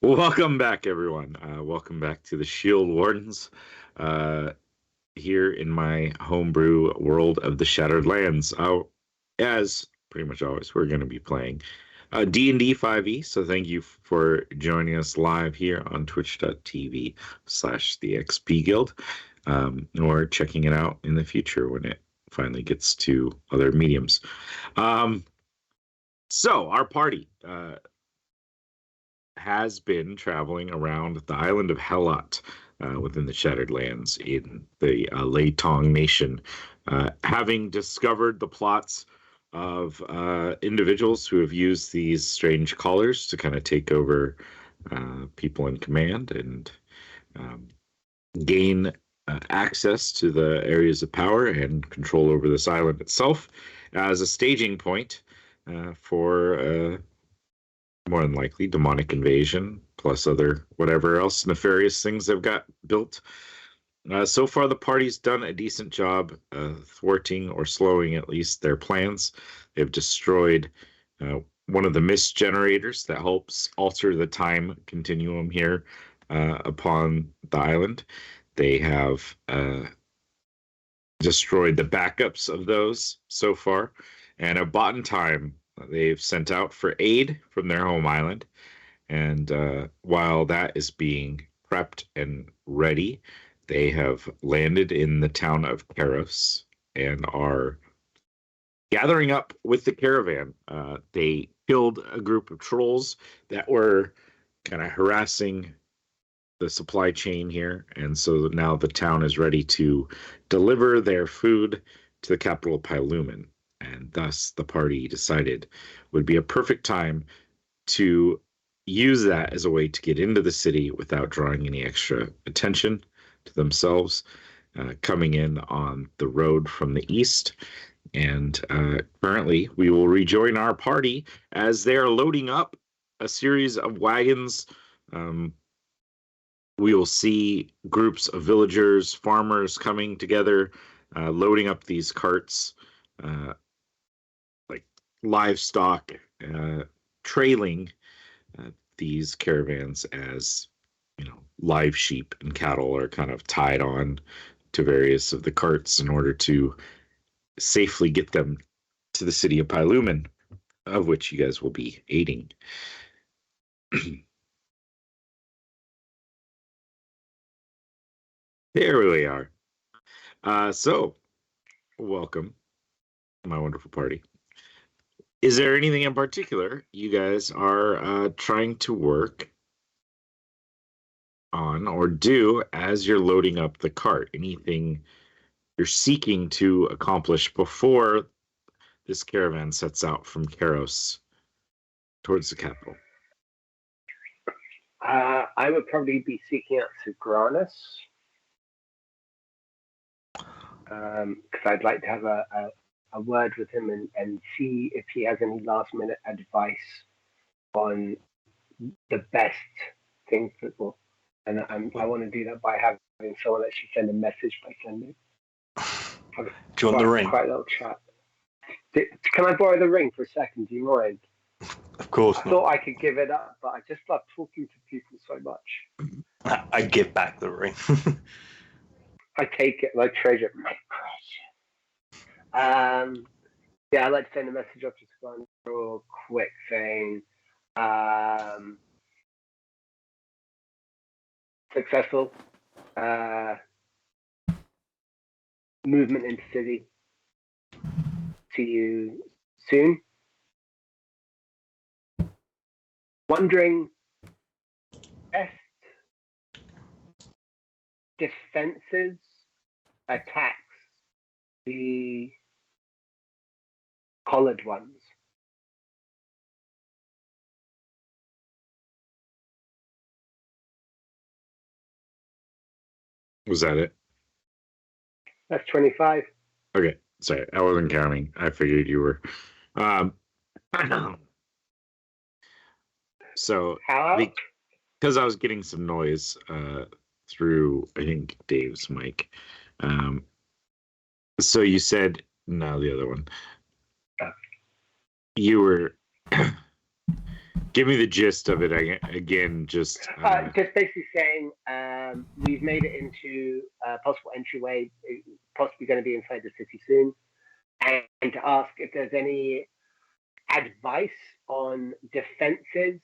Welcome back, everyone. Welcome back to the Shield Wardens here in my homebrew world of the Shattered Lands. As pretty much always, we're going to be playing D&D5E, so thank you for joining us live here on twitch.tv/the XP Guild, or checking it out in the future when it finally gets to other mediums. So our party has been traveling around the island of Helot within the Shattered Lands in the Leitong Nation, having discovered the plots of individuals who have used these strange collars to kind of take over people in command and gain access to the areas of power and control over this island itself as a staging point for more than likely demonic invasion, plus other whatever else nefarious things they've got built. So far, the party's done a decent job thwarting or slowing at least their plans. They've destroyed one of the mist generators that helps alter the time continuum here upon the island. They have destroyed the backups of those so far, and have bought in time. They've sent out for aid from their home island, and while that is being prepped and ready, they have landed in the town of Karos and are gathering up with the caravan. They killed a group of trolls that were kind of harassing the supply chain here, and so now the town is ready to deliver their food to the capital of Pylumen. And thus the party decided would be a perfect time to use that as a way to get into the city without drawing any extra attention to themselves, coming in on the road from the east. And currently we will rejoin our party as they are loading up a series of wagons. We will see groups of villagers, farmers coming together, loading up these carts, like livestock, trailing these caravans as, live sheep and cattle are kind of tied on to various of the carts in order to safely get them to the city of Pylumen, of which you guys will be aiding. There we are. So, welcome, my wonderful party. Is there anything in particular you guys are trying to work on or do as you're loading up the cart? Anything you're seeking to accomplish before this caravan sets out from Karos towards the capital? I would probably be seeking out Sigranus, because I'd like to have a word with him and see if he has any last minute advice on the best thing for. And I want to do that by having someone actually send a message by sending. Do you want the ring? Quite a little chat. Can I borrow the ring for a second? Do you mind? Of course I thought I could give it up, but I just love talking to people so much. I give back the ring. I take it, like treasure it. My precious. Yeah, I'd like to send a message off to Swan real quick saying, successful movement into city. See you soon. Wondering best defenses, attacks, the collared ones. Was that it? That's 25. Okay, sorry, I wasn't counting. I figured you were. So, because I was getting some noise through, I think, Dave's mic. So you said, no, the other one. You were Give me the gist of it again. Just Just basically saying we've made it into a possible entryway, possibly going to be inside the city soon, and to ask if there's any advice on defenses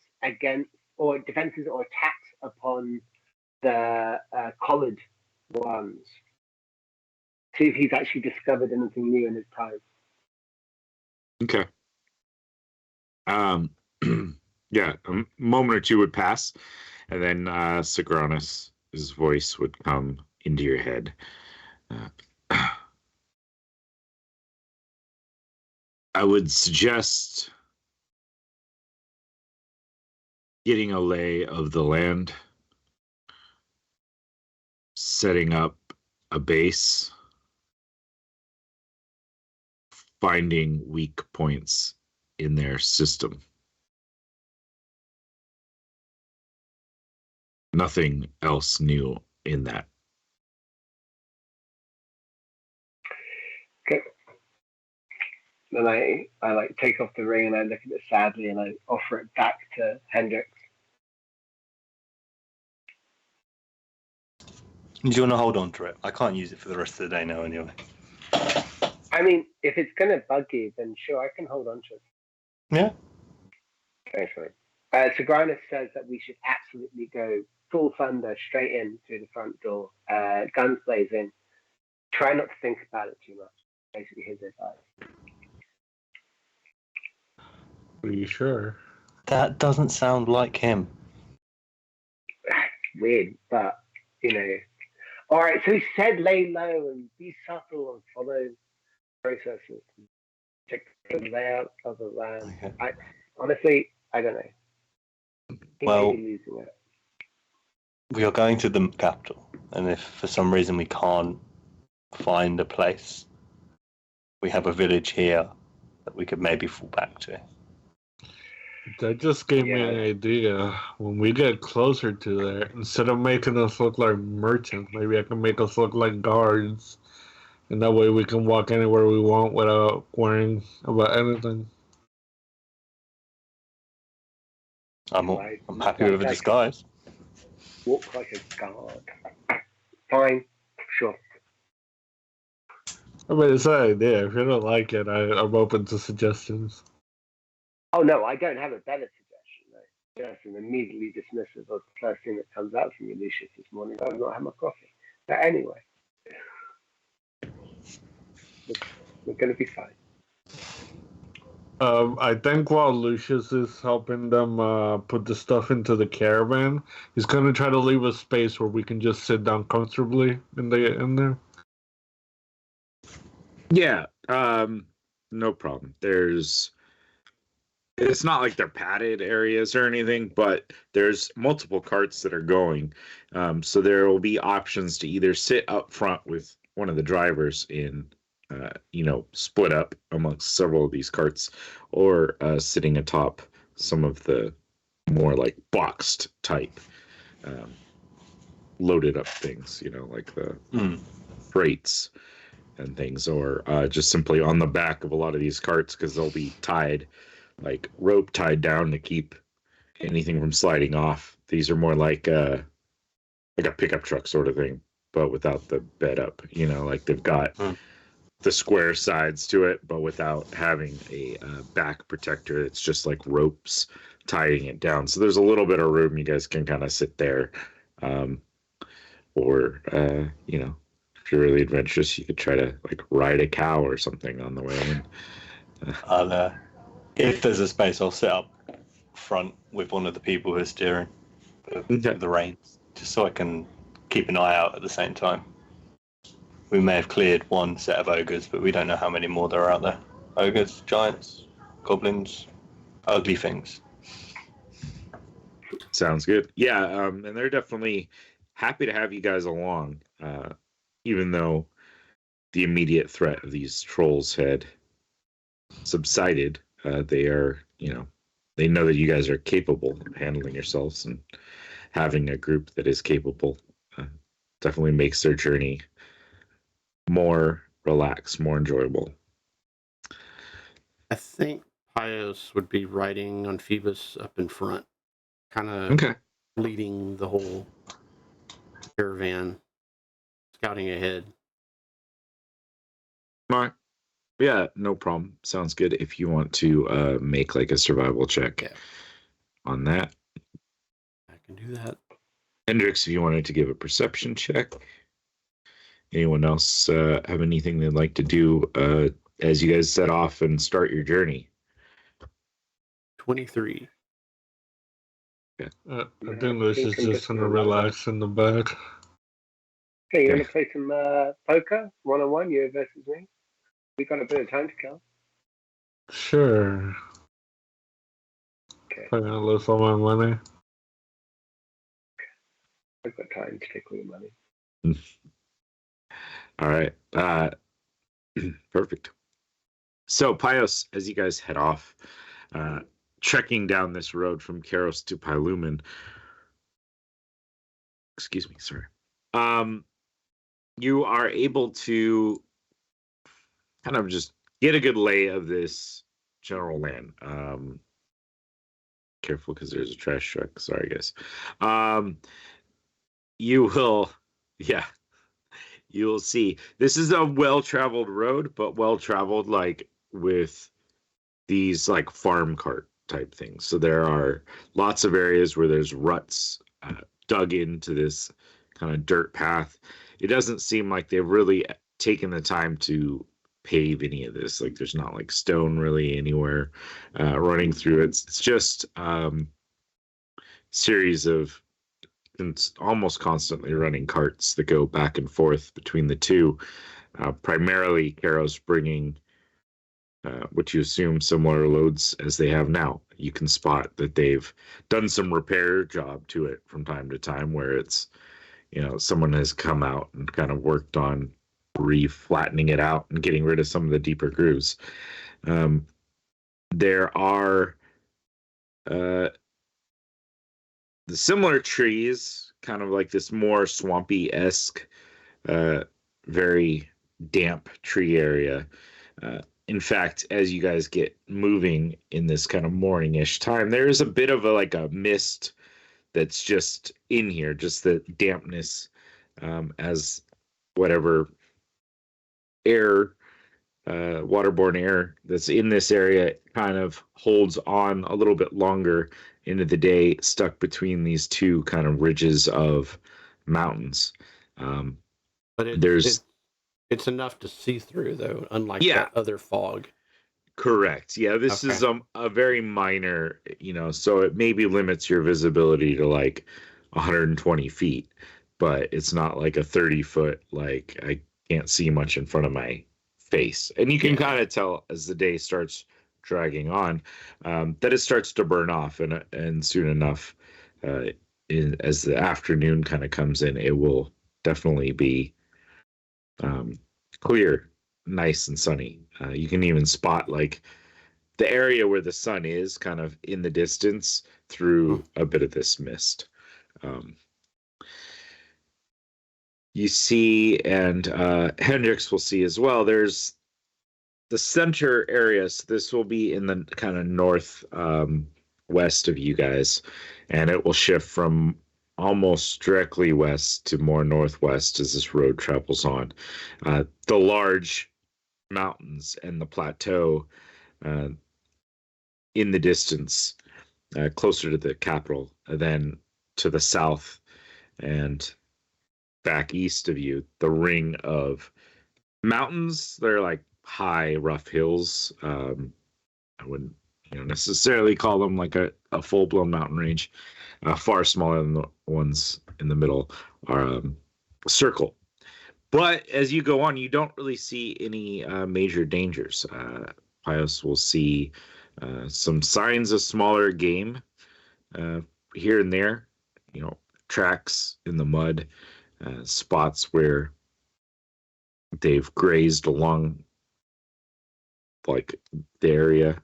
or attacks upon the collared ones. See if he's actually discovered anything new in his time. okay. Yeah, a moment or two would pass, and then Sigranus' voice would come into your head. I would suggest getting a lay of the land, setting up a base, finding weak points in their system. Nothing else new in that. Okay. Then I like take off the ring and I look at it sadly and I offer it back to Hendrix. Do you want to hold on to it? I can't use it for the rest of the day now anyway. I mean, if it's going to bug you, then sure, I can hold on to it. Yeah. Okay, fine. Sigranus says that we should absolutely go full thunder straight in through the front door, guns blazing. Try not to think about it too much. Basically, his advice. Are you sure? That doesn't sound like him. Weird, but you know. All right, so he said lay low and be subtle and follow processes. Check the layout of the land. Okay. Honestly, I don't know. He Well, may be losing it. We are going to the capital, and if for some reason we can't find a place, we have a village here that we could maybe fall back to. That just gave me an idea. When we get closer to there, instead of making us look like merchants, maybe I can make us look like guards. And that way we can walk anywhere we want without worrying about anything. I'm happy with a disguise. Walk like a guard. Fine, sure. I mean, it's an idea. If you don't like it, I'm open to suggestions. Oh no, I don't have a better suggestion. No. Just an immediately dismissive of the first thing that comes out from you, Lucius, this morning. I've not had my coffee. But anyway, we're going to be fine. I think while Lucius is helping them put the stuff into the caravan, he's going to try to leave a space where we can just sit down comfortably in there. Yeah, no problem. It's not like they're padded areas or anything, but there's multiple carts that are going. So there will be options to either sit up front with one of the drivers in, split up amongst several of these carts, or sitting atop some of the more like boxed type loaded up things, like the freights and things, or just simply on the back of a lot of these carts, because they'll be tied, like rope tied down to keep anything from sliding off. These are more like a pickup truck sort of thing, but without the bed up, like they've got the square sides to it, but without having a back protector. It's just like ropes tying it down. So there's a little bit of room. You guys can kind of sit there. Or, if you're really adventurous, you could try to like ride a cow or something on the way in. If there's a space, I'll sit up front with one of the people who are steering the reins, just so I can keep an eye out at the same time. We may have cleared one set of ogres, but we don't know how many more there are out there. Ogres, giants, goblins, ugly things. Sounds good. Yeah, and they're definitely happy to have you guys along, even though the immediate threat of these trolls had subsided. They are, they know that you guys are capable of handling yourselves, and having a group that is capable definitely makes their journey more relaxed, more enjoyable. I think Pios would be riding on Phoebus up in front, kind of Okay. leading the whole caravan, scouting ahead. All right. Yeah, no problem. Sounds good. If you want to make like a survival check Yeah. on that. I can do that. Hendrix, if you wanted to give a perception check. Anyone else have anything they'd like to do as you guys set off and start your journey? 23. I think this is I'm just gonna gonna lie down. relax in the back. Hey, you Okay. want to play some poker 1-on-1, you versus me? We got a bit of time to kill. Sure. Okay, I'm gonna lose all my money. I've got time to take all your money. All right. Perfect. So, Pios, as you guys head off, trekking down this road from Karos to Pylumen, excuse me, sorry. You are able to kind of just get a good lay of this general land. Careful because there's a trash truck. Sorry, guys. You will, yeah, you will see. This is a well-traveled road, but well-traveled like with these like farm cart type things. So there are lots of areas where there's ruts dug into this kind of dirt path. It doesn't seem like they've really taken the time to pave any of this. Like there's not like stone really anywhere running through it. It's just series of almost constantly running carts that go back and forth between the two. Primarily, Karos bringing what you assume similar loads as they have now. You can spot that they've done some repair job to it from time to time where it's, someone has come out and kind of worked on re-flattening it out and getting rid of some of the deeper grooves. There are the similar trees, kind of like this more swampy-esque, very damp tree area. In fact, as you guys get moving in this kind of morning-ish time, there is a bit of a mist that's just in here, just the dampness as whatever air, waterborne air that's in this area kind of holds on a little bit longer into the day, stuck between these two kind of ridges of mountains. But it's enough to see through, though, unlike that other fog. Correct. Yeah, this is a very minor, so it maybe limits your visibility to like 120 feet, but it's not like a 30-foot, like I can't see much in front of my face. And you can kind of tell as the day starts dragging on that it starts to burn off, and soon enough, as the afternoon kind of comes in, it will definitely be clear, nice and sunny. You can even spot like the area where the sun is kind of in the distance through a bit of this mist. You see, and Hendrix will see as well, there's the center area. So this will be in the kind of north west of you guys, and it will shift from almost directly west to more northwest as this road travels on. The large mountains and the plateau in the distance, closer to the capital, then to the south and back east of you, the ring of mountains. They're like high, rough hills. I wouldn't necessarily call them like a full-blown mountain range. Far smaller than the ones in the middle are circle. But as you go on, you don't really see any major dangers. Pios will see some signs of smaller game here and there, tracks in the mud, spots where they've grazed along like the area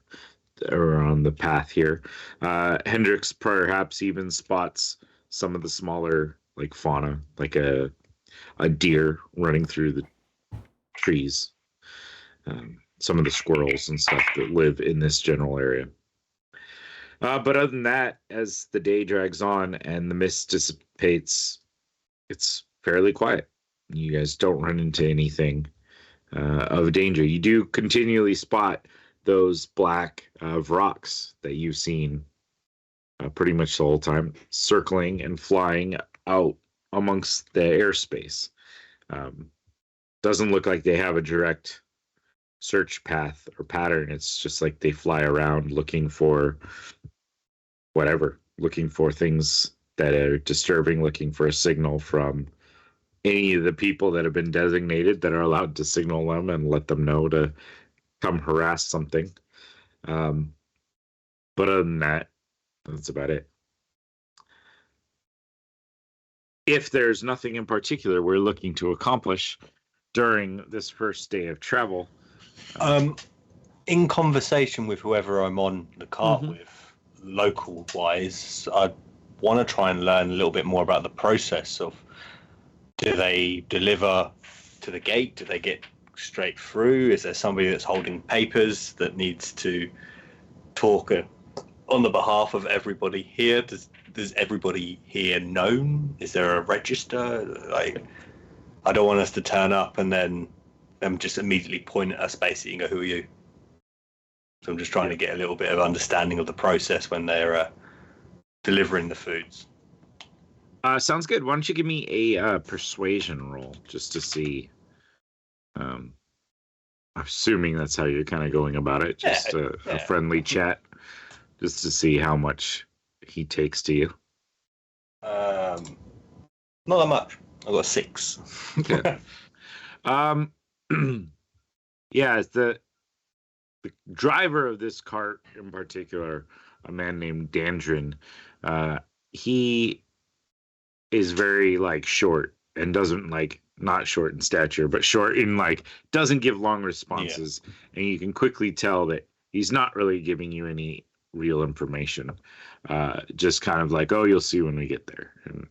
around the path here. Hendrix perhaps even spots some of the smaller like fauna, like a deer running through the trees. some of the squirrels and stuff that live in this general area. But other than that, as the day drags on and the mist dissipates, it's fairly quiet. You guys don't run into anything of danger. You do continually spot those black rocks that you've seen pretty much the whole time, circling and flying out amongst the airspace. Doesn't look like they have a direct search path or pattern. It's just like they fly around looking for whatever, looking for things that are disturbing, looking for a signal from any of the people that have been designated that are allowed to signal them and let them know to come harass something. But other than that, that's about it. If there's nothing in particular we're looking to accomplish during this first day of travel. In conversation with whoever I'm on the cart with, local wise, I want to try and learn a little bit more about the process of, do they deliver to the gate? Do they get straight through? Is there somebody that's holding papers that needs to talk on the behalf of everybody here? Does everybody here known? Is there a register? Like, I don't want us to turn up and then them just immediately point at us basically and go, "Who are you?" So I'm just trying to get a little bit of understanding of the process when they're delivering the foods. Sounds good. Why don't you give me a persuasion roll just to see? I'm assuming that's how you're kind of going about it. Just a friendly chat, just to see how much he takes to you. Not that much. I got a 6. Okay. Yeah, the driver of this cart in particular, a man named Dandrin, he is very short and doesn't not short in stature, but short in doesn't give long responses. Yeah. And you can quickly tell that he's not really giving you any real information. Just kind of oh, you'll see when we get there. And,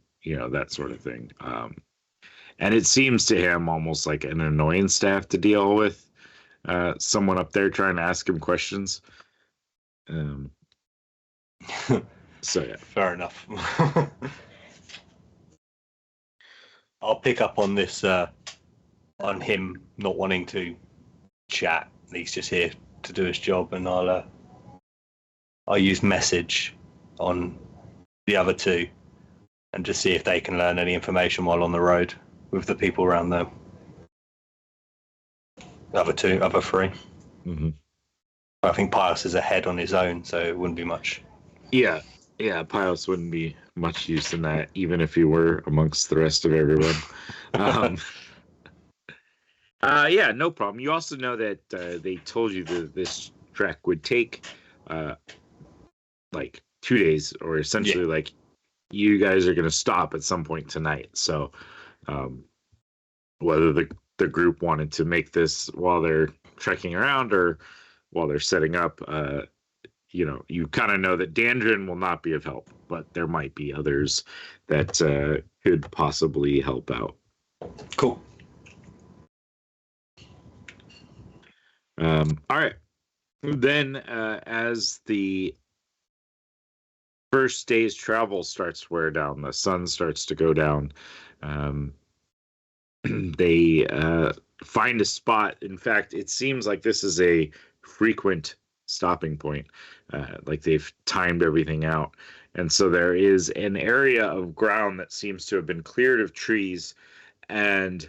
that sort of thing. And it seems to him almost like an annoyance to have to deal with someone up there trying to ask him questions. So, yeah. Fair enough. I'll pick up on this, on him not wanting to chat. He's just here to do his job, and I'll use message on the other two and just see if they can learn any information while on the road with the people around them. The other 3. Mm-hmm. I think Pius is ahead on his own, so it wouldn't be much. Yeah, Pius wouldn't be much use in that, even if he were amongst the rest of everyone. Yeah, no problem. You also know that they told you that this trek would take 2 days, or essentially you guys are going to stop at some point tonight. So whether the group wanted to make this while they're trekking around or while they're setting up, you kind of know that Dandrin will not be of help, but there might be others that could possibly help out. Cool. All right. Then as the first day's travel starts to wear down, the sun starts to go down, they find a spot. In fact, it seems like this is a frequent stopping point. They've timed everything out. And so there is an area of ground that seems to have been cleared of trees and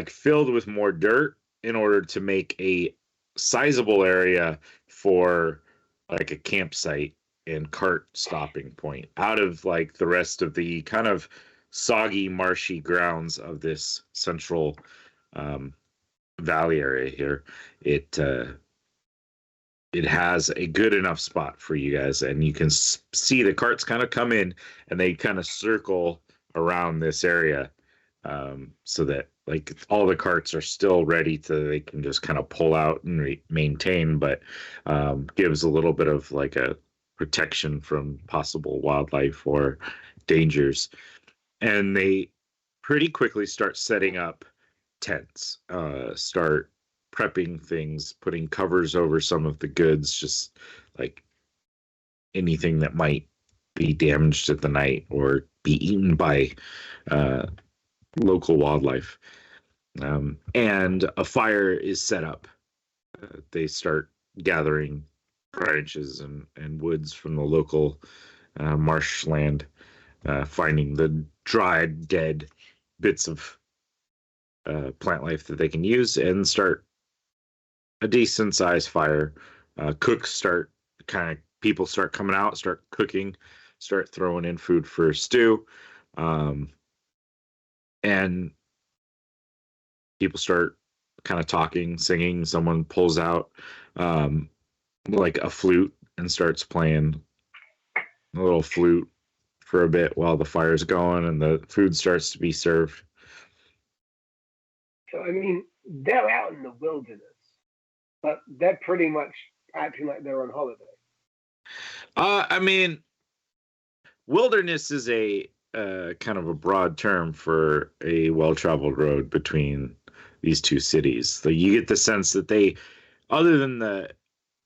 filled with more dirt in order to make a sizable area for a campsite and cart stopping point out of the rest of the kind of soggy, marshy grounds of this central valley area here. It has a good enough spot for you guys, and you can see the carts kind of come in and they kind of circle around this area, so that all the carts are still ready they can just kind of pull out and maintain, but gives a little bit of a protection from possible wildlife or dangers. And they pretty quickly start setting up tents, start prepping things, putting covers over some of the goods, just like anything that might be damaged at the night or be eaten by local wildlife. And a fire is set up. They start gathering branches and woods from the local marshland, finding the dried, dead bits of plant life that they can use, and start a decent sized fire. Cooks start people start coming out, start cooking, start throwing in food for stew, and people start kind of talking, singing. Someone pulls out like a flute and starts playing a little flute for a bit while the fire's going and the food starts to be served. So, I mean, they're out in the wilderness, but they're pretty much acting like they're on holiday. I mean, wilderness is a kind of a broad term for a well-traveled road between these two cities. So you get the sense that they, other than the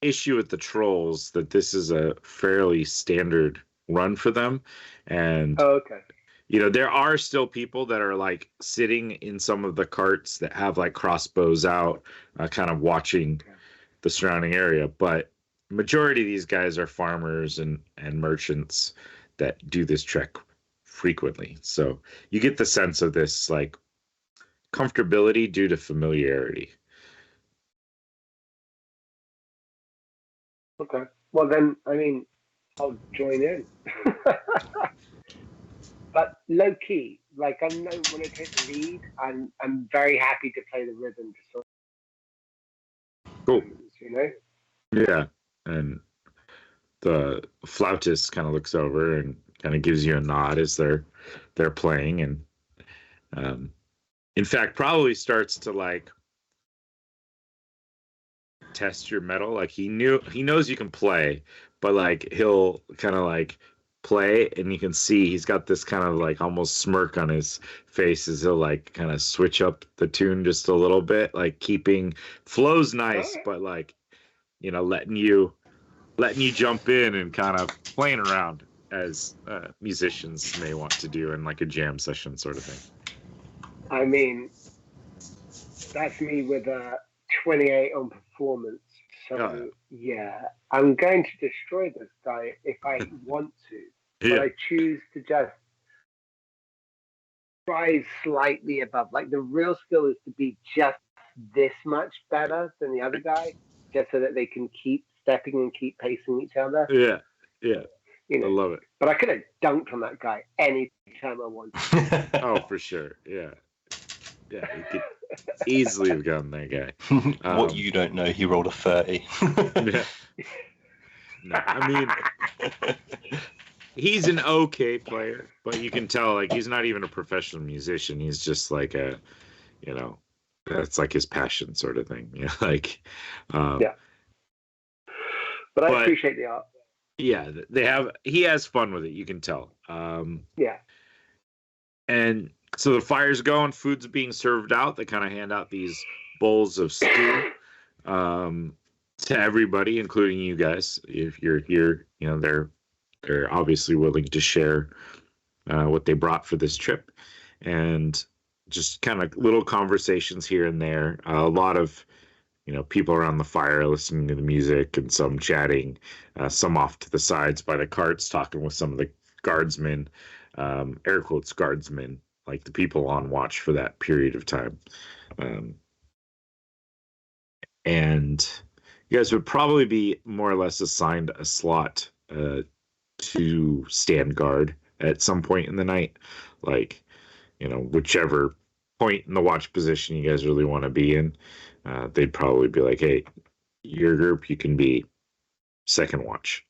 issue with the trolls, that this is a fairly standard run for them. And okay. You know, there are still people that are like sitting in some of the carts that have like crossbows out, kind of watching the surrounding area. But majority of these guys are farmers and merchants that do this trek frequently. So you get the sense of this like comfortability due to familiarity. Okay. Well, then, I mean, I'll join in. But low key, like I know when I take the lead, I'm very happy to play the rhythm. Cool. You know? Yeah. And the flautist kind of looks over and kind of gives you a nod as they're playing, and in fact probably starts to like test your metal. Like he knows you can play, but like he'll kind of like play and you can see he's got this kind of like almost smirk on his face as he'll like kind of switch up the tune just a little bit, like keeping flows nice, but like, you know, letting you jump in and kind of playing around as musicians may want to do in like a jam session sort of thing. I mean, that's me with a 28 on performance. So yeah, I'm going to destroy this guy if I want to. But I choose to just rise slightly above. Like the real skill is to be just this much better than the other guy, just so that they can keep stepping and keep pacing each other. Yeah. You know, I love it. But I could have dunked on that guy any time I wanted. Oh, for sure. Yeah, you could easily have gotten that guy. What you don't know, he rolled a 30. Yeah. No, I mean, he's an okay player, but you can tell like he's not even a professional musician. He's just like a, you know, that's like his passion sort of thing. You know, like, yeah. But I appreciate the art. Yeah, he has fun with it. You can tell. Yeah. And so the fire's going, food's being served out. They kind of hand out these bowls of stew to everybody, including you guys. If you're here, you know, they're obviously willing to share what they brought for this trip, and just kind of little conversations here and there. A lot of, you know, people around the fire listening to the music and some chatting, some off to the sides by the carts talking with some of the guardsmen, air quotes guardsmen, like the people on watch for that period of time. And you guys would probably be more or less assigned a slot to stand guard at some point in the night. Like, you know, whichever point in the watch position you guys really want to be in. They'd probably be like, hey, your group, you can be second watch.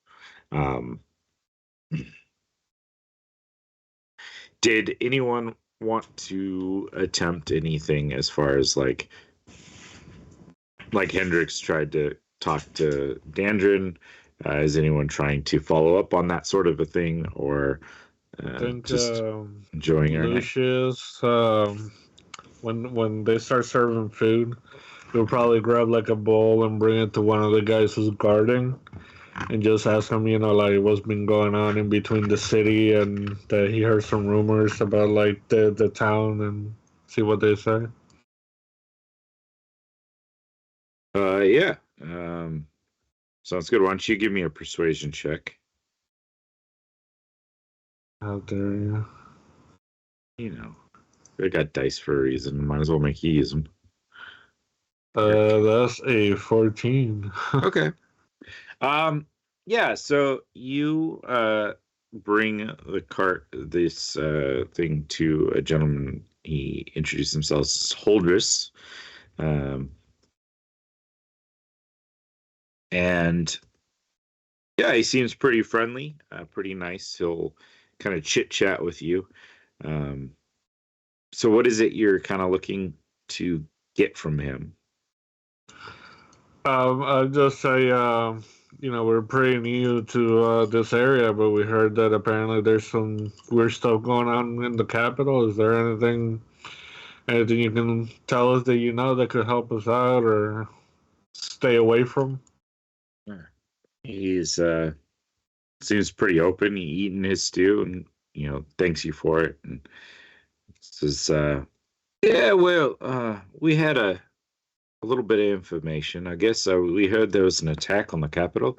Did anyone want to attempt anything as far as like Hendrix tried to talk to Dandrin? Is anyone trying to follow up on that sort of a thing, or I think just enjoying our night? Lucius, when they start serving food, we'll probably grab like a bowl and bring it to one of the guys who's guarding, and just ask him, like what's been going on in between the city, and that he heard some rumors about like the town, and see what they say. Yeah. Sounds good. Why don't you give me a persuasion check? Out there, yeah. They got dice for a reason. Might as well make you use them. That's a 14. Okay. Yeah, so you bring the cart, this thing to a gentleman. He introduced himself as Holdris. And yeah, he seems pretty friendly, pretty nice. He'll kind of chit chat with you. So what is it you're kind of looking to get from him? I'll just say, we're pretty new to this area, but we heard that apparently there's some weird stuff going on in the capital. Is there anything you can tell us that that could help us out or stay away from? He's seems pretty open. He eating his stew and thanks you for it. And says, yeah, well, we had a little bit of information. I guess we heard there was an attack on the Capitol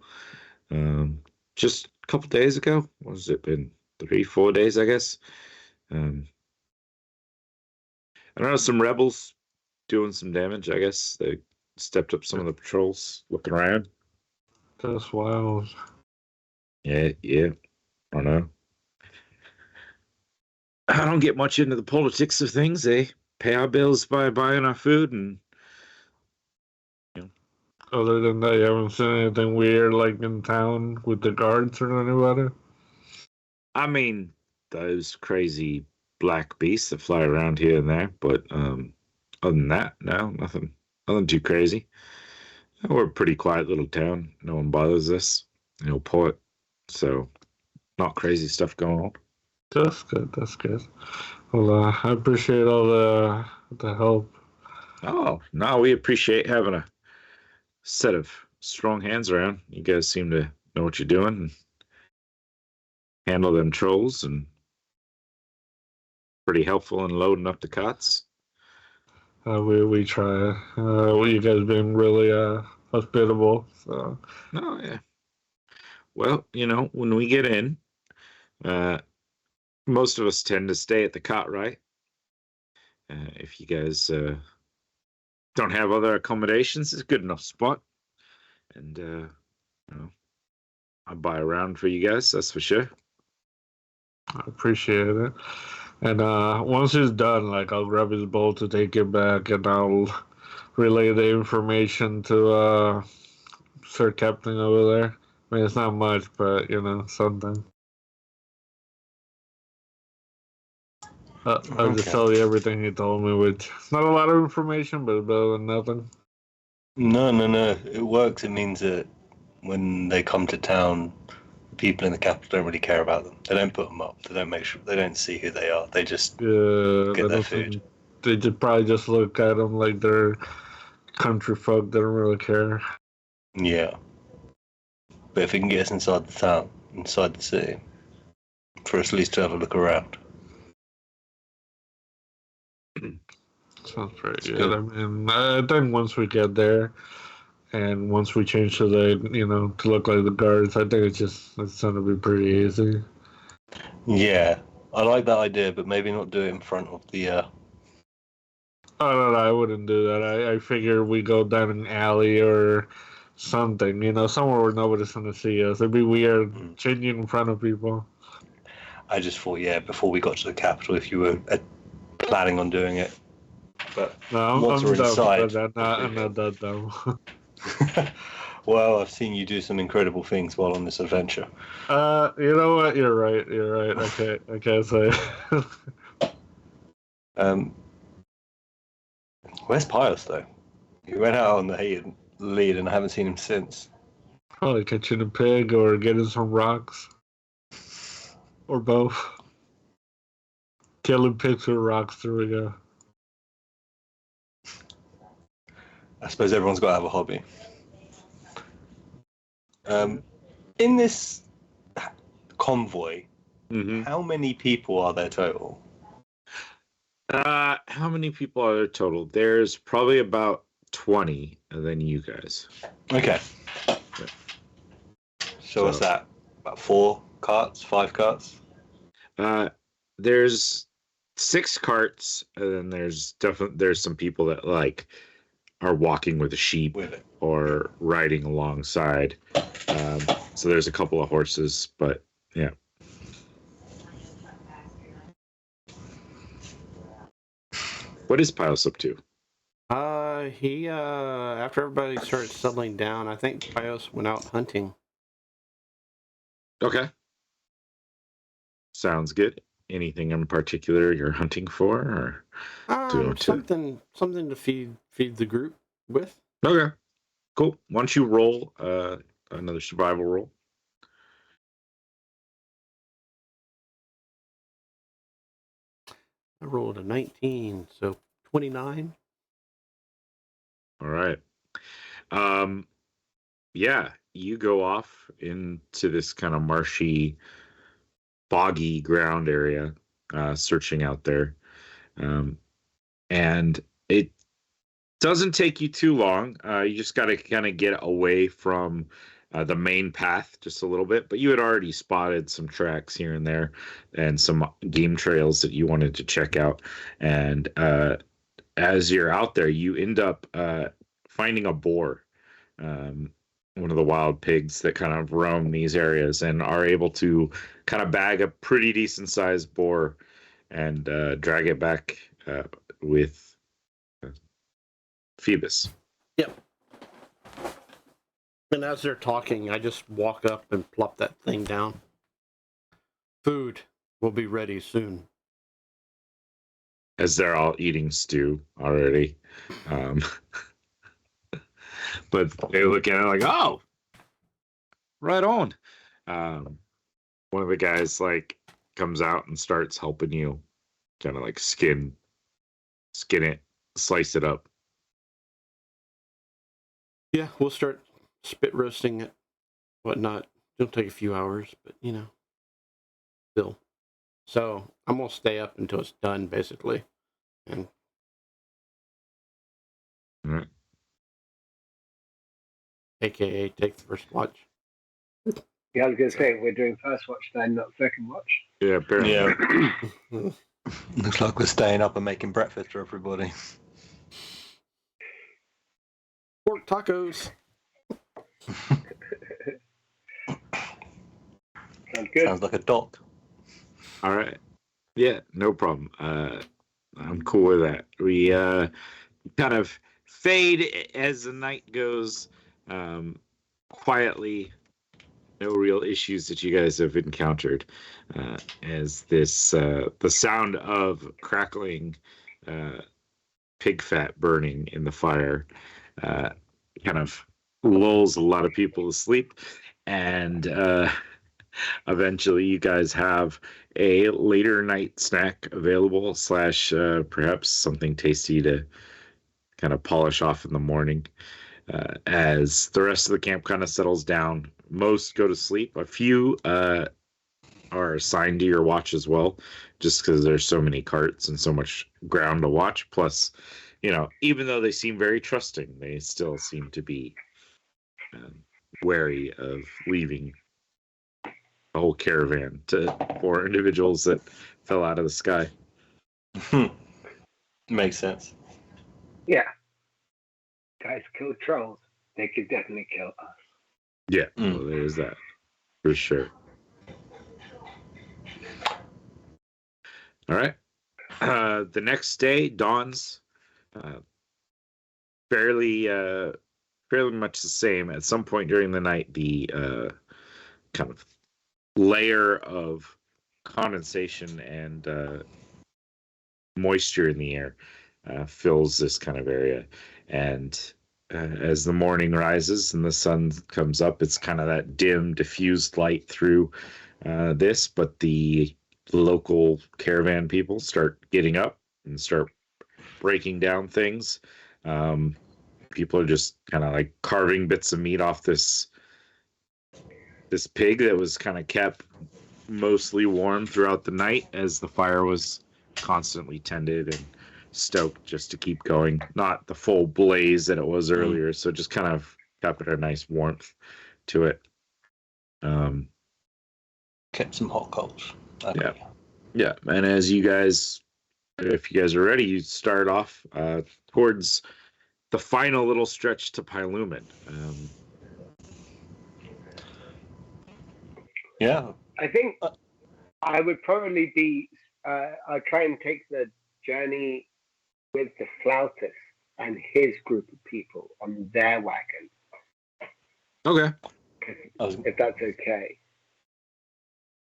just a couple days ago. What has it been? 3-4 days, I guess. I don't know, some rebels doing some damage. I guess they stepped up some of the patrols, looking around. That's wild. Yeah. I don't know. I don't get much into the politics of things. They pay our bills by buying our food, and other than that, you haven't seen anything weird like in town with the guards or anybody? I mean, those crazy black beasts that fly around here and there, but other than that, no, nothing too crazy. We're a pretty quiet little town. No one bothers us. Port, so not crazy stuff going on. That's good. Well, I appreciate all the help. Oh, no, we appreciate having a set of strong hands around. You guys seem to know what you're doing and handle them trolls, and pretty helpful in loading up the cots. We try. You guys been really hospitable. So. Oh, yeah. Well, when we get in, most of us tend to stay at the cot, right? If you guys don't have other accommodations, it's a good enough spot. And I'll buy around for you guys, that's for sure. I appreciate it. And once he's done, I'll grab his bowl to take it back, and I'll relay the information to Sir Captain over there. I mean, it's not much, but something. I'll just tell you everything he told me, which is not a lot of information, but better than nothing. No. It works. It means that when they come to town, people in the capital don't really care about them. They don't put them up. They don't make sure. They don't see who they are. They just get their food. They probably just look at them like they're country folk. They don't really care. Yeah. But if we can get us inside the town, inside the city, for us at least to have a look around. Sounds pretty good. I mean, I think once we get there, and once we change to to look like the guards, I think it's gonna be pretty easy. Yeah, I like that idea, but maybe not do it in front of the. Oh no, I wouldn't do that. I figure we go down an alley or something, somewhere where nobody's gonna see us. It'd be weird changing in front of people. I just thought, before we got to the capital, if you were planning on doing it. But no, once we're inside, I'm not that dumb. Well, I've seen you do some incredible things while on this adventure. You know what? You're right. I can't say. Where's Pius though? He went out on the lead, and I haven't seen him since. Probably catching a pig or getting some rocks, or both. Killing pigs with rocks. There we go. I suppose everyone's got to have a hobby. In this convoy, how many people are there total? How many people are there total? There's probably about 20, and then you guys. Okay. So what's that? About 4 carts, 5 carts? There's 6 carts, and then there's some people that like are walking with a sheep or riding alongside. So there's a couple of horses, but yeah. What is Pios up to? He after everybody started settling down, I think Pios went out hunting. Okay. Sounds good. Anything in particular you're hunting for, or something to feed the group with? Okay. Cool. Why don't you roll another survival roll? I rolled a 19, so 29. All right. Yeah, you go off into this kind of marshy, boggy ground area, searching out there. And it doesn't take you too long. You just got to kind of get away from the main path just a little bit, but you had already spotted some tracks here and there and some game trails that you wanted to check out. And as you're out there, you end up finding a boar, one of the wild pigs that kind of roam these areas, and are able to kind of bag a pretty decent sized boar and drag it back with Phoebus. Yep. And as they're talking, I just walk up and plop that thing down. Food will be ready soon. As they're all eating stew already. But they look at it like, oh, right on. One of the guys like comes out and starts helping you kind of like skin it, slice it up. Yeah, we'll start spit roasting it, whatnot. It'll take a few hours, but still. So I'm gonna stay up until it's done, basically, and. All right. AKA take the first watch. Yeah, I was going to say, we're doing first watch then, not second watch. Yeah, apparently. Yeah. Looks like we're staying up and making breakfast for everybody. Pork tacos. Sounds good. Sounds like a doc. All right. Yeah, no problem. I'm cool with that. We kind of fade as the night goes. Quietly, no real issues that you guys have encountered, as this the sound of crackling pig fat burning in the fire kind of lulls a lot of people to sleep, and eventually you guys have a later night snack available, slash perhaps something tasty to kind of polish off in the morning. As the rest of the camp kind of settles down, most go to sleep. A few are assigned to your watch as well, just because there's so many carts and so much ground to watch. Plus, even though they seem very trusting, they still seem to be wary of leaving a whole caravan to 4 individuals that fell out of the sky. Makes sense. Yeah. Guys killed trolls. They could definitely kill us. Yeah, well, there's that for sure. All right. The next day dawns fairly much the same. At some point during the night, the kind of layer of condensation and moisture in the air fills this kind of area. And as the morning rises and the sun comes up, it's kind of that dim, diffused light through this. But the local caravan people start getting up and start breaking down things, people are just kind of like carving bits of meat off this pig that was kind of kept mostly warm throughout the night as the fire was constantly tended and stoked just to keep going. Not the full blaze that it was earlier, so just kind of kept it a nice warmth to it. Kept some hot coals. Okay. Yeah, and as you guys, if you guys are ready, you start off towards the final little stretch to Pylumen. Yeah. I think I would probably be. I'll try and take the journey with the flautist and his group of people on their wagon. Okay. If that's okay.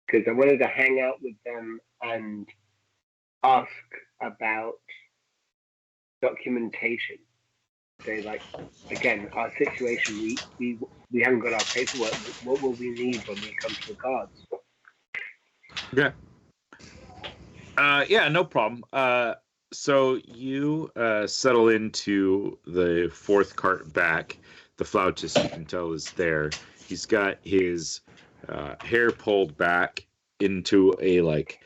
Because I wanted to hang out with them and ask about documentation. So, like, again, our situation, we haven't got our paperwork. What will we need when we come to the guards? Okay. Yeah, no problem. So you settle into the fourth cart back. The flautist, you can tell, is there. He's got his hair pulled back into a like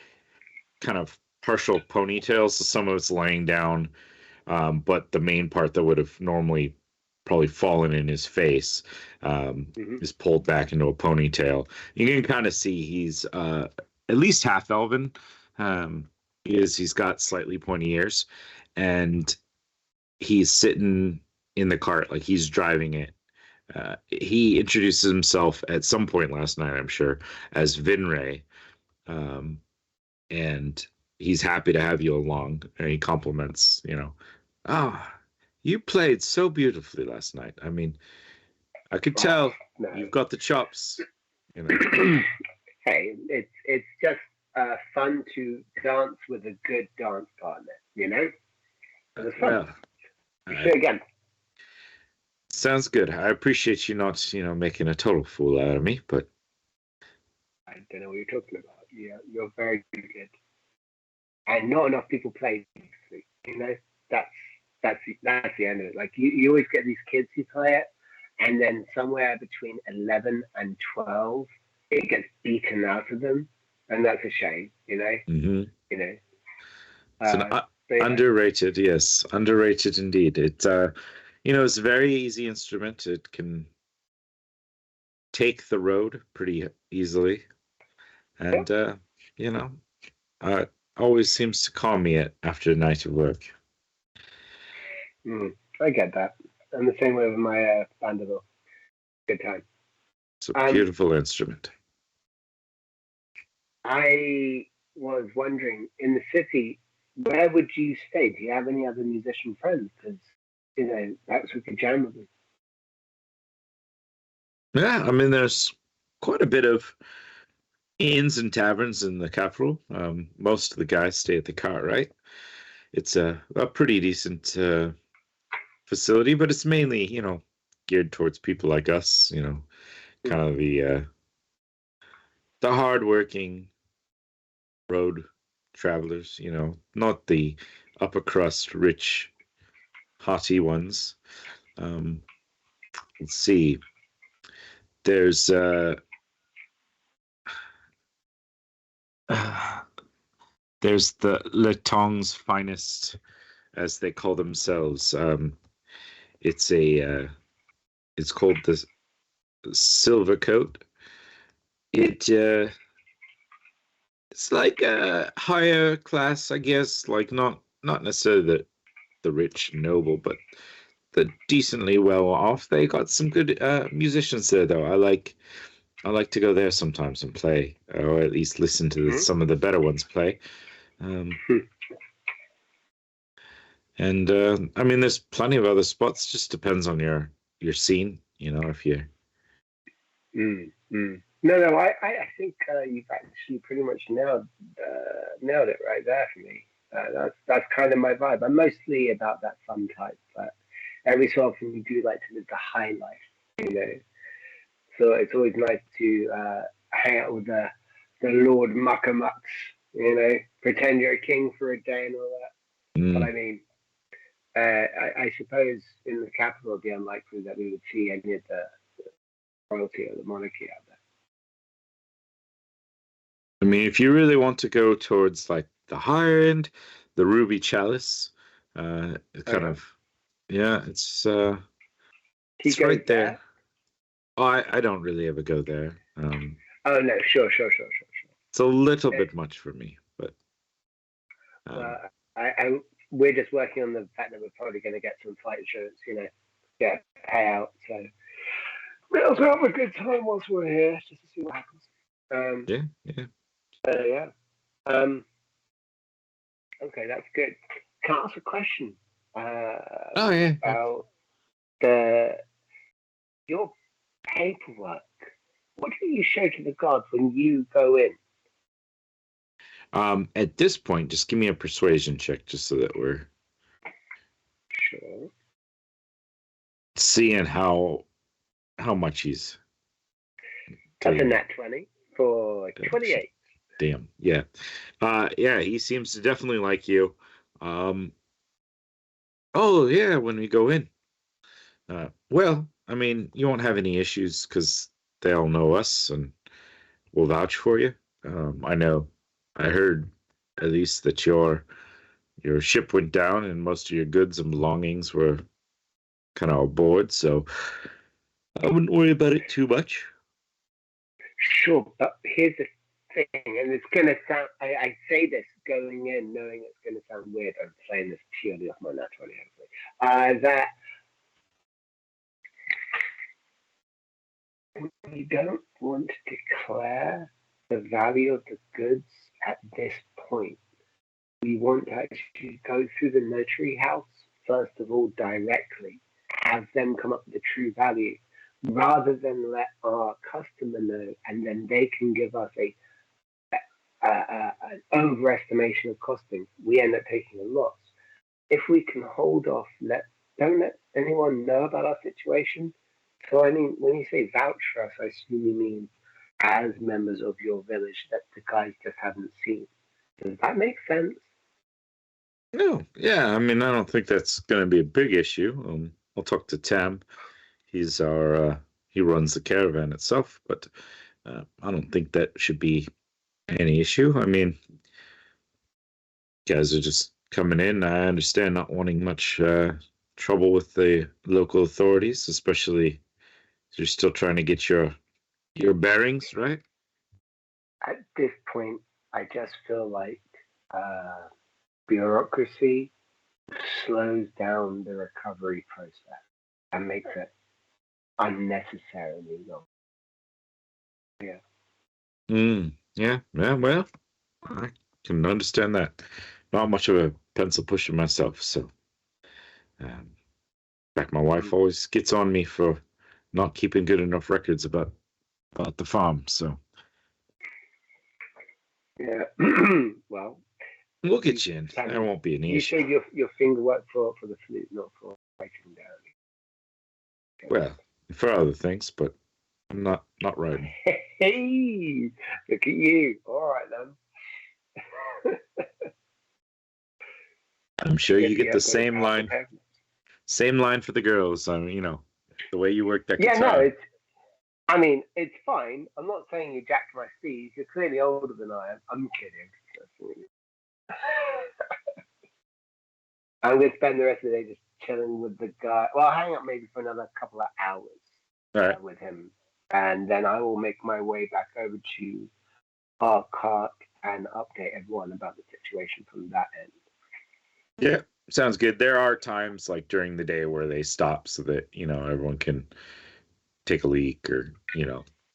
kind of partial ponytail, so some of it's laying down, but the main part that would have normally probably fallen in his face is pulled back into a ponytail. You can kind of see he's at least half elven. He's got slightly pointy ears, and he's sitting in the cart like he's driving it. He introduces himself at some point last night, I'm sure, as Vinray, and he's happy to have you along. And he compliments, you played so beautifully last night. I mean, I could tell you've got the chops. Hey, it's just fun to dance with a good dance partner, It was fun. Again. Sounds good. I appreciate you not, making a total fool out of me, but I don't know what you're talking about. Yeah, you're very good, and not enough people play. That's the end of it. Like you always get these kids who play it, and then somewhere between 11 and 12, it gets beaten out of them, and that's a shame. Mm-hmm. It's yeah. Underrated. Yes, underrated indeed. It it's a very easy instrument. It can take the road pretty easily, and always seems to calm me after a night of work. I get that. I'm the same way with my Vanderbilt. Good time. It's a beautiful instrument. I was wondering, in the city, where would you stay? Do you have any other musician friends? Because perhaps we could jam with them. Yeah, I mean, there's quite a bit of inns and taverns in the capital. Most of the guys stay at the cart, right? It's a pretty decent facility, but it's mainly, geared towards people like us, kind of the hardworking road travelers, not the upper crust, rich, haughty ones. Let's see. There's there's the Letong's finest, as they call themselves. It's called the Silver Coat. It's like a higher class, I guess. Like not necessarily the rich and noble, but the decently well off. They got some good musicians there, though. I like to go there sometimes and play, or at least listen to some of the better ones play. And I mean, there's plenty of other spots. Just depends on your scene, if you. No, I think you've actually pretty much nailed it right there for me. That's kind of my vibe. I'm mostly about that fun type, but every so often we do like to live the high life, So it's always nice to hang out with the Lord Muckamucks, pretend you're a king for a day and all that. But I mean, I suppose in the capital it'd be unlikely that we would see any of the royalty or the monarchy out there. I mean, if you really want to go towards like the higher end, the Ruby Chalice, it kind of, yeah, it's right there. Oh, I don't really ever go there. Oh no, sure. It's a little bit much for me, but we're just working on the fact that we're probably going to get some flight insurance, get a payout. So we'll also have a good time whilst we're here, just to see what happens. Yeah. Okay, that's good. Can I ask a question? About your paperwork. What do you show to the guards when you go in? At this point, just give me a persuasion check, just so that we're sure seeing how much he's. That's a nat 20 for 28. Damn. Yeah. Yeah, he seems to definitely like you. Oh yeah, when we go in. Well, I mean, you won't have any issues because they all know us and will vouch for you. I heard at least that your ship went down and most of your goods and belongings were kind of aboard, so I wouldn't worry about it too much. Sure, but here's the thing, and it's going to sound, I say this going in knowing it's going to sound weird. I'm saying this purely off my natural, hopefully. That we don't want to declare the value of the goods at this point. We want to actually go through the notary house, first of all, directly, have them come up with the true value, rather than let our customer know, and then they can give us an overestimation of costings. We end up taking a loss. If we can hold off, don't let anyone know about our situation. So I mean, when you say vouch for us, I assume you mean as members of your village that the guys just haven't seen. Does that make sense? No, yeah, I mean, I don't think that's going to be a big issue. I'll talk to Tam. He's he runs the caravan itself, but I don't think that should be any issue. I mean, guys are just coming in. I understand not wanting much trouble with the local authorities, especially if you're still trying to get your bearings, right? At this point, I just feel like bureaucracy slows down the recovery process and makes it unnecessarily long. Yeah. Yeah. Well, I can understand that. Not much of a pencil pusher myself, so. In fact, my wife always gets on me for not keeping good enough records about the farm. So. Yeah. Well. We'll get you in. There won't be an issue. You showed your finger work for the flute, not for writing down. Well, for other things, but I'm not writing. Hey, look at you. All right then. I'm sure you get the same line. Same line for the girls. I mean, the way you work that guitar. No, it's fine. I'm not saying you jacked my fees. You're clearly older than I am. I'm kidding. I'm going to spend the rest of the day just chilling with the guy. Well, I'll hang out maybe for another couple of hours with him. And then I will make my way back over to our cart and update everyone about the situation from that end. Yeah, sounds good. There are times like during the day where they stop so that, everyone can take a leak or,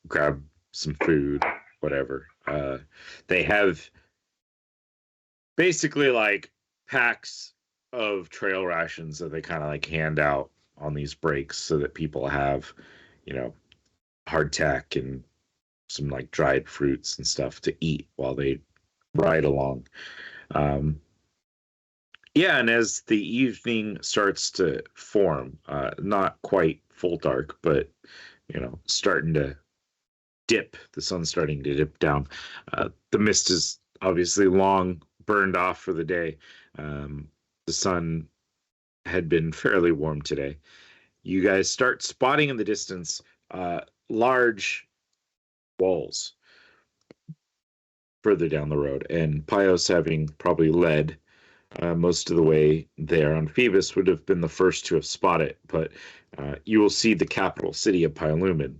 grab some food, whatever. They have basically like packs of trail rations that they kind of like hand out on these breaks so that people have, hardtack and some like dried fruits and stuff to eat while they ride along. Yeah, and as the evening starts to form, not quite full dark, but starting to dip, the sun's starting to dip down. The mist is obviously long burned off for the day. The sun had been fairly warm today. You guys start spotting in the distance large walls further down the road, and Pios, having probably led most of the way there on Phoebus, would have been the first to have spotted. But you will see the capital city of Pylumen,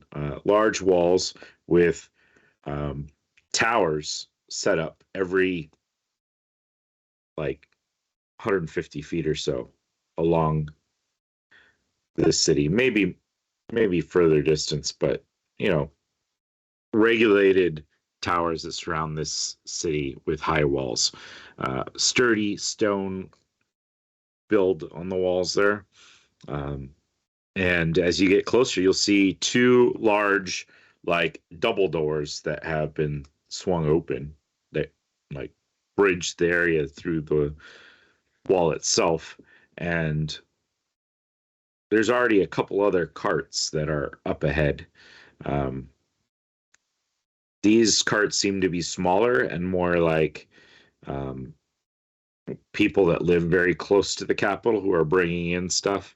large walls with towers set up every like 150 feet or so along the city. Maybe further distance, but regulated towers that surround this city with high walls, sturdy stone build on the walls there. And as you get closer, you'll see two large, like double doors that have been swung open that like bridge the area through the wall itself. And there's already a couple other carts that are up ahead. These carts seem to be smaller and more like people that live very close to the capital who are bringing in stuff.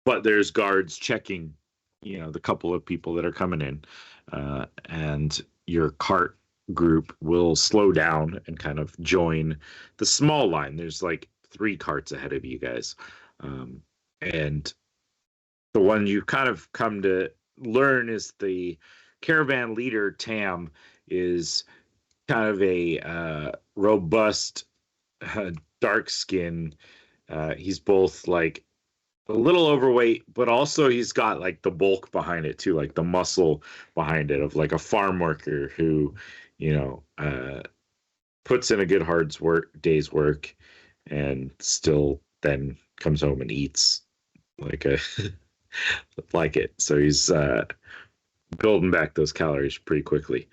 But there's guards checking, the couple of people that are coming in. And your cart group will slow down and kind of join the small line. There's like 3 carts ahead of you guys. And the one you kind of come to learn is the caravan leader, Tam, is kind of a robust, dark skin. He's both like a little overweight, but also he's got like the bulk behind it too, like the muscle behind it of like a farm worker who, puts in a good day's work and still then comes home and eats like a like it. So he's building back those calories pretty quickly.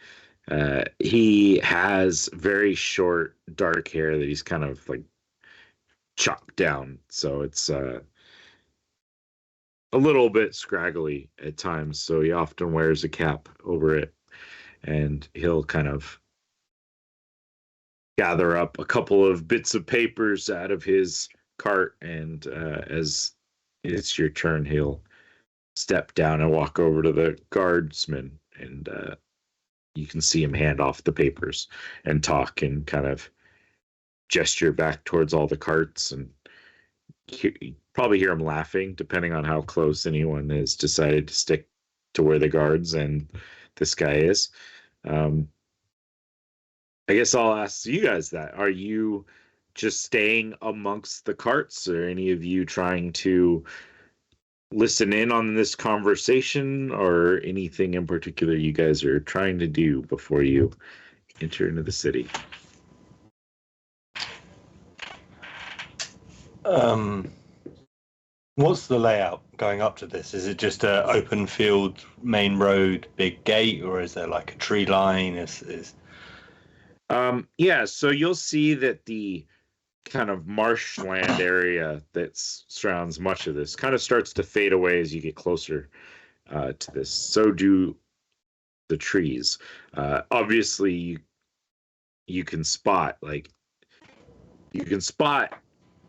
He has very short, dark hair that he's kind of like chopped down. So it's a little bit scraggly at times. So he often wears a cap over it. And he'll kind of gather up a couple of bits of papers out of his cart. And as it's your turn, he'll step down and walk over to the guardsman, and you can see him hand off the papers and talk and kind of gesture back towards all the carts, and you probably hear him laughing depending on how close anyone has decided to stick to where the guards and this guy is. I guess I'll ask you guys that. Are you just staying amongst the carts, or any of you trying to listen in on this conversation, or anything in particular you guys are trying to do before you enter into the city? What's the layout going up to this? Is it just an open field, main road, big gate, or is there like a tree line? Yeah, so you'll see that the kind of marshland area that surrounds much of this kind of starts to fade away as you get closer to this. So do the trees. Obviously, you can spot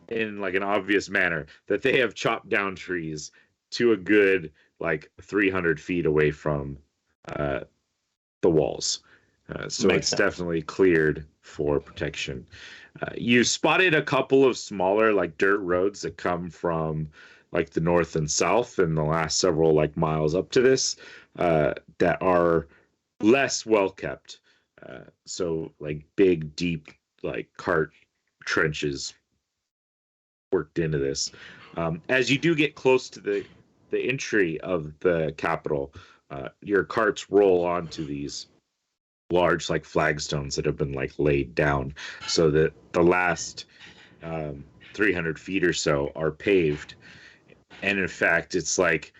in like an obvious manner that they have chopped down trees to a good like 300 feet away from the walls. So Makes it's sense. definitely cleared for protection. You spotted a couple of smaller like dirt roads that come from like the north and south in the last several like miles up to this that are less well kept. So like big, deep like cart trenches worked into this. As you do get close to the entry of the capital, your carts roll onto these large like flagstones that have been like laid down, so that the last 300 feet or so are paved. And in fact, it's like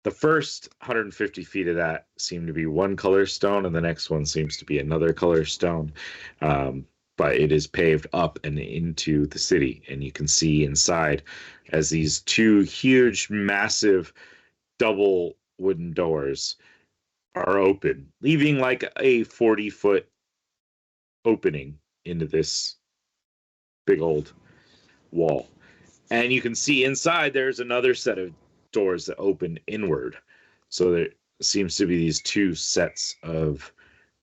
the first 150 feet of that seem to be one color stone, and the next one seems to be another color stone. But it is paved up and into the city, and you can see inside as these 2 huge, massive, double wooden doors are open, leaving like a 40-foot opening into this big old wall. And you can see inside there's another set of doors that open inward. So there seems to be these two sets of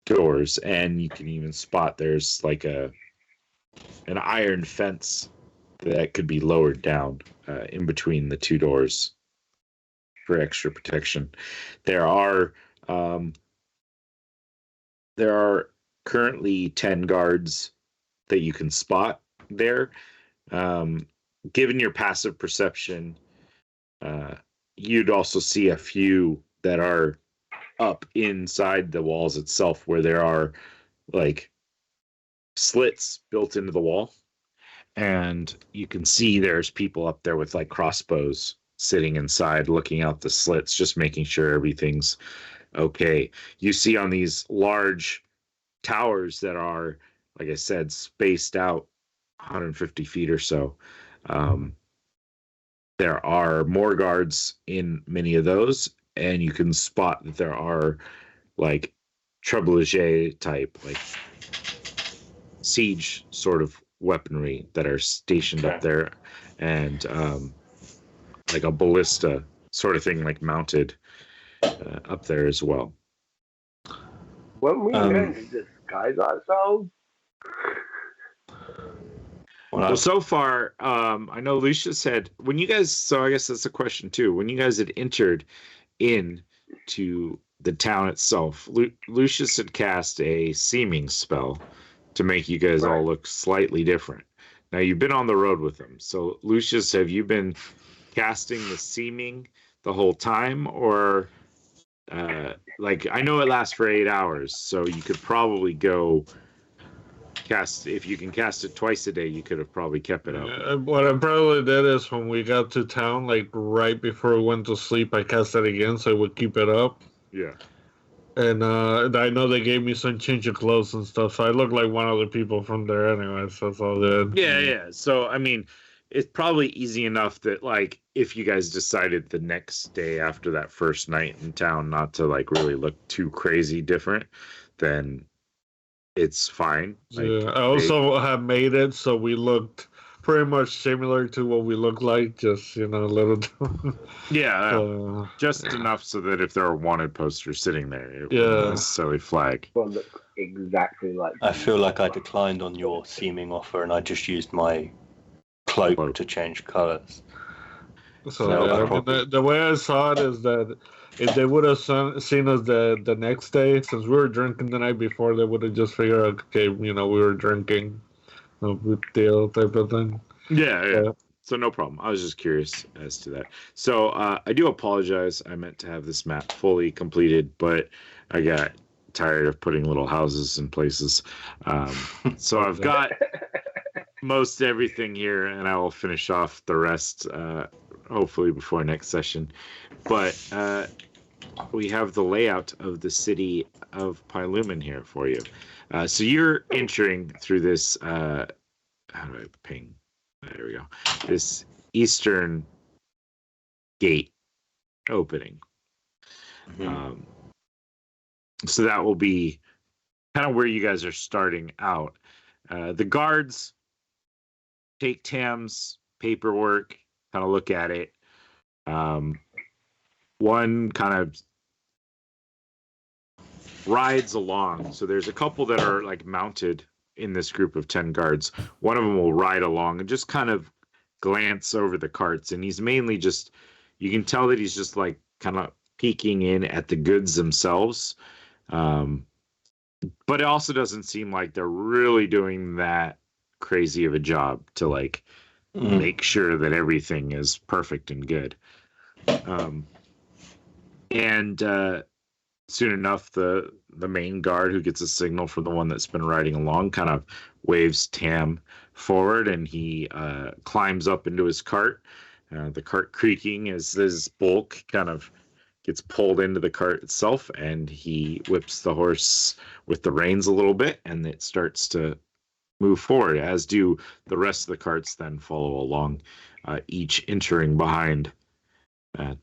doors, and you can even spot there's like an iron fence that could be lowered down in between the two doors for extra protection. There are currently 10 guards that you can spot there. Given your passive perception, you'd also see a few that are up inside the walls itself, where there are like slits built into the wall, and you can see there's people up there with like crossbows sitting inside looking out the slits, just making sure everything's okay. You see on these large towers that are, like I said, spaced out 150 feet or so, there are more guards in many of those, and you can spot that there are like trebuchet type, like siege sort of weaponry that are stationed up there, and like a ballista sort of thing, like mounted up there as well. When we learn to disguise ourselves. Well, so far, I know Lucia said when you guys. So I guess that's a question too. When you guys had entered in to the town itself, Lucius had cast a seeming spell to make you guys all look slightly different. Now you've been on the road with him, so Lucius, have you been casting the seeming the whole time, or like I know it lasts for 8 hours, so you could probably go cast, if you can cast it twice a day, you could have probably kept it up. What I probably did is when we got to town, like right before we went to sleep, I cast it again so I would keep it up. Yeah. And I know they gave me some change of clothes and stuff, so I look like one of the people from there anyway, so it's all good. Yeah. So, I mean, it's probably easy enough that, like, if you guys decided the next day after that first night in town not to, like, really look too crazy different, then it's fine. Like, yeah, I also have made it so we looked pretty much similar to what we look like, just, a little. Just enough so that if there are wanted posters sitting there, it wouldn't necessarily flag. Will look exactly like. I feel like I declined on your seeming offer, and I just used my cloak to change colors. So the way I saw it is that if they would have seen us the next day, since we were drinking the night before, they would have just figured out, okay, we were drinking, no big deal type of thing. Yeah. So no problem. I was just curious as to that. So I do apologize. I meant to have this map fully completed, but I got tired of putting little houses in places. So I've got most everything here, and I will finish off the rest hopefully before next session. But we have the layout of the city of Pylumen here for you. So you're entering through this, how do I ping? There we go. This eastern gate opening. Mm-hmm. So that will be kind of where you guys are starting out. The guards take Tam's paperwork, kind of look at it. One kind of rides along. So there's a couple that are like mounted in this group of 10 guards. One of them will ride along and just kind of glance over the carts. And he's mainly just, you can tell that he's just like kind of peeking in at the goods themselves. But it also doesn't seem like they're really doing that crazy of a job to like make sure that everything is perfect and good. And soon enough, the main guard who gets a signal from the one that's been riding along kind of waves Tam forward, and he climbs up into his cart. The cart creaking as his bulk kind of gets pulled into the cart itself, and he whips the horse with the reins a little bit, and it starts to move forward, as do the rest of the carts then follow along, each entering behind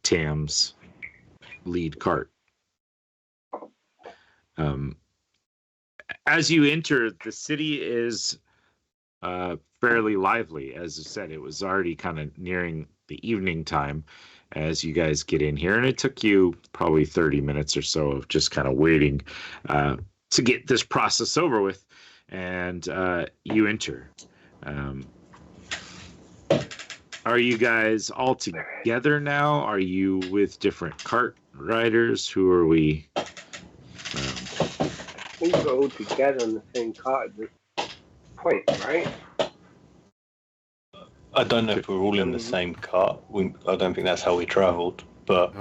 Tam's lead cart. As you enter, the city is fairly lively. As I said, it was already kind of nearing the evening time as you guys get in here, and it took you probably 30 minutes or so of just kind of waiting to get this process over with, and you enter. Are you guys all together now? Are you with different cart riders? Who are we? I think we're all together on the same cart at this point, right? I don't know if we're all in the same cart. I don't think that's how we travelled, but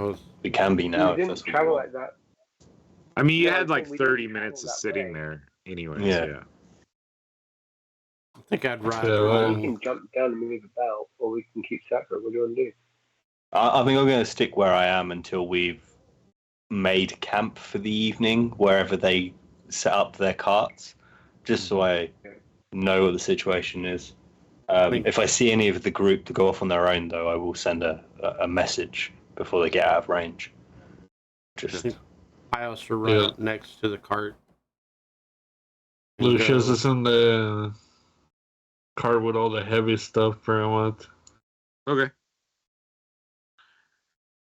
we can be now. We didn't travel like that. I mean, you Yeah, had I like thought we 30 didn't minutes of travel that sitting way. there anyways. Yeah. I think I'd ride Yeah, We along. can jump down and move about, or we can keep separate. What do you want to do? I think I'm going to stick where I am until we've made camp for the evening, wherever they set up their carts, just so I know what the situation is. If I see any of the group to go off on their own, though, I will send a message before they get out of range. Just I also run up next to the cart. and Lucius go. is in the cart with all the heavy stuff, pretty much. Okay.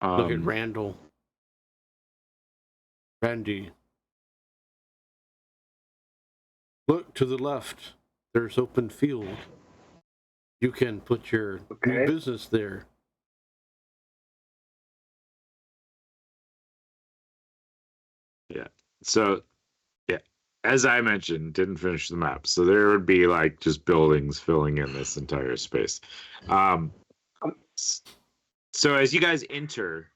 Look at Randall. Randy. Look to the left. There's open field. You can put your new business there. Yeah. So, yeah, as I mentioned, didn't finish the map. So there would be like just buildings filling in this entire space. So as you guys enter,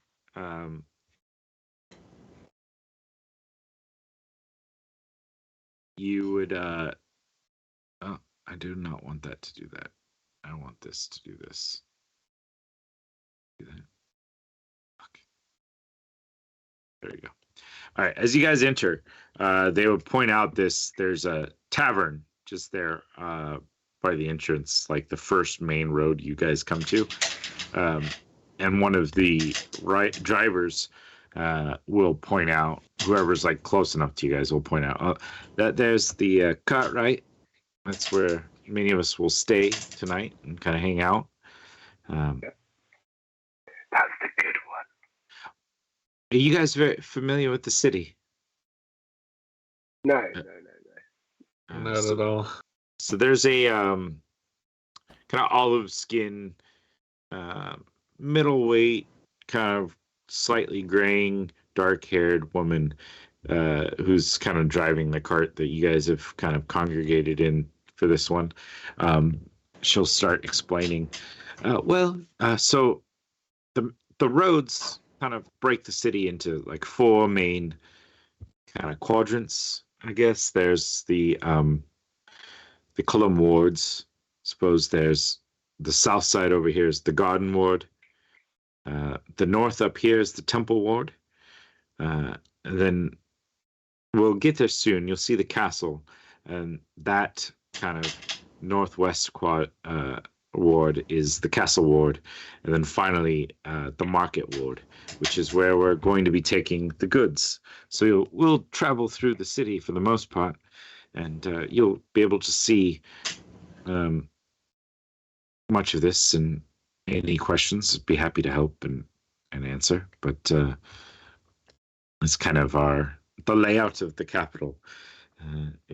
you would. Oh, I do not want that to do that. I want this to do this. Do that. Okay. There you go. All right. As you guys enter, they would point out this. There's a tavern just there by the entrance, like the first main road you guys come to. And one of the drivers will point out, whoever's like close enough to you guys will point out that there's the cart, right? That's where many of us will stay tonight and kind of hang out. That's the good one. Are you guys very familiar with the city? No. Not at all. So there's a kind of olive skin, middleweight, kind of slightly graying, dark-haired woman who's kind of driving the cart that you guys have kind of congregated in for this one. She'll start explaining. So the roads kind of break the city into like four main kind of quadrants, I guess. There's the Cullum wards. Suppose there's the south side over here is the Garden ward. The north up here is the Temple ward. And then we'll get there soon. You'll see the castle, and that kind of northwest ward is the castle ward, and then finally the market ward, which is where we're going to be taking the goods. So we'll travel through the city for the most part, and you'll be able to see much of this. And any questions, I'd be happy to help and answer. But it's kind of the layout of the capital.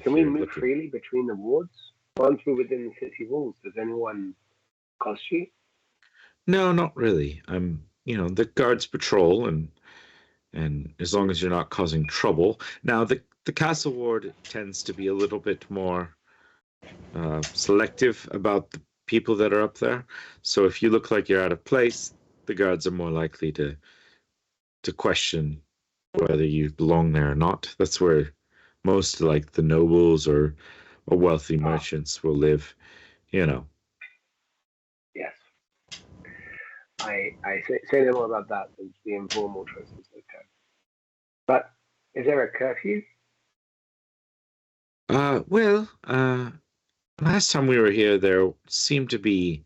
Can we move freely between the wards? Once we're within the city walls, does anyone cost you? No, not really. The guards patrol, and as long as you're not causing trouble. Now, the castle ward tends to be a little bit more selective about the people that are up there. So if you look like you're out of place, the guards are more likely to question whether you belong there or not. That's where most like the nobles or wealthy merchants will live, Yes. I say no more about that than the informal choices. Okay. But is there a curfew? Last time we were here, there seemed to be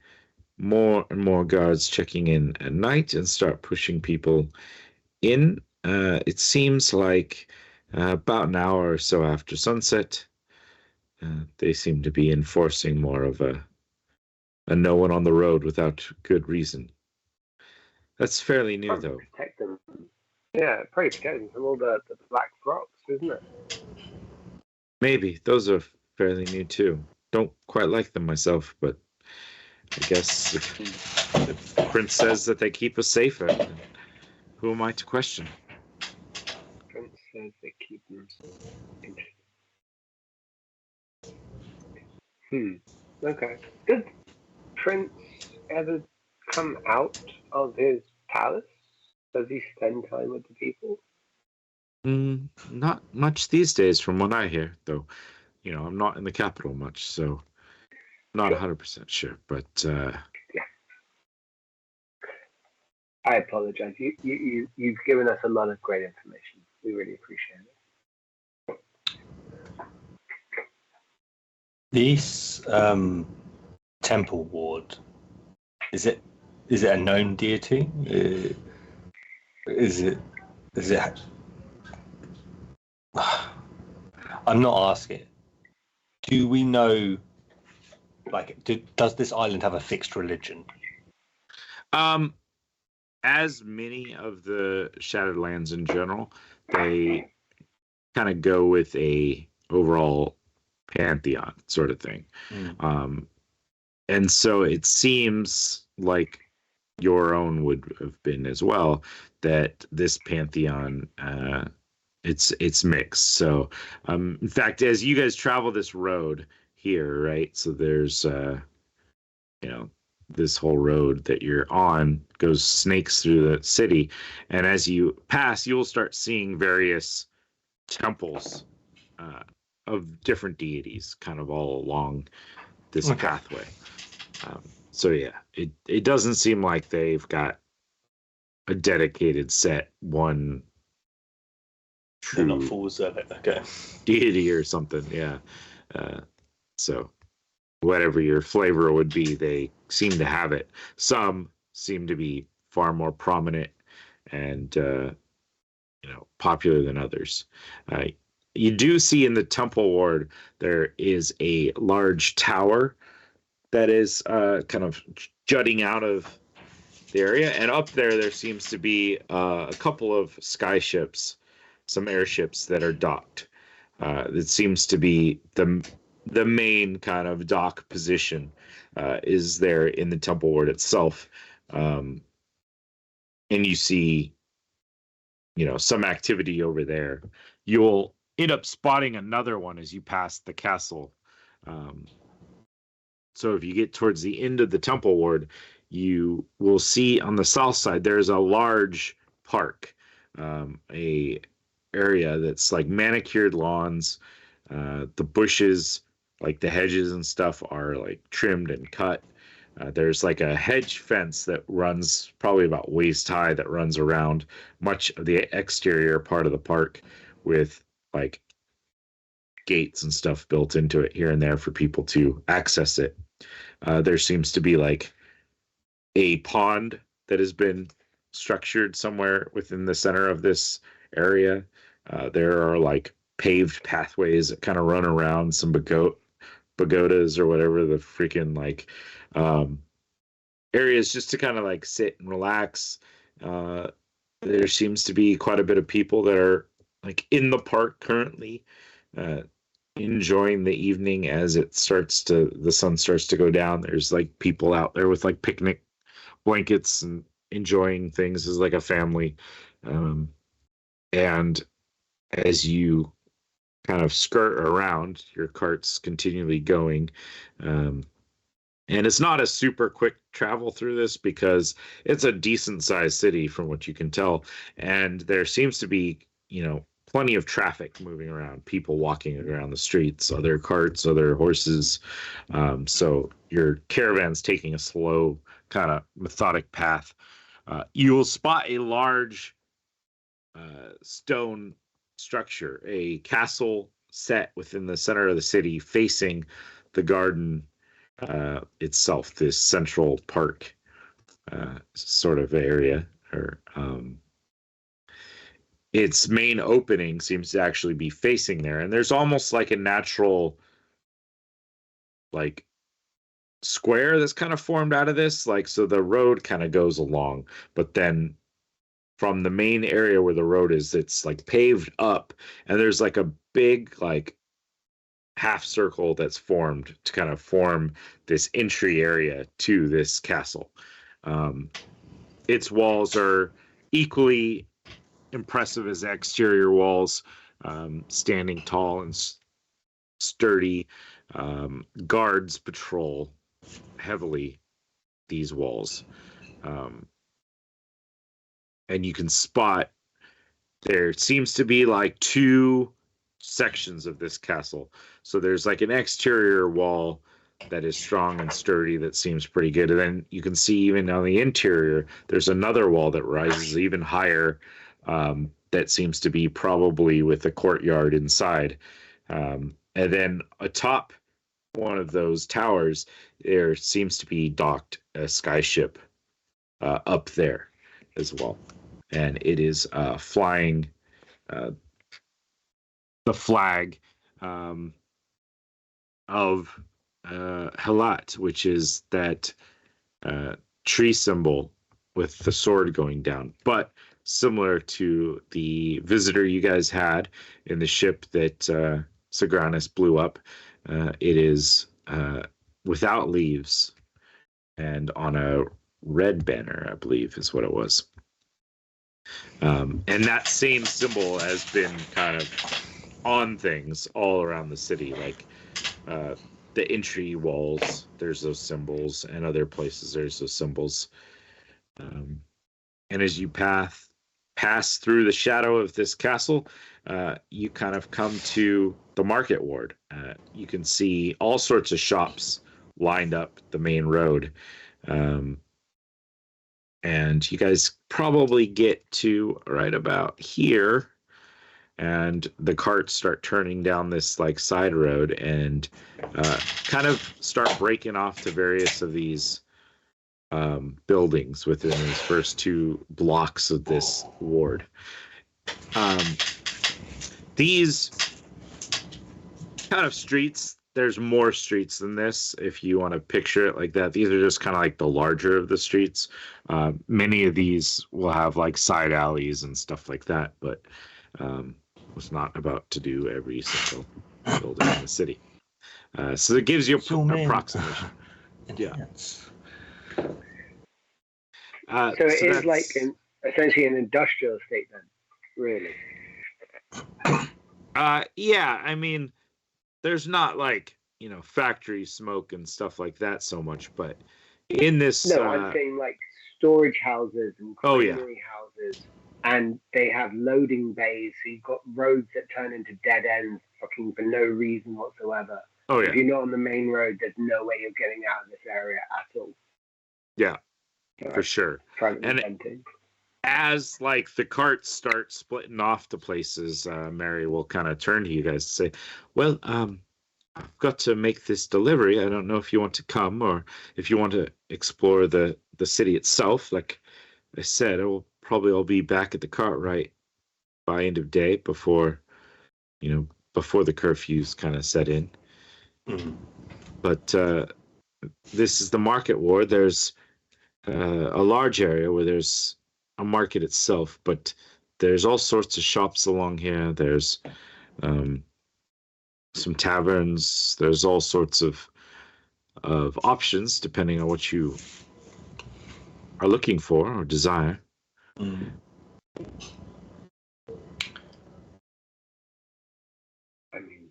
more and more guards checking in at night and start pushing people in. It seems like about an hour or so after sunset, They seem to be enforcing more of a no one on the road without good reason. That's fairly new, Probably though. protect them. Yeah, probably protect them from all the black rocks, isn't it? Maybe those are fairly new too. Don't quite like them myself, but I guess if the prince says that they keep us safe, who am I to question? Prince says they keep them interesting. Okay. Did Prince ever come out of his palace? Does he spend time with the people? Not much these days, from what I hear. Though, I'm not in the capital much, so not 100% sure. But Yeah. I apologize. You've given us a lot of great information. We really appreciate it. This temple ward, is it a known deity? Is it? I'm not asking. Do we know? Like, does this island have a fixed religion? As many of the Shattered Lands in general, they kind of go with a overall pantheon sort of thing. And so it seems like your own would have been as well, that this pantheon, it's mixed. So in fact, as you guys travel this road here, right, so there's this whole road that you're on goes snakes through the city, and as you pass, you'll start seeing various temples of different deities kind of all along this pathway. So yeah, it doesn't seem like they've got a dedicated set one They're not true fools of it. Okay. deity or something. Yeah. So whatever your flavor would be, they seem to have it. Some seem to be far more prominent and popular than others. You do see in the temple ward there is a large tower that is kind of jutting out of the area, and up there seems to be a couple of skyships, some airships that are docked. It seems to be the main kind of dock position is there in the temple ward itself, and you see some activity over there. You'll end up spotting another one as you pass the castle. So if you get towards the end of the temple ward, you will see on the south side there's a large park, a area that's like manicured lawns. The bushes, like the hedges and stuff, are like trimmed and cut. There's like a hedge fence that runs probably about waist high that runs around much of the exterior part of the park with like gates and stuff built into it here and there for people to access it. There seems to be like a pond that has been structured somewhere within the center of this area. There are like paved pathways that kind of run around some pagodas or whatever the freaking like areas just to kind of like sit and relax. There seems to be quite a bit of people that are like in the park currently, enjoying the evening as the sun starts to go down. There's like people out there with like picnic blankets and enjoying things as like a family. And as you kind of skirt around, your cart's continually going. And it's not a super quick travel through this because it's a decent sized city from what you can tell. And there seems to be, plenty of traffic moving around, people walking around the streets, other carts, other horses. So your caravan's taking a slow, kind of methodic path. You will spot a large stone structure, a castle set within the center of the city facing the garden itself, this central park sort of area. Or its main opening seems to actually be facing there, and there's almost like a natural like square that's kind of formed out of this. Like, so the road kind of goes along, but then from the main area where the road is, it's like paved up, and there's like a big like half circle that's formed to kind of form this entry area to this castle. Its walls are equally impressive as the exterior walls, standing tall and sturdy. Guards patrol heavily these walls. And you can spot there seems to be like two sections of this castle. So there's like an exterior wall that is strong and sturdy that seems pretty good. And then you can see even on the interior, there's another wall that rises even higher, that seems to be probably with a courtyard inside. And then atop one of those towers, there seems to be docked a skyship up there as well. And it is flying the flag of Halat, which is that tree symbol with the sword going down. But similar to the visitor you guys had in the ship that Sagranis blew up, it is without leaves and on a red banner, I believe is what it was. And that same symbol has been kind of on things all around the city, like the entry walls, there's those symbols, and other places there's those symbols. And as you pass through the shadow of this castle, you kind of come to the market ward. You can see all sorts of shops lined up the main road. And you guys probably get to right about here, and the carts start turning down this like side road and kind of start breaking off to various of these buildings within these first two blocks of this ward. These kind of streets, there's more streets than this if you want to picture it like that. These are just kind of like the larger of the streets. Many of these will have like side alleys and stuff like that, but it's not about to do every single building in the city. So it gives you an approximation. Yeah. So it is like essentially an industrial estate then, really. Yeah, I mean, there's not like, factory smoke and stuff like that so much, but in this... No, I'm saying like storage houses and creamery houses, and they have loading bays, so you've got roads that turn into dead ends fucking for no reason whatsoever. Oh, yeah. If you're not on the main road, there's no way you're getting out of this area at all. Yeah, for sure. And as like the carts start splitting off to places, Mary will kind of turn to you guys and say, well, I've got to make this delivery. I don't know if you want to come or if you want to explore the city itself. Like I said, I'll be back at the cart right by end of day before the curfews kind of set in. Mm-hmm. But this is the market ward. There's a large area where there's a market itself, but there's all sorts of shops along here. There's some taverns. There's all sorts of options depending on what you are looking for or desire. Mm. I mean,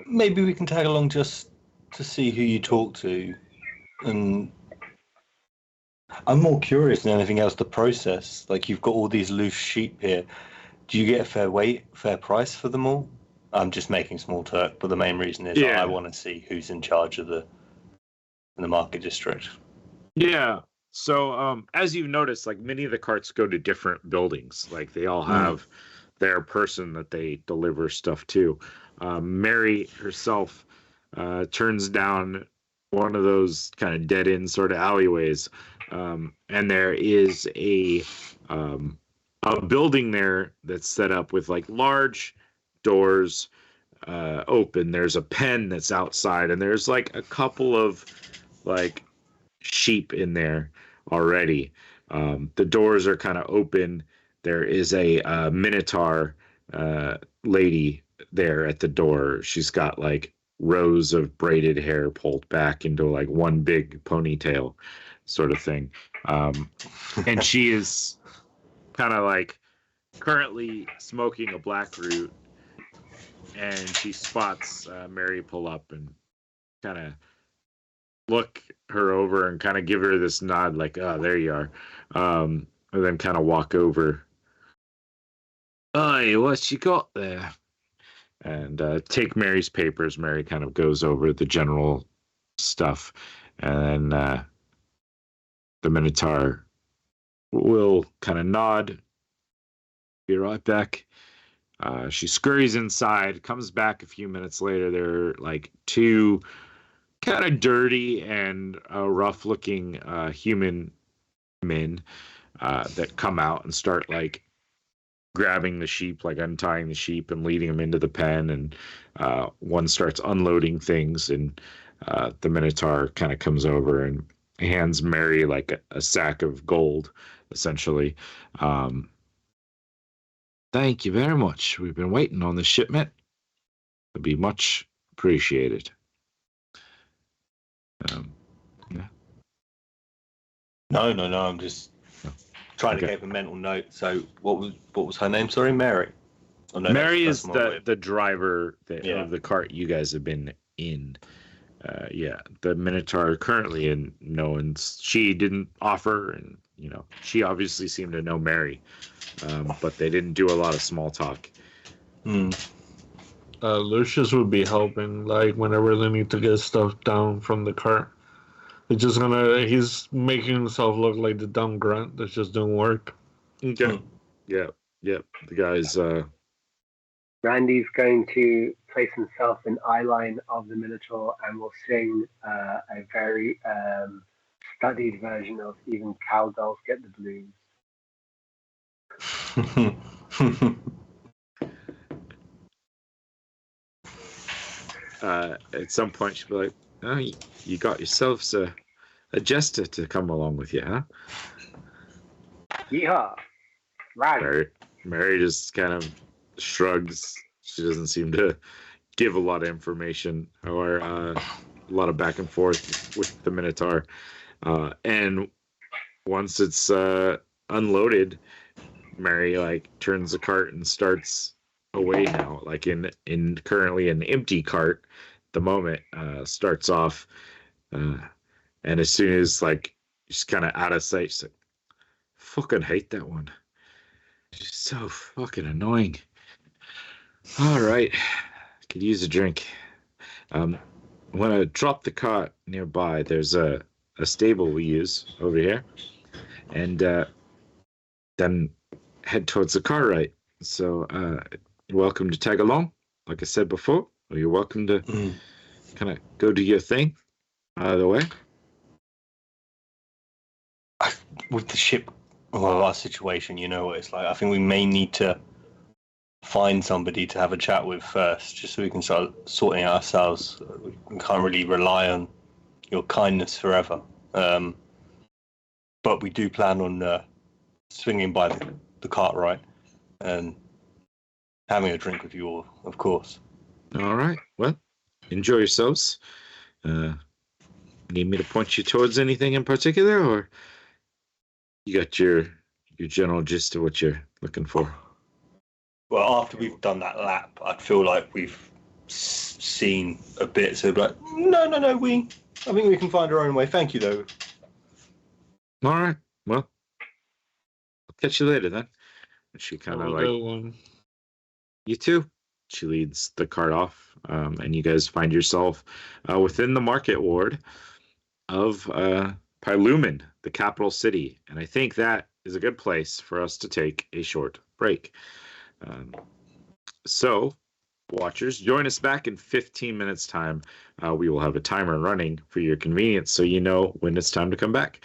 maybe we can tag along just to see who you talk to, and I'm more curious than anything else the process. Like, you've got all these loose sheep here. Do you get a fair price for them all? I'm just making small talk, but the main reason is I want to see who's in charge of the market district. Yeah. So as you've noticed, like many of the carts go to different buildings. Like they all have their person that they deliver stuff to. Mary herself turns down one of those kind of dead end sort of alleyways, and there is a building there that's set up with like large doors, open. There's a pen that's outside, and there's like a couple of like sheep in there already. The doors are kind of open. There is a minotaur lady there at the door. She's got like rows of braided hair pulled back into like one big ponytail sort of thing. And she is kind of like currently smoking a black root, and she spots Mary pull up and kind of look her over and kind of give her this nod like, oh, there you are. And then kind of walk over. Oh, what you got there? And take Mary's papers. Mary kind of goes over the general stuff. And then the Minotaur will kind of nod. Be right back. She scurries inside, comes back a few minutes later. There are like two kind of dirty and rough looking human men that come out and start like grabbing the sheep, like untying the sheep and leading them into the pen. And one starts unloading things, and the Minotaur kind of comes over and hands Mary like a sack of gold, essentially. Thank you very much. We've been waiting on this shipment. It'd be much appreciated. Yeah. No. I'm just trying to keep a mental note. So, what was her name? Sorry, Mary. Oh, no, Mary is the driver of the cart you guys have been in. The Minotaur currently in no one's. She didn't offer, and she obviously seemed to know Mary, but they didn't do a lot of small talk. Lucius would be helping, like whenever they need to get stuff down from the cart. He's making himself look like the dumb grunt that's just doing work. Okay. Yep. The guy's. Randy's going to place himself in eye line of the Minotaur and will sing a very studied version of Even Cowgirls Get the Blues. At some point, she'll be like, "Oh, you got yourselves a jester to come along with you, huh?" Yeehaw! Right. Mary just kind of shrugs. She doesn't seem to give a lot of information or a lot of back and forth with the Minotaur. And once it's unloaded, Mary like turns the cart and starts away now, like in currently an empty cart. The moment starts off, and as soon as like she's kind of out of sight, she's like, "Fucking hate that one. She's so fucking annoying." All right, could use a drink. I'm gonna drop the cart nearby. There's a stable we use over here, and then head towards the car right. So you're welcome to tag along, like I said before, or you're welcome to kind of go do your thing. Either way. With the ship, our situation, you know what it's like. I think we may need to find somebody to have a chat with first, just so we can start sorting it ourselves. We can't really rely on your kindness forever. But we do plan on swinging by the cart right and having a drink with you all, of course. All right. Well, enjoy yourselves. Need me to point you towards anything in particular, or you got your general gist of what you're looking for? Well, after we've done that lap, I'd feel like we've seen a bit. So, like, no. I think we can find our own way. Thank you, though. All right. Well, I'll catch you later then. And she kind of like, you too. She leads the cart off, and you guys find yourself within the market ward of Pylumen, the capital city. And I think that is a good place for us to take a short break. So, watchers, join us back in 15 minutes time. We will have a timer running for your convenience, so you know when it's time to come back.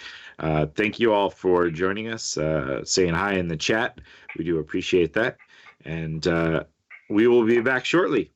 Thank you all for joining us, saying hi in the chat. We do appreciate that. And we will be back shortly.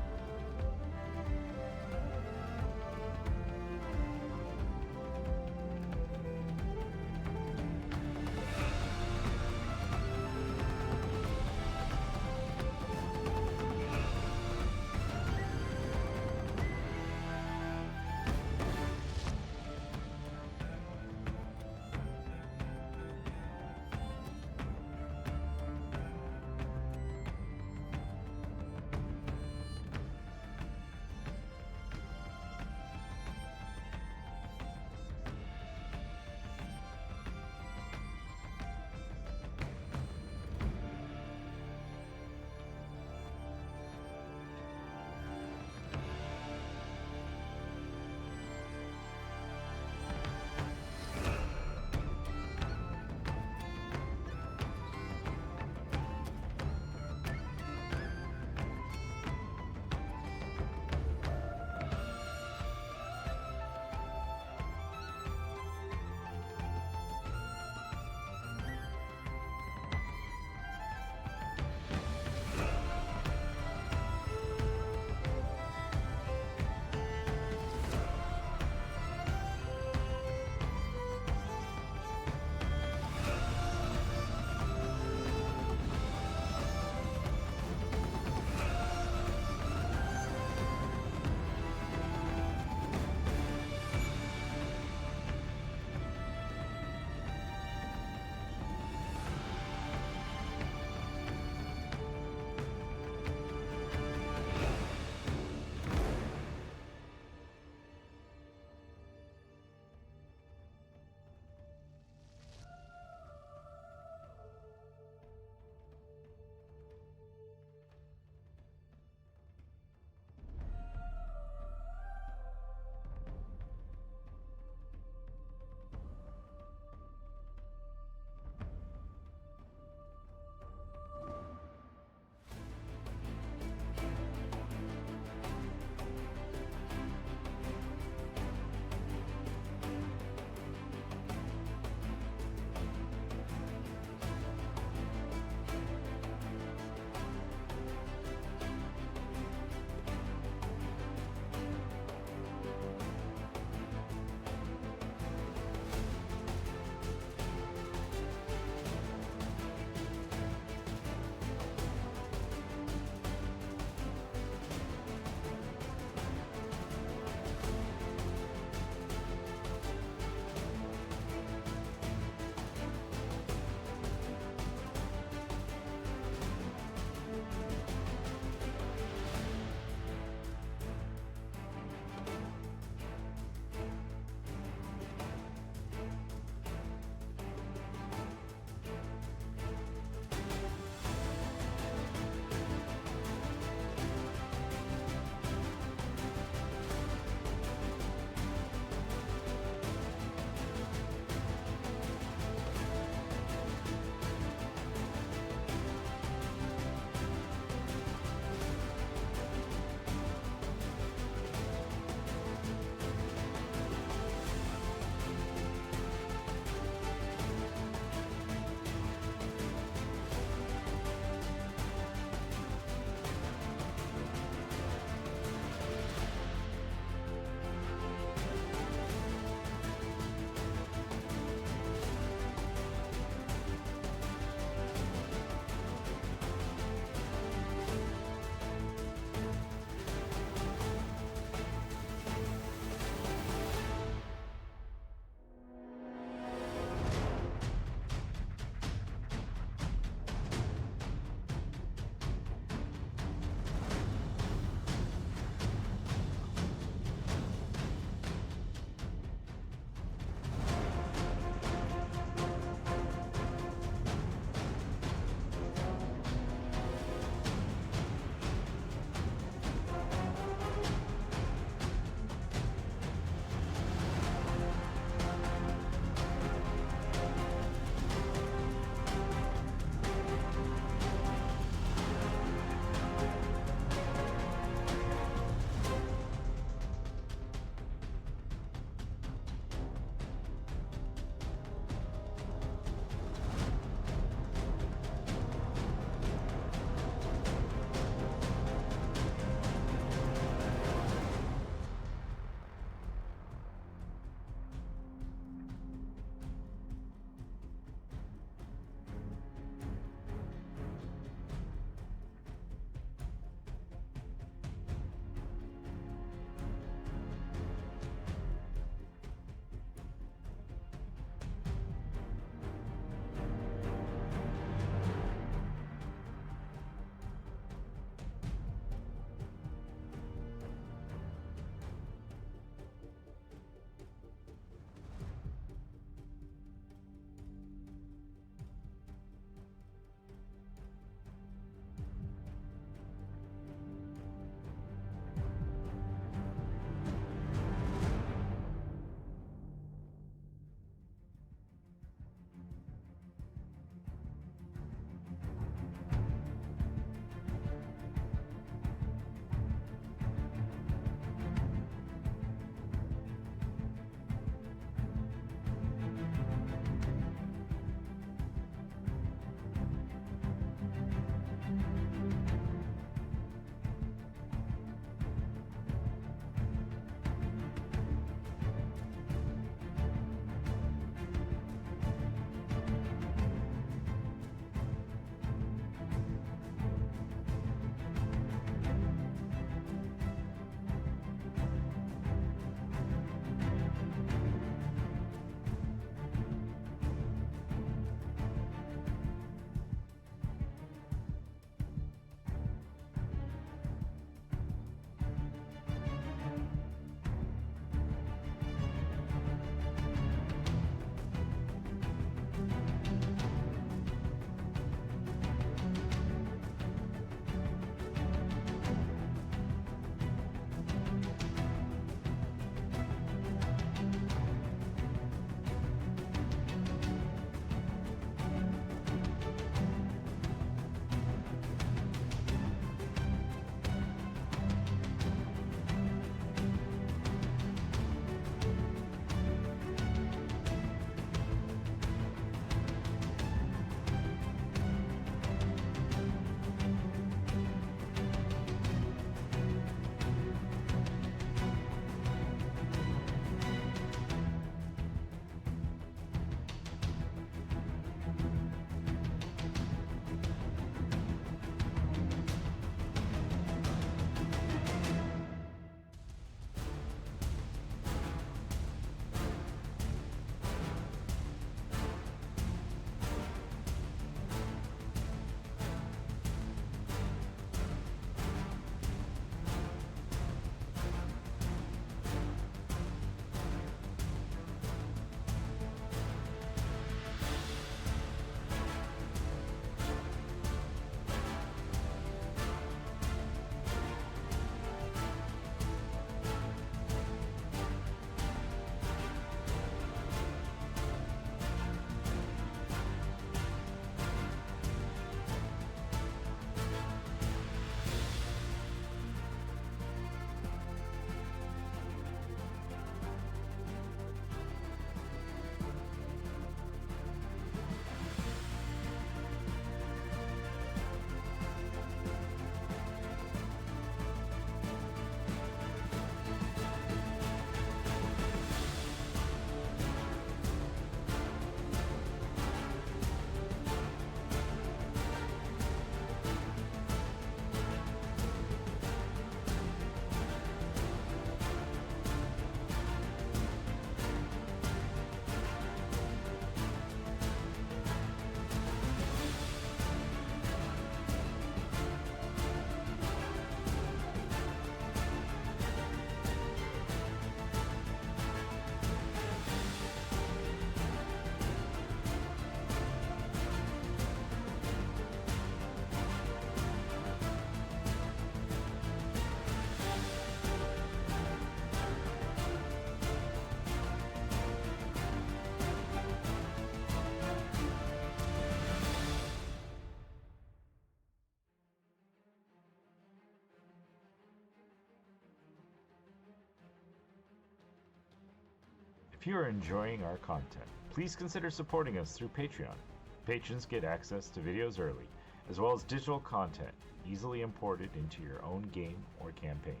If you are enjoying our content, please consider supporting us through Patreon. Patrons get access to videos early, as well as digital content easily imported into your own game or campaign.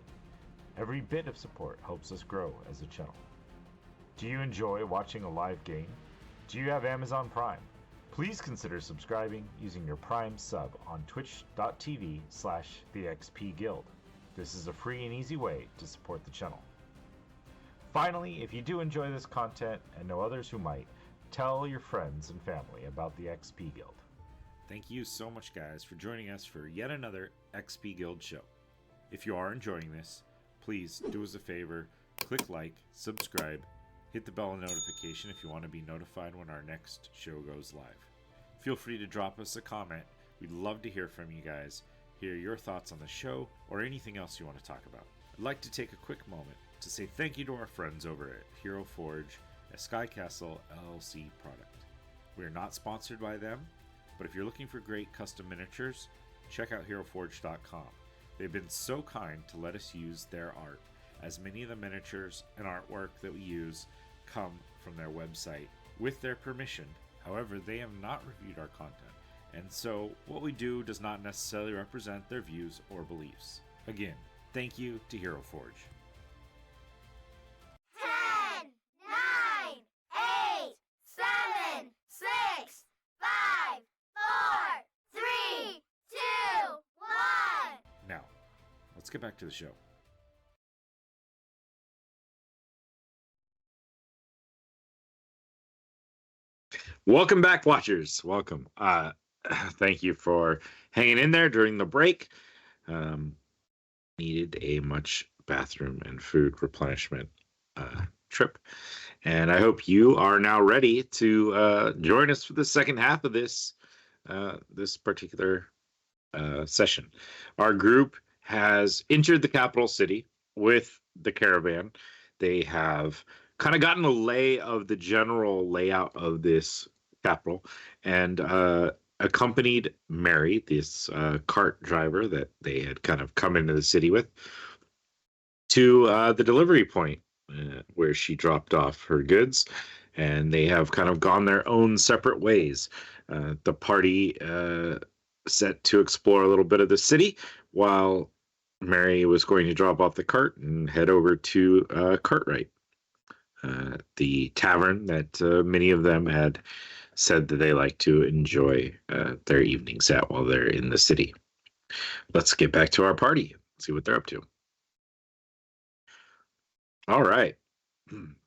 Every bit of support helps us grow as a channel. Do you enjoy watching a live game? Do you have Amazon Prime? Please consider subscribing using your Prime sub on twitch.tv/thexpguild. This is a free and easy way to support the channel. Finally, if you do enjoy this content and know others who might, tell your friends and family about the XP Guild. Thank you so much, guys, for joining us for yet another XP Guild show. If you are enjoying this, please do us a favor, click like, subscribe, hit the bell notification if you want to be notified when our next show goes live. Feel free to drop us a comment. We'd love to hear from you guys, hear your thoughts on the show, or anything else you want to talk about. I'd like to take a quick moment to say thank you to our friends over at Hero Forge, a Sky Castle LLC product. We are not sponsored by them, but if you're looking for great custom miniatures, check out HeroForge.com. They've been so kind to let us use their art, as many of the miniatures and artwork that we use come from their website with their permission. However, they have not reviewed our content, and so what we do does not necessarily represent their views or beliefs. Again, thank you to Hero Forge. 10, 9, 8, 7, 6, 5, 4, 3, 2, 1. Now, let's get back to the show. Welcome back, watchers. Welcome. Thank you for hanging in there during the break. Needed a much bathroom and food replenishment trip, and I hope you are now ready to join us for the second half of this particular session. Our group has entered the capital city with the caravan. They have kind of gotten a lay of the general layout of this capital, and accompanied Mary, this cart driver that they had kind of come into the city with, to the delivery point where she dropped off her goods, and they have kind of gone their own separate ways. The party set to explore a little bit of the city, while Mary was going to drop off the cart and head over to Cartwright, the tavern that many of them had said that they like to enjoy their evenings at while they're in the city. Let's get back to our party, see what they're up to. All right.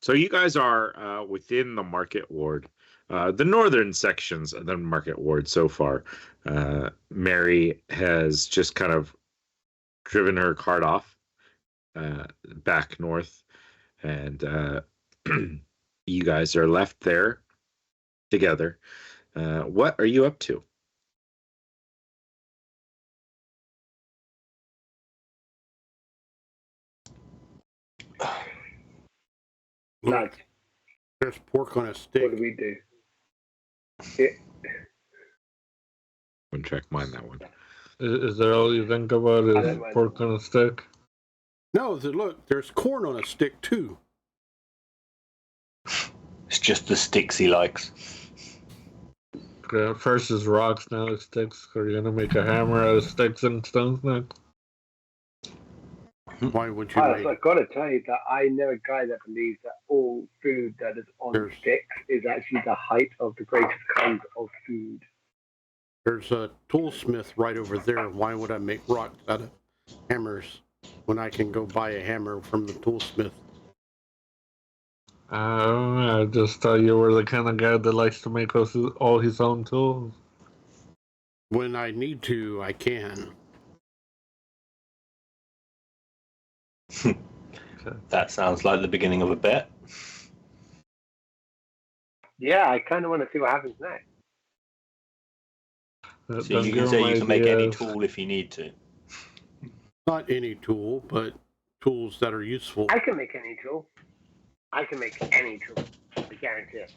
So you guys are within the market ward, the northern sections of the market ward so far. Mary has just kind of driven her cart off back north, and you guys are left there together. What are you up to? Lads, There's pork on a what stick. do we do? Yeah. One check mind that one. Is that all you think about I is don't mind. pork on a stick? No, look, there's corn on a stick too. It's just the sticks he likes. Okay, first is rocks, now it's sticks. Are you gonna make a hammer out of sticks and stones next? Why would you I've make? got to tell you that I know a guy that believes that all food that is on There's- sticks is actually the height of the greatest kind of food. There's a toolsmith right over there. Why would I make rocks out of hammers when I can go buy a hammer from the toolsmith? I just thought you were the kind of guy that likes to make all his own tools. When I need to, I can. That sounds like the beginning of a bet. Yeah, I kind of want to see what happens next. So Don't you give can say him you can make any ideas. tool if you need to. Not any tool, but tools that are useful. I can make any tool. I can make any tool. I guarantee it.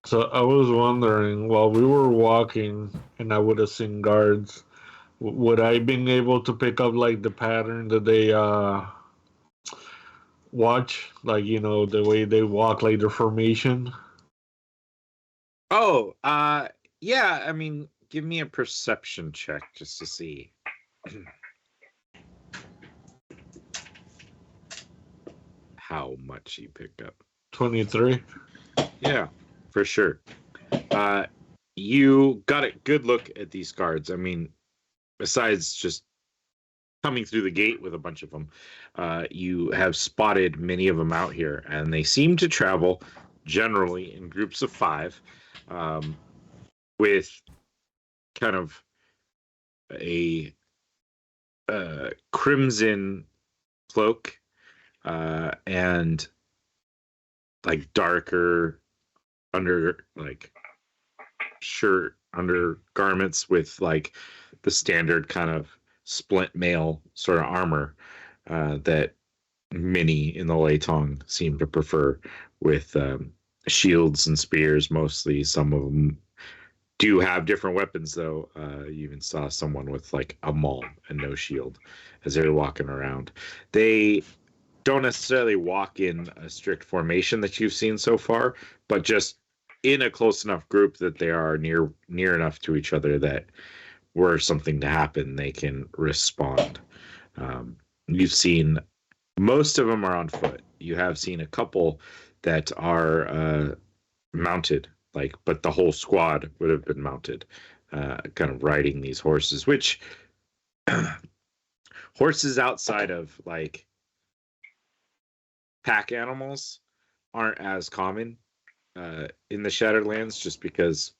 So I was wondering, while we were walking and I would have seen guards, would I been able to pick up like the pattern that they watch, like the way they walk, like their formation? Oh, yeah. I mean, give me a perception check just to see. How much you pick up. 23. Yeah, for sure. You got a good look at these guards. I mean, besides just coming through the gate with a bunch of them, you have spotted many of them out here, and they seem to travel generally in groups of 5, with kind of a crimson cloak and like darker shirt undergarments with like the standard kind of splint mail sort of armor that many in the Leitong seem to prefer, with shields and spears mostly. Some of them do have different weapons, though. You even saw someone with like a maul and no shield as they were walking around. They don't necessarily walk in a strict formation that you've seen so far, but just in a close enough group that they are near enough to each other that were something to happen, they can respond. You've seen most of them are on foot. You have seen a couple that are mounted, but the whole squad would have been mounted, kind of riding these horses, which horses outside of like pack animals aren't as common in the Shattered just because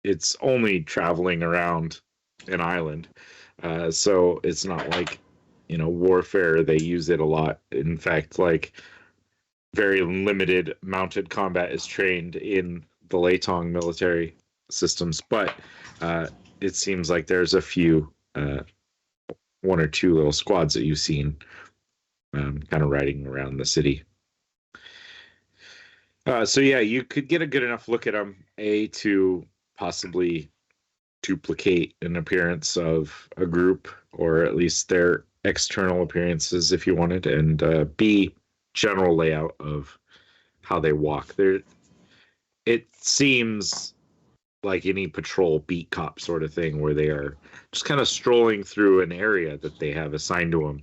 it's only traveling around an island, so it's not like warfare. They use it a lot. In fact, like very limited mounted combat is trained in the Leitong military systems, but it seems like there's a few, 1 or 2 little squads that you've seen kind of riding around the city. So yeah, you could get a good enough look at them, to possibly duplicate an appearance of a group, or at least their external appearances if you wanted, and B, general layout of how they walk. It seems like any patrol beat cop sort of thing, where they are just kind of strolling through an area that they have assigned to them.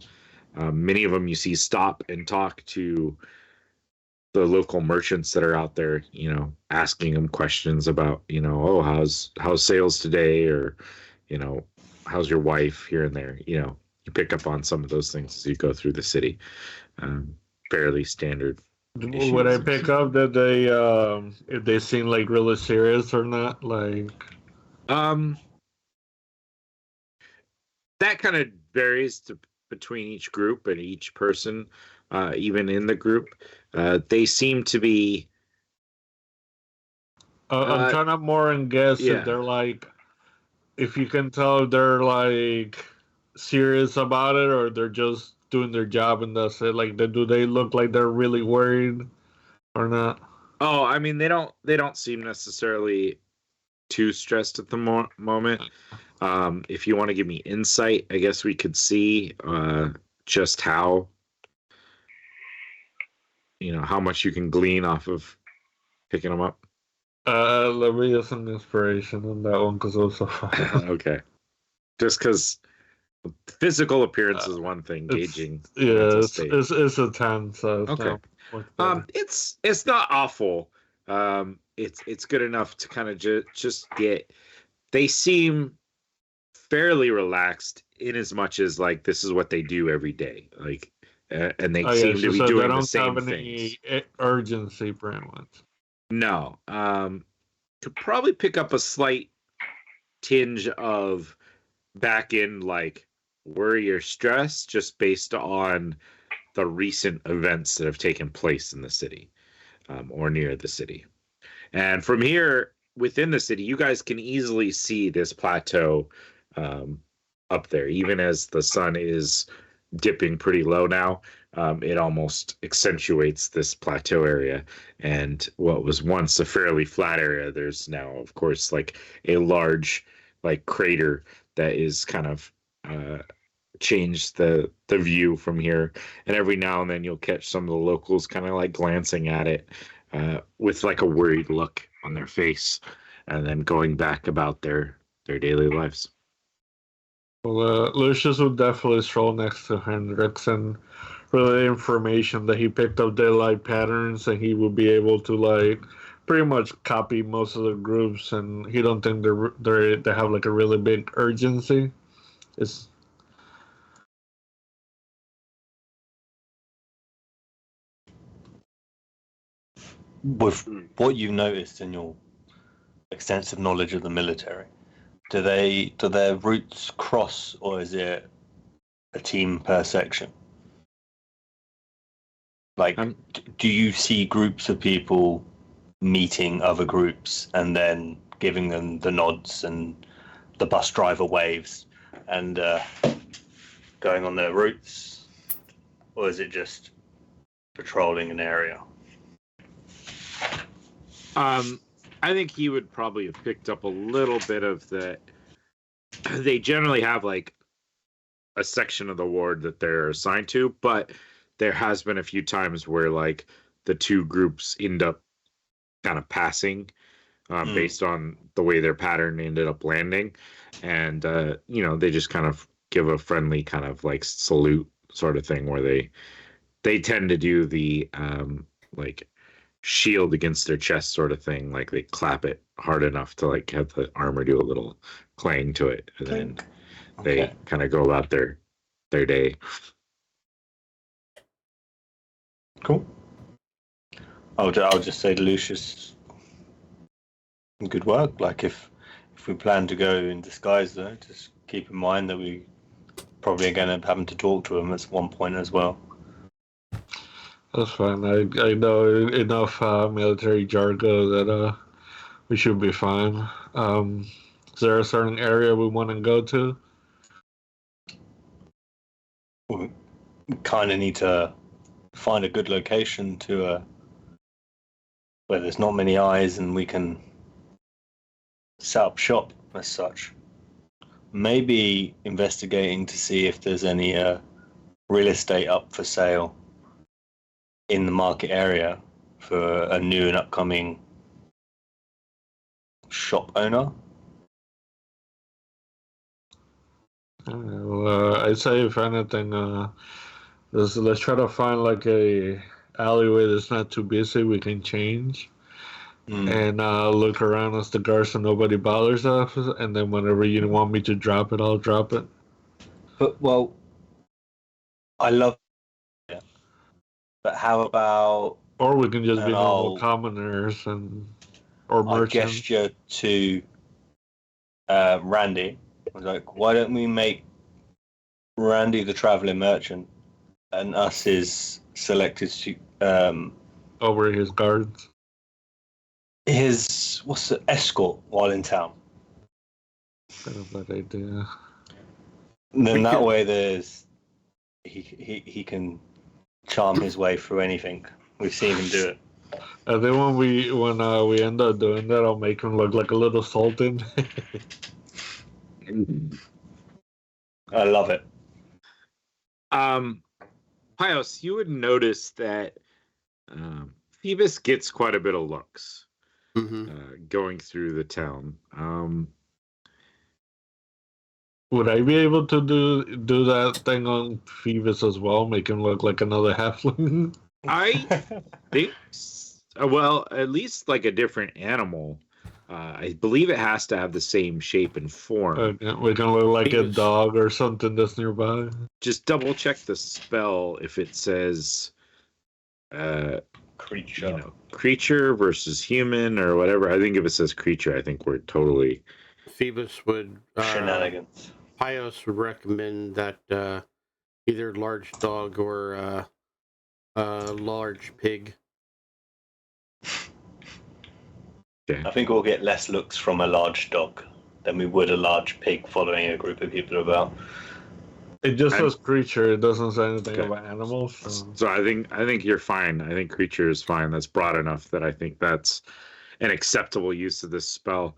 Many of them you see stop and talk to the local merchants that are out there, asking them questions about, oh, how's sales today, or, how's your wife, here and there. You pick up on some of those things as you go through the city. Fairly standard. Would I pick up that they if they seem like really serious or not? Like, that kind of varies between each group and each person, even in the group. They seem to be. I'm trying to more and guess if they're like, if you can tell if they're like serious about it, or they're just doing their job and that's it. Like, do they look like they're really worried or not? Oh, I mean, they don't seem necessarily too stressed at the moment. If you want to give me insight, I guess we could see just how how much you can glean off of picking them up. Let me get some inspiration on that one, because it was so fun. Okay. Just because physical appearance is one thing, gauging. It's a 10, so okay. It's not awful. It's good enough to kind of just get. They seem fairly relaxed, in as much as like this is what they do every day, like, and they seem to be doing the same things. Urgency, pretty much. No, could probably pick up a slight tinge of back in like worry or stress, just based on the recent events that have taken place in the city, or near the city. And from here within the city, you guys can easily see this plateau up there. Even as the sun is dipping pretty low now, it almost accentuates this plateau area. And what was once a fairly flat area, there's now, of course, like a large like crater that is kind of change the view from here. And every now and then you'll catch some of the locals kind of like glancing at it with like a worried look on their face, and then going back about their daily lives. Well, Lucius would definitely stroll next to Hendrix and relay information that he picked up daylight patterns, and he would be able to like pretty much copy most of the groups, and he don't think they have like a really big urgency. It's With what you've noticed in your extensive knowledge of the military, do their routes cross, or is it a team per section? Like, do you see groups of people meeting other groups and then giving them the nods and the bus driver waves and going on their routes, or is it just patrolling an area? I think he would probably have picked up a little bit of the. They generally have like a section of the ward that they're assigned to, but there has been a few times where like the two groups end up kind of passing based on the way their pattern ended up landing, and they just kind of give a friendly kind of like salute sort of thing where they tend to do the like shield against their chest sort of thing, like they clap it hard enough to like have the armor do a little clang to it, and then they kind of go about their day. Cool. I'll just say to Lucius, good work. Like if we plan to go in disguise, though, just keep in mind that we probably are going to having to talk to him at one point as well. That's fine. I know enough military jargon that we should be fine. Is there a certain area we want to go to? We kind of need to find a good location to where there's not many eyes and we can set up shop as such. Maybe investigating to see if there's any real estate up for sale in the market area for a new and upcoming shop owner. I'd say if anything, let's try to find like a alleyway that's not too busy. We can change and look around as the guard so nobody bothers us. And then whenever you want me to drop it, I'll drop it. But well, I love it. But how about? Or we can just be normal commoners or merchants. I gesture to Randy. I was like, why don't we make Randy the traveling merchant and us his selected over his guards? His escort while in town. Kind of bad idea. And then that way there's he can charm his way through anything. We've seen him do it. And then when we end up doing that, I'll make him look like a little sultan. I love it. Pios, you would notice that Phoebus gets quite a bit of looks going through the town. Would I be able to do that thing on Phoebus as well, make him look like another halfling? I think, well, at least like a different animal. I believe it has to have the same shape and form. We can look like a dog or something that's nearby. Just double check the spell if it says creature. Creature versus human or whatever. I think if it says creature, I think we're totally. Phoebus would shenanigans. Pios would recommend that either large dog or large pig. I think we'll get less looks from a large dog than we would a large pig following a group of people about. It just says creature. It doesn't say anything about animals. So I think you're fine. I think creature is fine. That's broad enough that I think that's an acceptable use of this spell.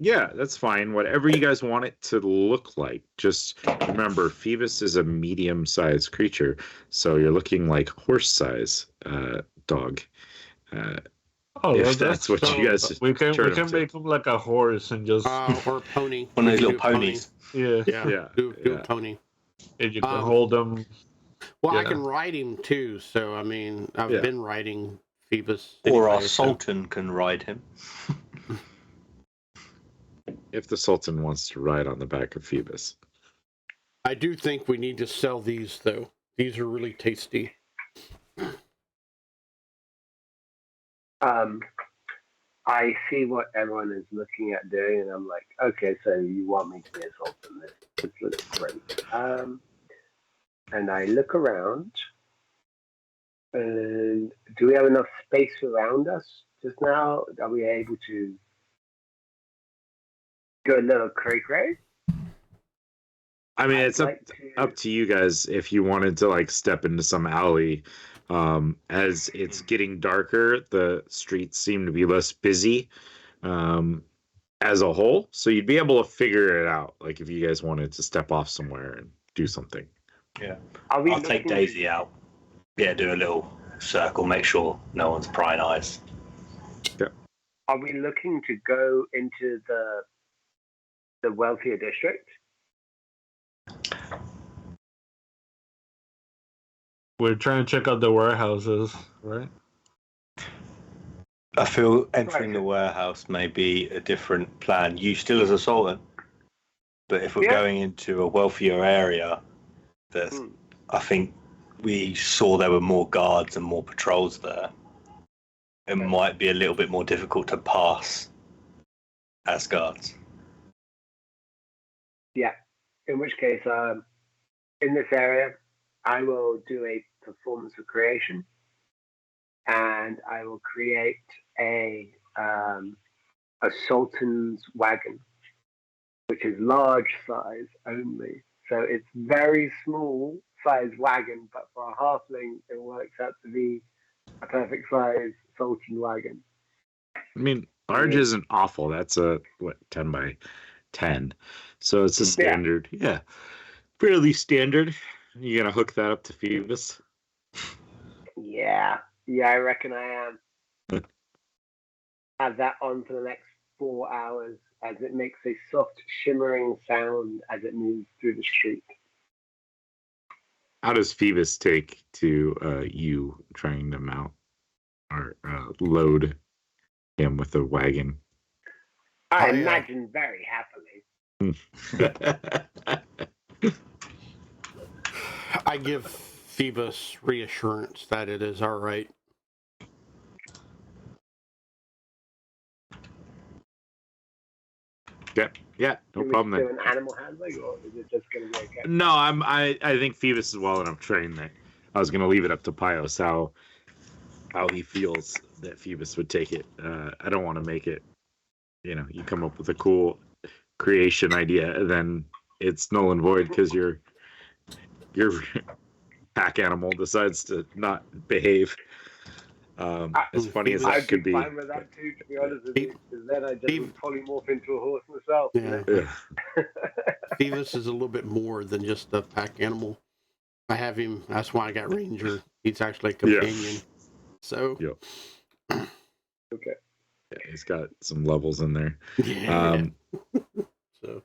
Yeah, that's fine. Whatever you guys want it to look like. Just remember, Phoebus is a medium-sized creature, so you're looking like horse-size dog. Uh, Oh, if that's that's what you so guys we turn him can to. make him like a horse and just or a pony. One of We those can little do a pony. ponies. yeah, Yeah, Yeah, do a yeah. pony. and you can Um, hold him. Well, I Yeah. can ride him too. So I mean, I've Yeah. been riding Phoebus. Or our anyway, so- Sultan can ride him. If the Sultan wants to ride on the back of Phoebus. I do think we need to sell these though. These are really tasty. I see what everyone is looking at doing, and I'm like, okay, so you want me to be a sultan? This looks great. And I look around, and do we have enough space around us just now? Are we able to go a little cray-cray? I mean, I'd it's like up to you guys if you wanted to like step into some alley. As it's getting darker, the streets seem to be less busy as a whole. So you'd be able to figure it out, like if you guys wanted to step off somewhere and do something. Yeah. Are we I'll take looking- Daisy out. Yeah, do a little circle, make sure no one's prying eyes. Are we looking to go into the wealthier district? We're trying to check out the warehouses, right? I feel entering the warehouse may be a different plan. You still as a Sultan, but if we're Yeah. going into a wealthier area, there's, I think we saw there were more guards and more patrols there. It might be a little bit more difficult to pass as guards. Yeah. In which case, in this area, I will do a performance of creation, and I will create a sultan's wagon, which is large size only. So it's very small size wagon, but for a halfling, it works out to be a perfect size sultan wagon. I mean, large isn't awful. That's a 10 by 10. So it's a standard. Yeah. Fairly standard. You gonna hook that up to Phoebus? Yeah, I reckon I am. Have that on for the next 4 hours as it makes a soft shimmering sound as it moves through the street. How does Phoebus take to you trying to mount or load him with a wagon? I imagine very happily. I give Phoebus reassurance that it is all right. Yeah, no Can we problem do then. an animal handling, or is it just going to be okay? No, I think Phoebus is well enough trained that I was gonna leave it up to Pios how he feels that Phoebus would take it. I don't want to make it, you come up with a cool creation idea and then it's null and void because your pack animal decides to not behave. As funny as that I'd could be be. fine with that too, to be honest with you, because then I just would polymorph into a horse myself. Yeah. Yeah. Phoebus is a little bit more than just a pack animal. I have him. That's why I got Ranger. He's actually a companion. So. Yep. Okay. Yeah, he's got some levels in there. Yeah. So.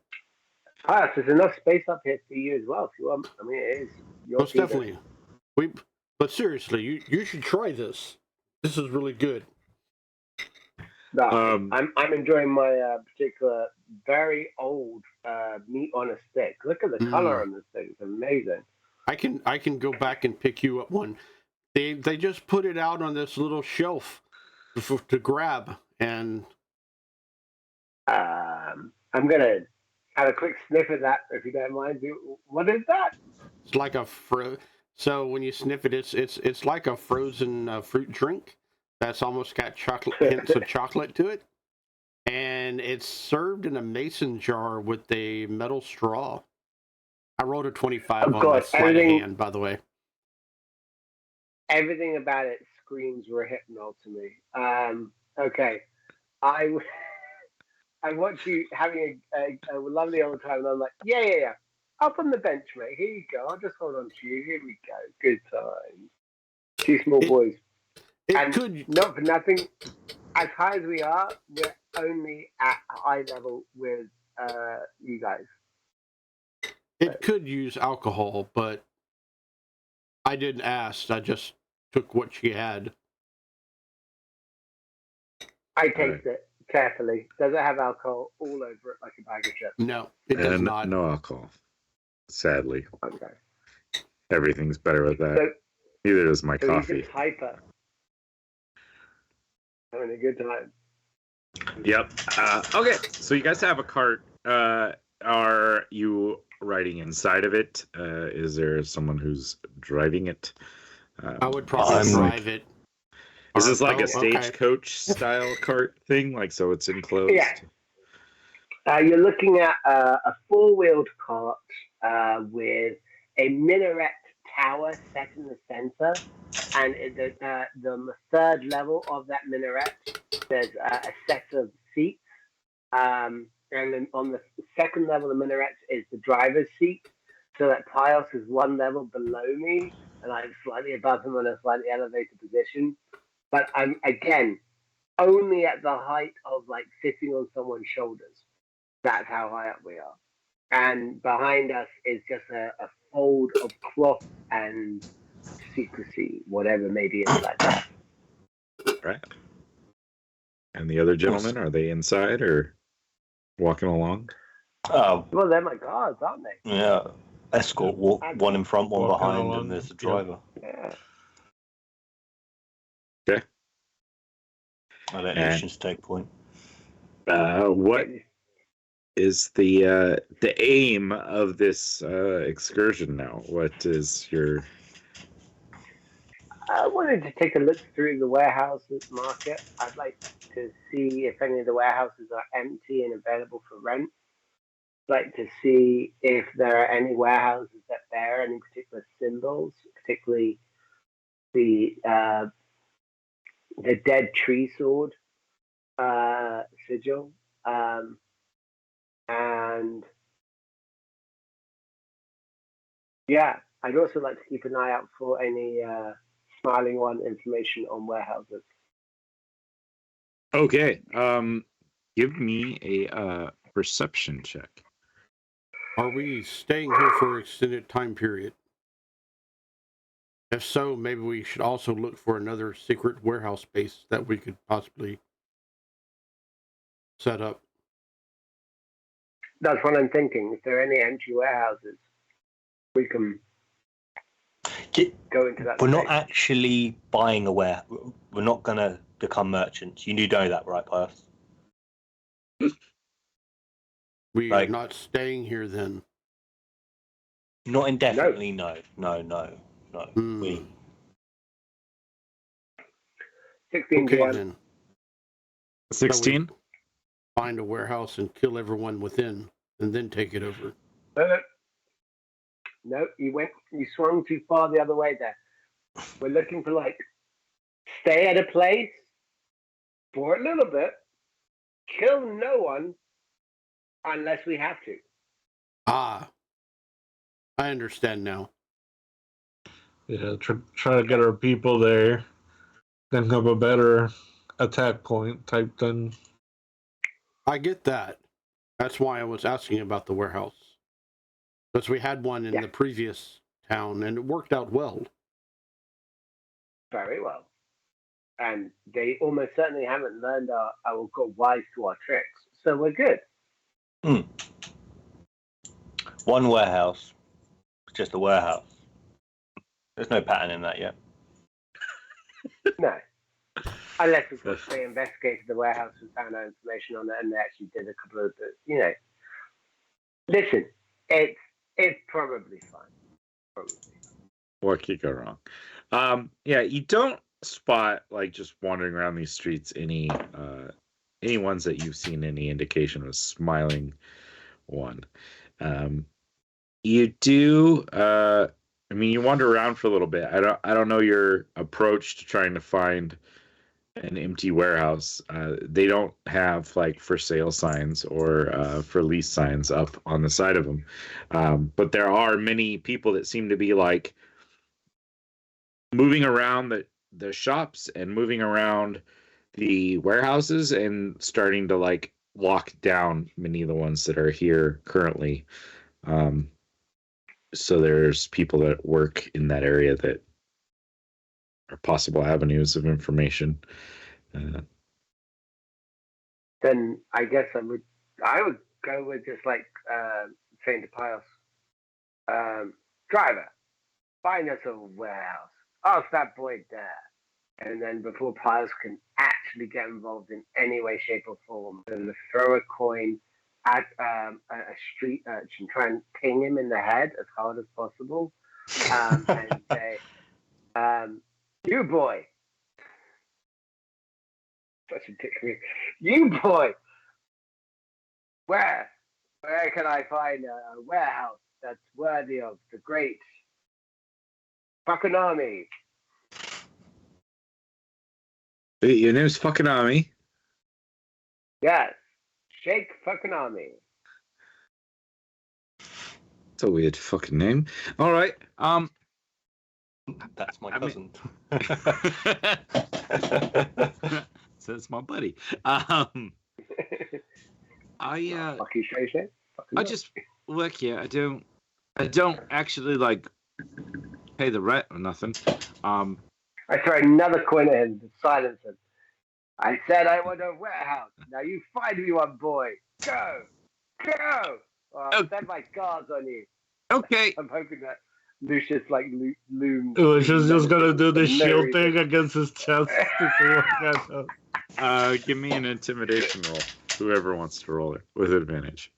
So there's enough space up here for you as well. If you want, I mean, it is your Most definitely. But seriously, you should try this. This is really good. No, I'm enjoying my particular very old meat on a stick. Look at the color on this thing; it's amazing. I can go back and pick you up one. They just put it out on this little shelf to grab, and I'm gonna have a quick sniff of that if you don't mind. What is that? it's like a So when you sniff it, it's like a frozen fruit drink that's almost got hints of chocolate to it, and it's served in a mason jar with a metal straw. I rolled a 25 on my sleight of hand, by the way. Everything about it screams Rohypnol to me. Okay, I I watch you having a lovely old time, and I'm like, yeah. Up on the bench, mate. Here you go. I'll just hold on to you. Here we go. Good times. Two small boys. It And could not for nothing, as high as we are, we're only at eye level with you guys. it could use alcohol, but I didn't ask. I just took what she had. I taste it carefully. Does it have alcohol all over it like a bag of chips? No, it does And not. no alcohol. Sadly, Okay. everything's better with that. So, Neither is my so he's coffee. just hyper. Having a good time. Yep. Okay, so you guys have a cart. Are you riding inside of it? Is there someone who's driving it? I would probably I'm- drive it. Is this like a okay. stagecoach style cart thing? Like, so it's enclosed? Yeah. You're looking at a four-wheeled cart with a minaret tower set in the center, and the third level of that minaret, there's a set of seats, and then on the second level of the minaret is the driver's seat, so that Pios is one level below me, and I'm slightly above him on a slightly elevated position. But I'm, again, only at the height of like sitting on someone's shoulders. That's how high up we are. And behind us is just a fold of cloth and secrecy, whatever may be inside that. Right. And the other gentlemen, are they inside or walking along? Well, they're my guards, aren't they? Yeah. Escort walk, one in front, one Walking behind, along, and there's the yeah. driver. Yeah. Okay. I let And- Lucian's take point. What is the aim of this excursion now? What is your... I wanted to take a look through the warehouses market. I'd like to see if any of the warehouses are empty and available for rent. I'd like to see if there are any warehouses that bear any particular symbols, particularly the dead tree sword sigil, and yeah, I'd also like to keep an eye out for any smiling one information on warehouses. Okay. Give me a perception check. Are we staying here for an extended time period? If so, maybe we should also look for another secret warehouse space that we could possibly set up. That's what I'm thinking. If there are any empty warehouses, we can go into that. We're not space. actually buying a warehouse. We're not going to become merchants. You do know that, right, Pius? We Like- are not staying here then. Not indefinitely, no. Hmm. We 16 Okay DM. then. 16? Find a warehouse and kill everyone within, and then take it over. No, you swung too far the other way there. We're looking for like stay at a place for a little bit, kill no one unless we have to. Ah, I understand now. Yeah, try to get our people there. Then have a better attack point type thing. I get that. That's why I was asking about the warehouse. Because we had one in Yeah. the previous town, and it worked out well. Very well. And they almost certainly haven't learned or got wise to our tricks. So we're good. one warehouse. It's just a warehouse. There's no pattern in that yet. No. Unless, of course, they investigated the warehouse and found out information on it and they actually did a couple of, Listen, it's probably fine. Probably. What could go wrong? Yeah, you don't spot, like, just wandering around these streets, any ones that you've seen any indication of a smiling one. You do, I mean, you wander around for a little bit. I don't know your approach to trying to find an empty warehouse. They don't have like for sale signs or for lease signs up on the side of them. But there are many people that seem to be like moving around the shops and moving around the warehouses and starting to like lock down many of the ones that are here currently. So there's people that work in that area that are possible avenues of information. Then I guess I would go with just like saying to Pius, driver, find us a warehouse. Ask that boy there. And then before Pius can actually get involved in any way, shape, or form, then throw a coin at a street urchin, try and ping him in the head as hard as possible, and say, you boy. Such a dick. You boy. Where can I find a warehouse that's worthy of the great fucking army? Your name's fucking Army. Yes, Shake fucking army. It's a weird fucking name. All right. That's my cousin. So it's my buddy. I Fuck you, Shay. I just work here. I don't actually like pay the rent or nothing. I throw another coin at him to silence him. I said I want a warehouse. Now you find me one, boy. Go! Or I'll send my guards on you. Okay. I'm hoping that Lucius like looms. Lucius just gonna do the shield thing against his chest to see what that does. Give me an intimidation roll. Whoever wants to roll it with advantage.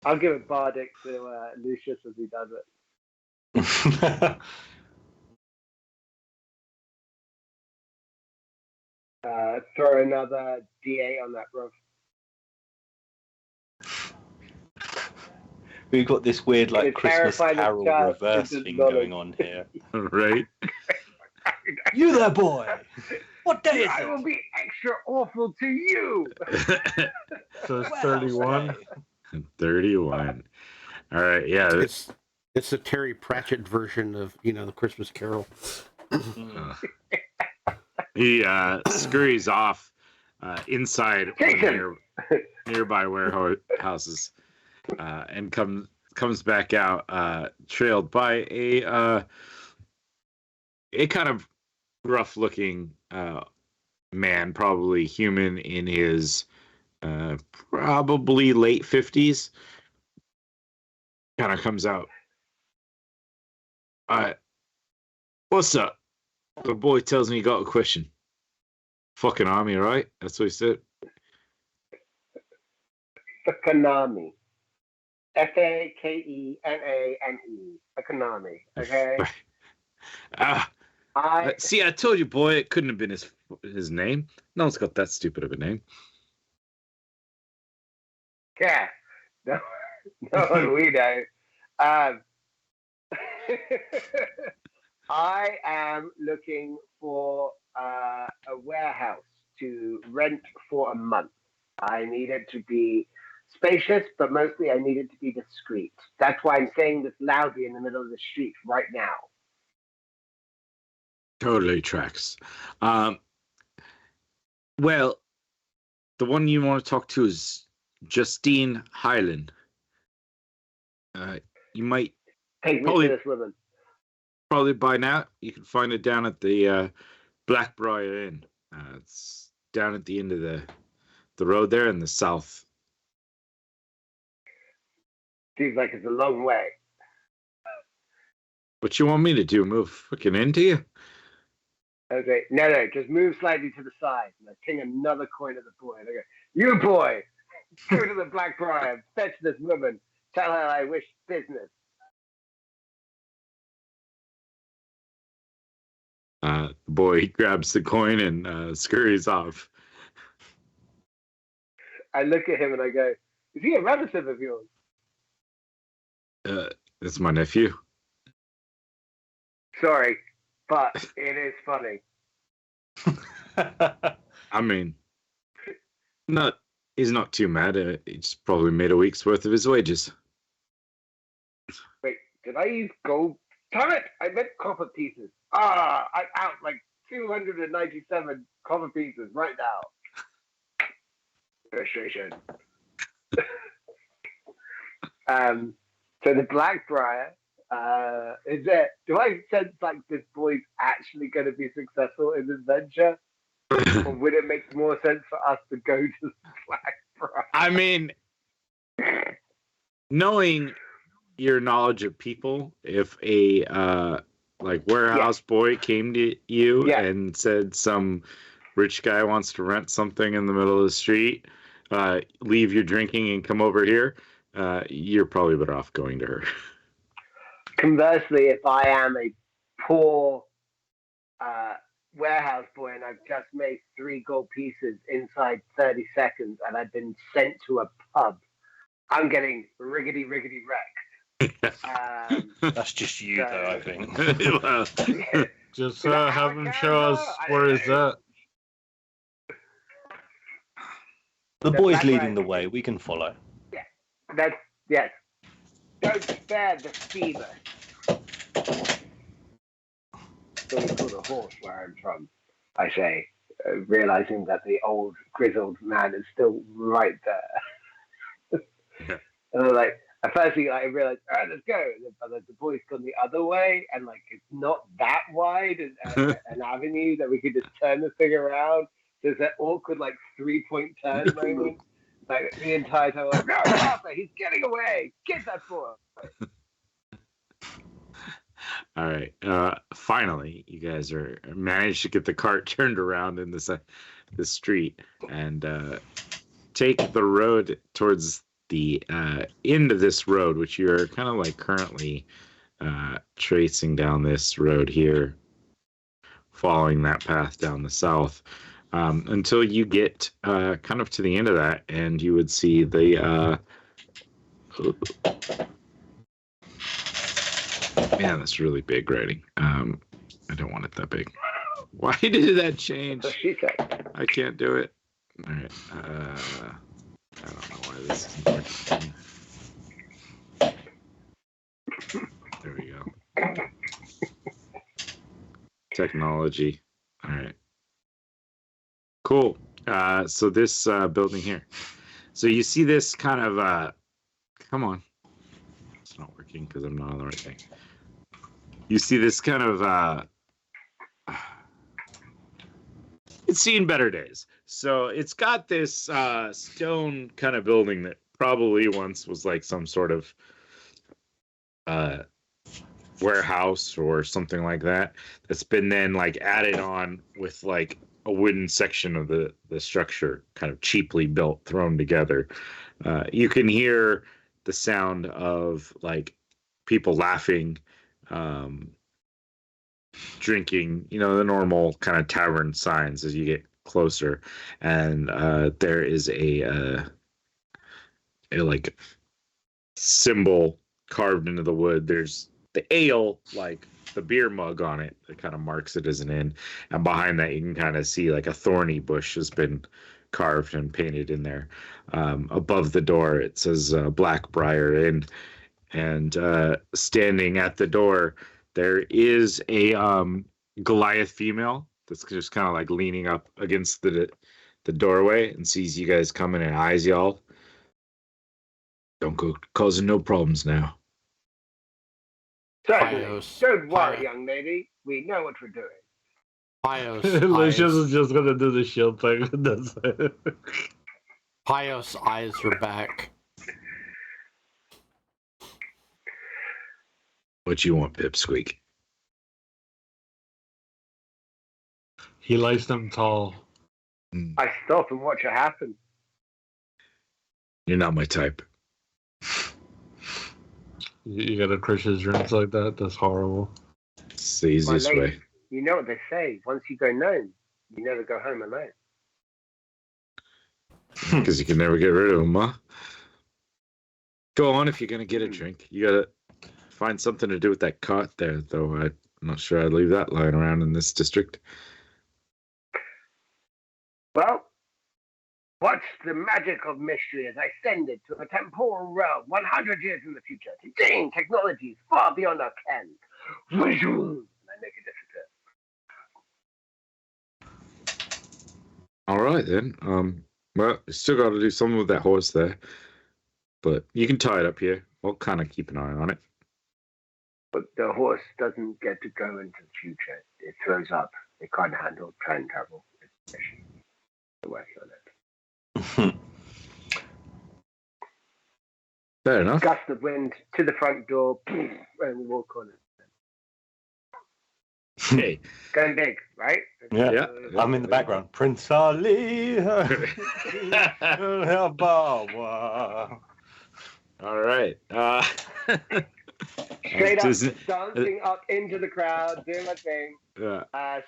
I'll give it Bardic to Lucius as he does it. Throw another D8 on that, bro. We've got this weird like It's Christmas terrifying Carol as reverse just thing knowledge. going on here. Right? You there, boy? What day is I will it? be extra awful to you. So it's Warehouse 31. day. 31. All right. Yeah. It's the Terry Pratchett version of the Christmas Carol. Mm. He scurries off inside one of nearby warehouses and comes back out, trailed by a kind of rough-looking man, probably human in his probably late 50s. Kind of comes out. What's up? The boy tells me you got a question. Fucking army, right? That's what he said. Fakanami. Fakename. Fakanami. Okay. See, I told you, boy, it couldn't have been his name. No one's got that stupid of a name. Yeah. No one we know. I am looking for a warehouse to rent for a month. I need it to be spacious, but mostly I need it to be discreet. That's why I'm saying this loudly in the middle of the street right now. Totally tracks. Well, the one you want to talk to is Justine Highland. You might Take me to this woman. probably by now. You can find it down at the Blackbriar Inn. It's down at the end of the road there in the south. Seems like it's a long way. What you want me to do? Move fucking into you? Okay, no, just move slightly to the side. And I ping another coin at the boy. And I go, you boy, go to the Blackbriar, fetch this woman, tell her I wish business. The boy grabs the coin and scurries off. I look at him and I go, is he a relative of yours? That's my nephew. Sorry, but it is funny. I mean, he's not too mad. He's probably made a week's worth of his wages. Wait, did I use gold? Damn it! I meant copper pieces. I'm out like 297 copper pieces right now. Frustration. So the Blackbriar, do I sense like this boy's actually going to be successful in this venture? Or would it make more sense for us to go to the Blackbriar? I mean, knowing your knowledge of people, if a warehouse boy came to you and said some rich guy wants to rent something in the middle of the street, leave your drinking and come over here, you're probably better off going to her. Conversely, if I am a poor warehouse boy and I've just made 3 gold pieces inside 30 seconds and I've been sent to a pub, I'm getting riggedy wrecked. That's just you, though, I think. Well, Just have him show us where is that. The boy's leading the way. We can follow. Yes. Don't spare the fever. So we put a horse where I'm from, I say, realizing that the old grizzled man is still right there. And I'm like, at first I realized, all right, let's go. But the boy's gone the other way, and like it's not that wide an avenue that we could just turn the thing around. There's that awkward like 3-point turn moment. Like the entire time, I'm like, no, Arthur, he's getting away. Get that boy. all right. Finally, you guys are managed to get the cart turned around in the street and take the road towards the end of this road, which you're kind of like currently tracing down this road here, following that path down the south. Until you get kind of to the end of that, and you would see the man, that's really big writing. I don't want it that big. Why did that change? I can't do it. All right. I don't know why this isn't working. There we go. Technology. All right. Cool. So this building here. So you see this kind of come on. It's not working because I'm not on the right thing. You see this kind of it's seen better days. So it's got this stone kind of building that probably once was like some sort of warehouse or something like that. That's been then like added on with like a wooden section of the structure, kind of cheaply built, thrown together. You can hear the sound of like people laughing, drinking, the normal kind of tavern signs as you get closer. And there is a like symbol carved into the wood. There's the ale, like the beer mug on it that kind of marks it as an inn, and behind that you can kind of see like a thorny bush has been carved and painted in there. Above the door it says Blackbriar Inn, and standing at the door there is a Goliath female that's just kind of like leaning up against the doorway and sees you guys coming and eyes y'all. Don't go causing no problems now. Certainly. Don't worry, young lady. We know what we're doing. Lucius is just gonna do the shield thing. That's it. Pious eyes her back. What you want, Pipsqueak? He likes them tall. I stop and watch it happen. You're not my type. You gotta crush his dreams like that? That's horrible. It's the easiest way. You know what they say. Once you go known, you never go home alone. Because you can never get rid of them, huh? Go on if you're going to get a drink. You got to find something to do with that cart there, though. I'm not sure I'd leave that lying around in this district. Well, what's the magic of mystery as I send it to a temporal realm 100 years in the future, containing technologies far beyond our ken? And I make it disappear. All right then. Well, you still got to do something with that horse there, but you can tie it up here. I'll kind of keep an eye on it. But the horse doesn't get to go into the future. It throws up. It can't handle time travel. It's working on it. Fair enough. Gust of wind to the front door, and we walk on it. Hey. Going big, right? Yeah. I'm in the background. Prince Ali. All right. Straight up, dancing up into the crowd, doing my thing. Yeah.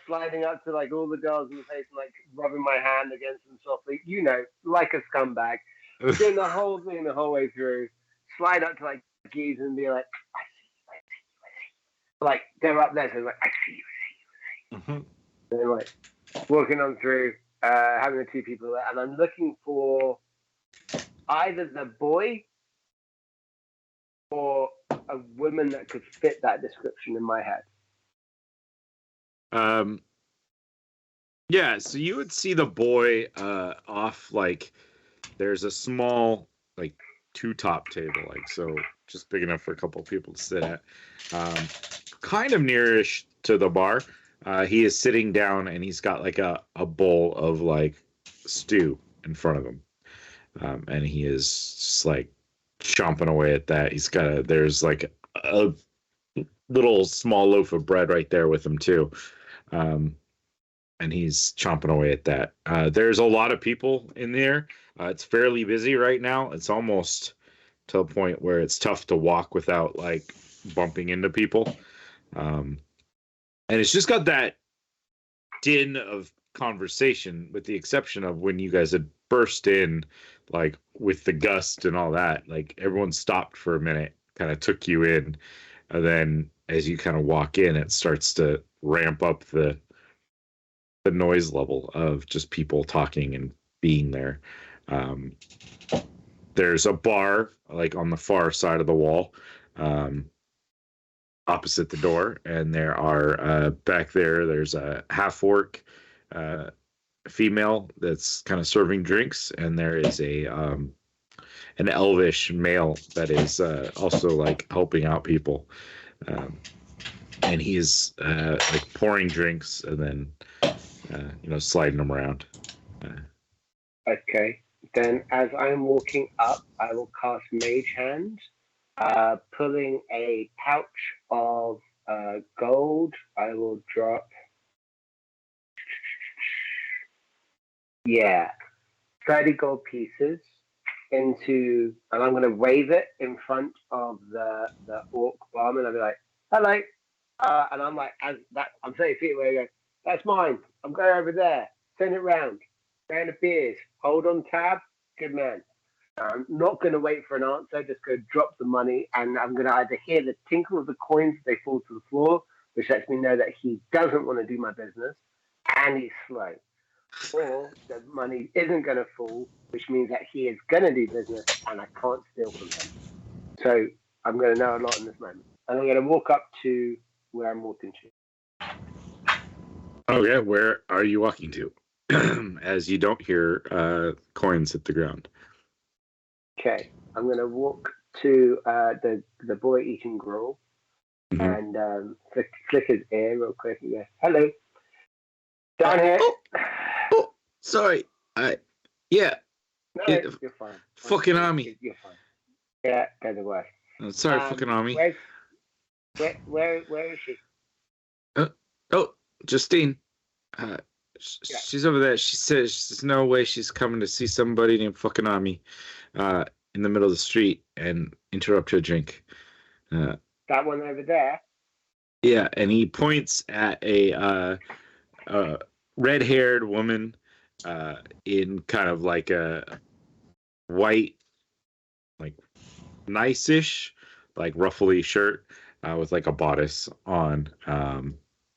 Sliding up to like all the girls in the face and like rubbing my hand against them softly. You know, like a scumbag. Doing the whole thing the whole way through. Slide up to like geese and be like, I see you. Like they're up there, so like, I see you. And then like walking on through, having the two people there, and I'm looking for either the boy or a woman that could fit that description in my head. Yeah, so you would see the boy off, like there's a small like two-top table, like so just big enough for a couple of people to sit at, kind of nearish to the bar. He is sitting down and he's got like a bowl of like stew in front of him, and he is just like chomping away at that. There's like a little small loaf of bread right there with him too, and he's chomping away at that. There's a lot of people in there. It's fairly busy right now. It's almost to a point where it's tough to walk without like bumping into people. And it's just got that din of conversation, with the exception of when you guys had burst in, like with the gust and all that. Like everyone stopped for a minute, kind of took you in, and then as you kind of walk in, it starts to ramp up the noise level of just people talking and being there. There's a bar like on the far side of the wall, opposite the door, and there are back there's a half-orc female that's kind of serving drinks, and there is an elvish male that is also like helping out people, and he's like pouring drinks and then sliding them around. Okay, then as I'm walking up, I will cast Mage Hand. Pulling a pouch of gold, I will drop 30 gold pieces into, and I'm going to wave it in front of the orc barman. I'll be like, hello. And I'm like, I'm 30 feet away, I go, that's mine. I'm going over there. Send it round. Round of beers. Hold on tab. Good man. I'm not going to wait for an answer. Just go drop the money, and I'm going to either hear the tinkle of the coins as they fall to the floor, which lets me know that he doesn't want to do my business, and he's slow. Or the money isn't going to fall, which means that he is going to do business, and I can't steal from him. So I'm going to know a lot in this moment. And I'm going to walk up to where I'm walking to. Okay, where are you walking to? As you don't hear coins hit the ground. Okay, I'm going to walk to the boy eating gruel, and flick his ear real quick and go, hello, down here. Oh, sorry. Yeah. No, you're fine. Fucking army. You're fine. Yeah, go the way. Sorry, fucking army. Where is she? Oh, Justine. She's over there. She says there's no way she's coming to see somebody named fucking Army in the middle of the street and interrupt her drink. That one over there? Yeah, and he points at a red-haired woman in kind of like a white, like nice-ish, like ruffly shirt with like a bodice on,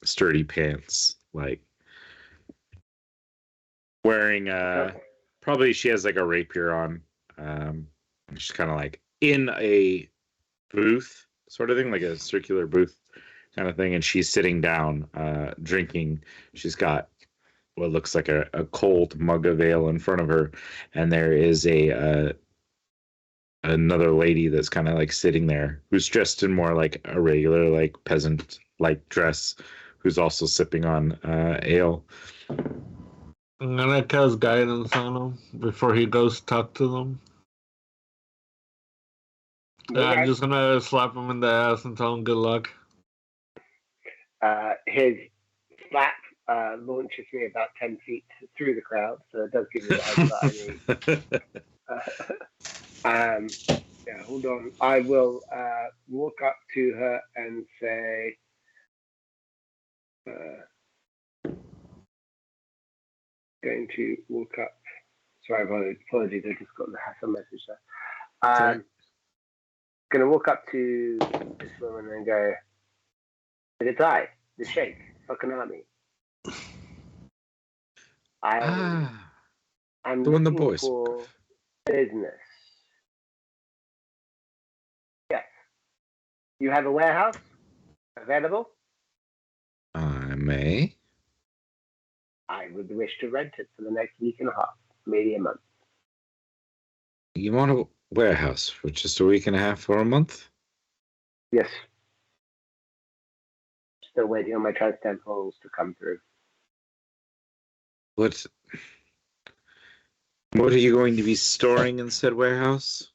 sturdy pants, like. wearing probably she has like a rapier on. She's kind of like in a booth sort of thing, like a circular booth kind of thing, and she's sitting down drinking. She's got what looks like a cold mug of ale in front of her, and there is a another lady that's kind of like sitting there who's dressed in more like a regular like peasant like dress, who's also sipping on ale. I'm gonna cast guidance on him before he goes talk to them. I'm just gonna slap him in the ass and tell him good luck. His slap launches me about 10 feet through the crowd, so it does give me the heads that I need. Yeah, hold on. I will walk up to her and say, going to walk up. Sorry, apologies, I just got the message there. Going to walk up to this woman and go, the guy, the sheikh, fucking army. I'm the one the looking boys. for business. Yes. You have a warehouse available? I may. I would wish to rent it for the next week and a half, maybe a month. You want a warehouse for just a week and a half or a month? Yes. Still waiting on my transtemporals to come through. What are you going to be storing in said warehouse?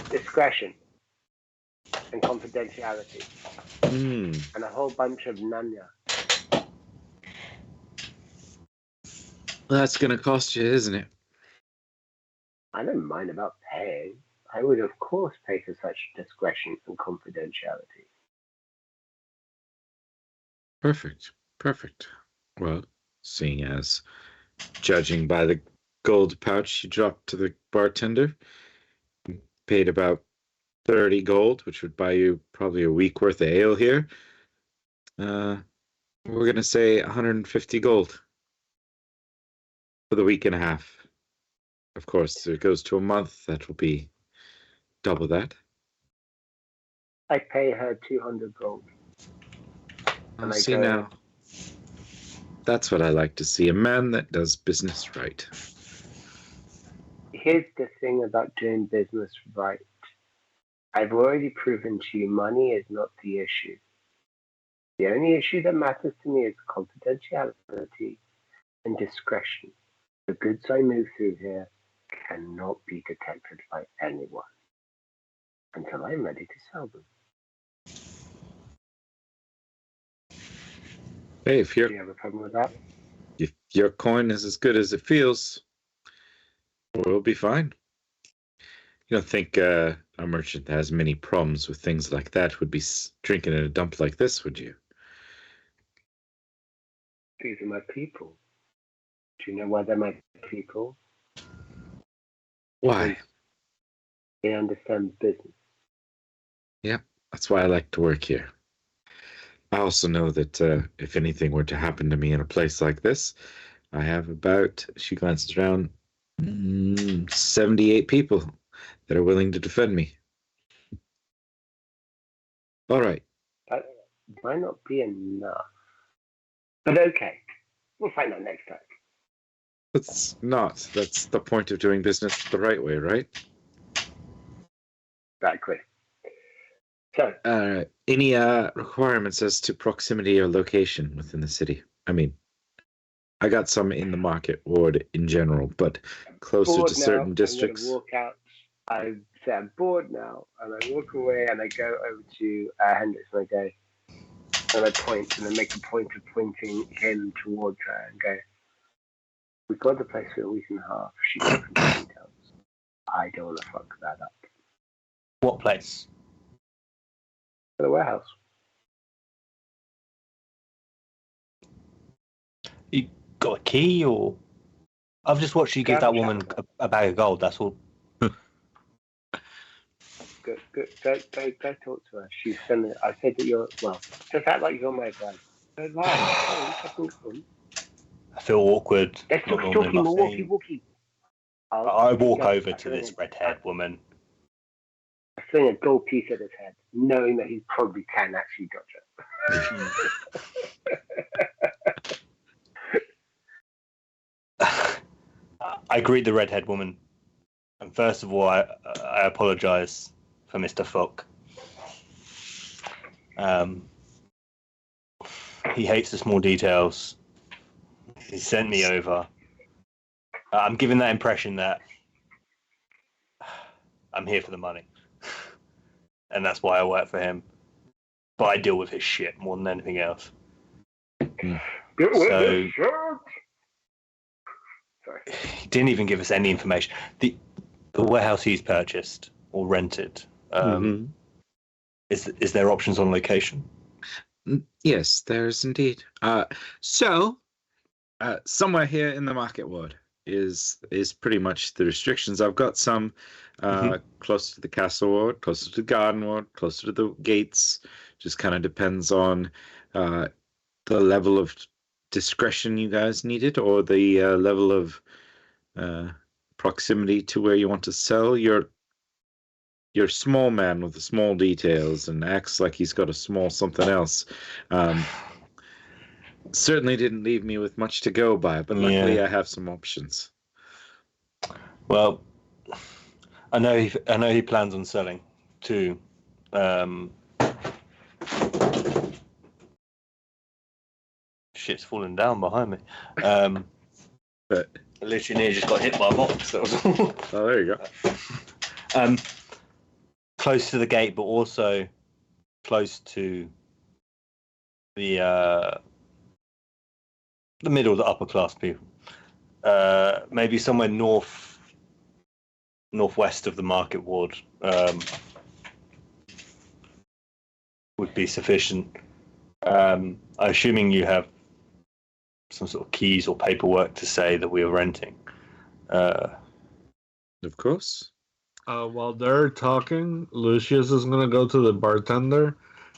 Discretion and confidentiality. Hmm. And a whole bunch of nanya. That's gonna cost you, isn't it? I don't mind about paying. I would, of course, pay for such discretion and confidentiality. Perfect. Well, seeing as, judging by the gold pouch you dropped to the bartender, you paid about 30 gold, which would buy you probably a week worth of ale here. We're gonna say 150 gold for the week and a half. Of course, if it goes to a month, that will be double that. I pay her 200 gold. I'll see now. That's what I like to see, a man that does business right. Here's the thing about doing business right. I've already proven to you money is not the issue. The only issue that matters to me is confidentiality and discretion. The goods I move through here cannot be detected by anyone until I'm ready to sell them. Hey, if Do you have a problem with that? If your coin is as good as it feels, we'll be fine. You don't think a merchant that has many problems with things like that would be drinking in a dump like this, would you? These are my people. Do you know why they're my people? Why? They understand business. Yeah, that's why I like to work here. I also know that if anything were to happen to me in a place like this, I have about, she glances around, 78 people that are willing to defend me. All right. That might not be enough. But okay, we'll find out next time. It's not. That's the point of doing business the right way, right? Exactly. So, any requirements as to proximity or location within the city? I mean, I got some in the market ward in general, but closer to certain districts. I'm going to walk out. I say I'm bored now, and I walk away, and I go over to Hendrix, and I go, and I point, and I make a point of pointing him towards her, and go, we've got the place for a week and a half. She's open to details. I don't want to fuck that up. What place? The warehouse. You got a key, or I've just watched you give that woman a bag of gold. That's all. Go talk to her. She's gonna. I said that you're. Well, just act like you're my guy. Don't lie. Oh, I feel awkward. Let's not talk normally more my thing. walkie. I walk over to this red-haired woman. I fling a gold piece at his head, knowing that he probably can actually dodge it. I greet the red-haired woman, and first of all, I apologise for Mr. Fook. He hates the small details. He sent me over. I'm giving that impression that I'm here for the money, and that's why I work for him. But I deal with his shit more than anything else. Get with this shit. Sorry. He didn't even give us any information. The warehouse he's purchased or rented. Is there options on location? Yes, there's indeed. So somewhere here in the market ward is pretty much the restrictions. I've got some closer to the castle ward, closer to the garden ward, closer to the gates. Just kind of depends on the level of discretion you guys needed, or the level of proximity to where you want to sell. You're a small man with the small details and acts like he's got a small something else. Certainly didn't leave me with much to go by, but luckily I have some options. Well, I know he plans on selling to shit's falling down behind me. But I literally nearly just got hit by a box. That was all. Oh, there you go. Close to the gate, but also close to the middle, the upper class people. Maybe somewhere northwest of the market ward would be sufficient. I'm assuming you have some sort of keys or paperwork to say that we are renting. Of course. While they're talking, Lucius is gonna go to the bartender